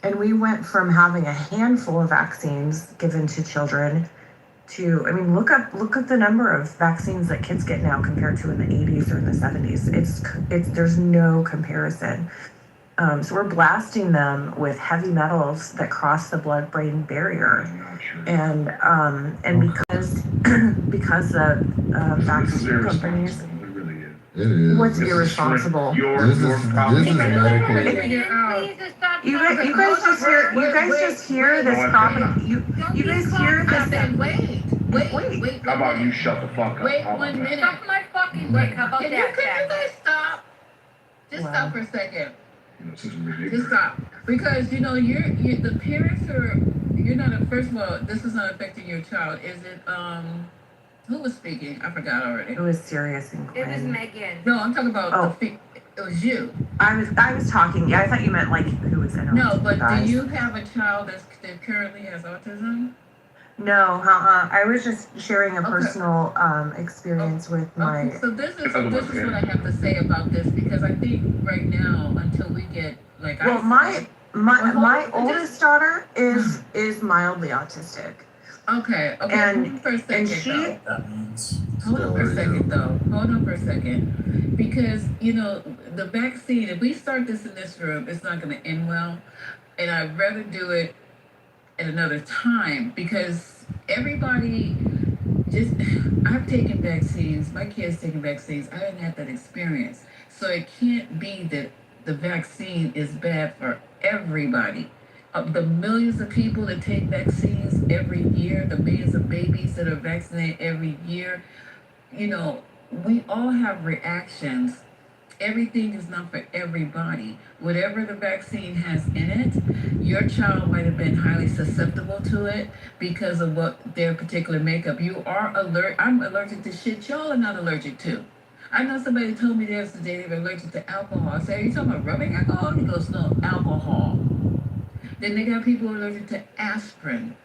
and we went from having a handful of vaccines given to children to, I mean, look up the number of vaccines that kids get now compared to in the 80s or in the 70s. It's there's no comparison. So we're blasting them with heavy metals that cross the blood-brain barrier, and because the vaccine companies. It is. What's This irresponsible? This is medically. You guys just hear this propaganda. You guys hear this. Wait. How about you shut the fuck up? Wait How about 1 minute. Suck my fucking dick. How about Can you that? guys stop? Just Wow. stop for a second. This is ridiculous. Just stop. Because you're the parents are you're not a first of all, this is not affecting your child. Is it who was speaking? I forgot already. It was serious and It was Quinn. Megan. No, I'm talking about it was you. I was talking. Yeah, I thought you meant like who was in. No, but do you have a child that currently has autism? No, I was just sharing a personal experience with my. Okay, so this is what I have to say about this because I think right now until we get like Well, my oldest daughter is mildly autistic. Okay. And- Hold on for a second, and she- though. That means. Hold on for a second, though. Hold on for a second. Because, the vaccine, if we start this in this room, it's not going to end well. And I'd rather do it at another time because everybody I've taken vaccines. My kids taken vaccines. I didn't have that experience. So it can't be that the vaccine is bad for everybody. Of the millions of people that take vaccines every year, the millions of babies that are vaccinated every year, we all have reactions. Everything is not for everybody. Whatever the vaccine has in it, your child might have been highly susceptible to it because of what their particular makeup. You are I'm allergic to shit y'all are not allergic to. I know somebody told me yesterday they were allergic to alcohol. I said, are you talking about rubbing alcohol? He goes, no, alcohol. Then they got people allergic to aspirin.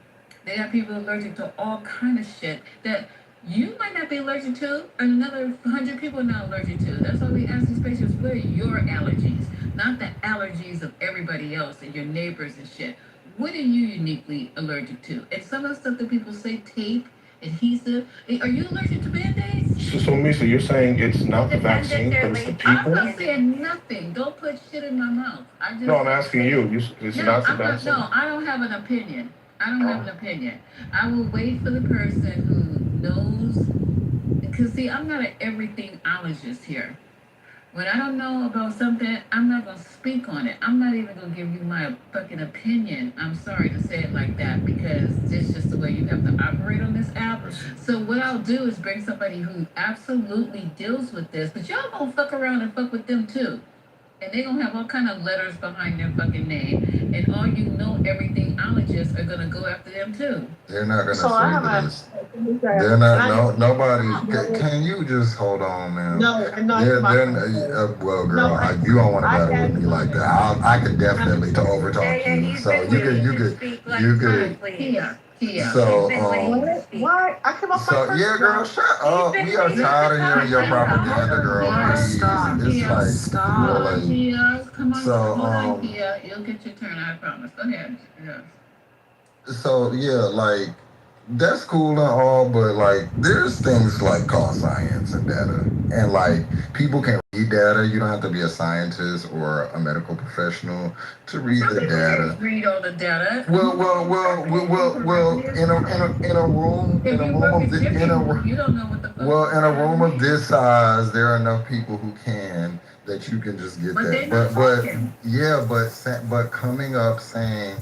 They got people allergic to all kind of shit that you might not be allergic to, and another 100 people are not allergic to. That's why we ask these patients, what are your allergies? Not the allergies of everybody else and your neighbors and shit. What are you uniquely allergic to? And some of the stuff that people say, tape, adhesive, are you allergic to Band-Aids? So Misa, you're saying it's not the vaccine, but it's the people? I'm not saying nothing. Don't put shit in my mouth. No, I'm asking you. It's not the vaccine. No, I don't have an opinion. I will wait for the person who knows. Because, see, I'm not an everythingologist here. When I don't know about something, I'm not going to speak on it. I'm not even going to give you my fucking opinion. I'm sorry to say it like that because it's just the way you have to operate on this app. So what I'll do is bring somebody who absolutely deals with this, but y'all gonna fuck around and fuck with them too. And they gonna have all kind of letters behind their fucking name. And all everythingologists are gonna go after them too. They're not gonna So I have say a- this. They're not. Nobody. Can you just hold on, man? Well, girl, you don't want to battle with me like that. I could definitely overtalk you. So you could. Kia. So Why? I came off my So first yeah, girl, shut up. We are tired of hearing your propaganda, girl. It's like Kia, come on, So, hold on, Kia. You'll get your turn, I promise. Go ahead. Yeah. so yeah, like that's cool and all, but like there's things like called science and data, and like people can read data. You don't have to be a scientist or a medical professional to read the data. Read all the data. Well. In a room You don't know what the fuck. In a room of this size, there are enough people who can that you can just get But that. they're not talking. But coming up saying,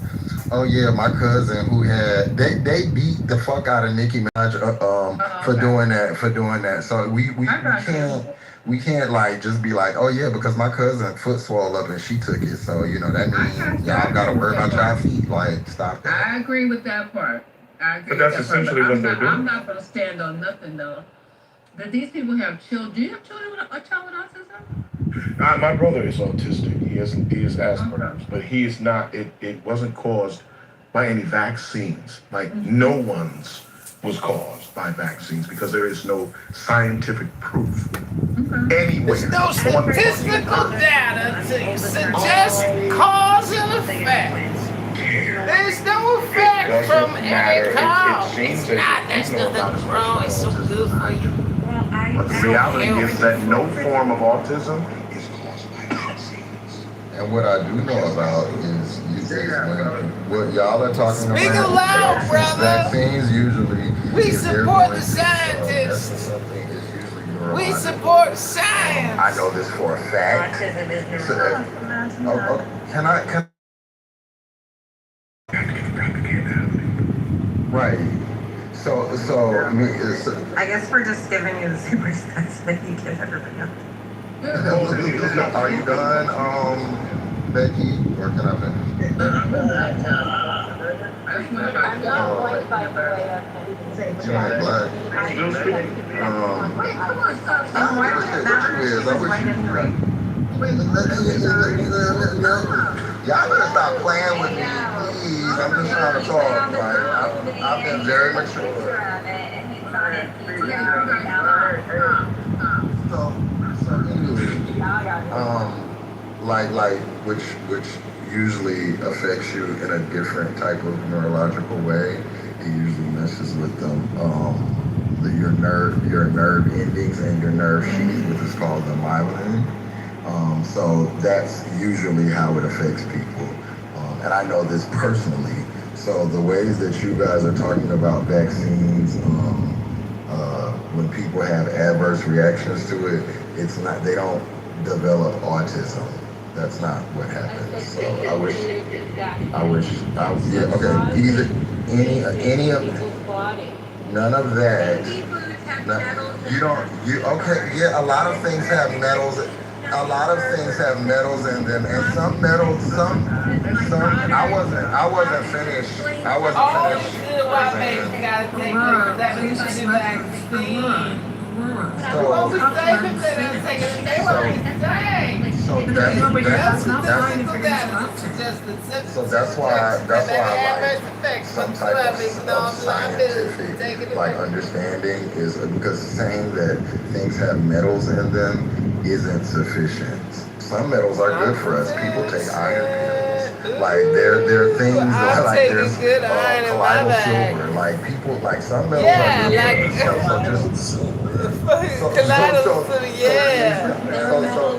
oh yeah, my cousin who had they beat the fuck out of Nicki Minaj for doing that. So we can't like just be like, oh yeah, because my cousin foot swelled up and she took it. So that means y'all gotta worry about y'all feet. Like stop that. I agree with that part. But that's essentially what they're doing. I'm not gonna stand on nothing though. But these people have children. Do you have children with a child with autism? My brother is autistic. He is Asperger's, but he is not. It wasn't caused by any vaccines. Like no one's was caused by vaccines because there is no scientific proof. Anyway, There's no statistical data to suggest cause and effect. There's no effect from any cause. It's not. There's nothing wrong. It's so good for you. But the reality is that no form of autism is caused by vaccines. And what I do know about is what y'all are talking about. Speak aloud, brother. Vaccines usually. We support the scientists. We support science. I know this for a fact. Autism is So, can I? Right. So I guess we're just giving you the same respect that you give everybody else. Are you done, Becky, or can I finish? I'm not white, by the way. You're not black. Y'all better stop playing with me, please. I'm just trying to talk. Like, I've been very mature. So anyway, which usually affects you in a different type of neurological way. It usually messes with them, your nerve endings and your nerve sheath, which is called the myelin. So that's usually how it affects people. And I know this personally. So the ways that you guys are talking about vaccines, when people have adverse reactions to it, it's not, they don't develop autism. That's not what happens. So any of none of that. A lot of things have metals. A lot of things have metals in them, and some metals, I wasn't finished. All the good white babies gotta take that research vaccine. Well, we say that they're taking it. They were saying. So that's why I like some type of scientific understanding is because saying that things have metals in them isn't sufficient. Some metals are good for us. People take iron pills. Like there are things like there's colloidal silver. Like people like some metals are good for us. So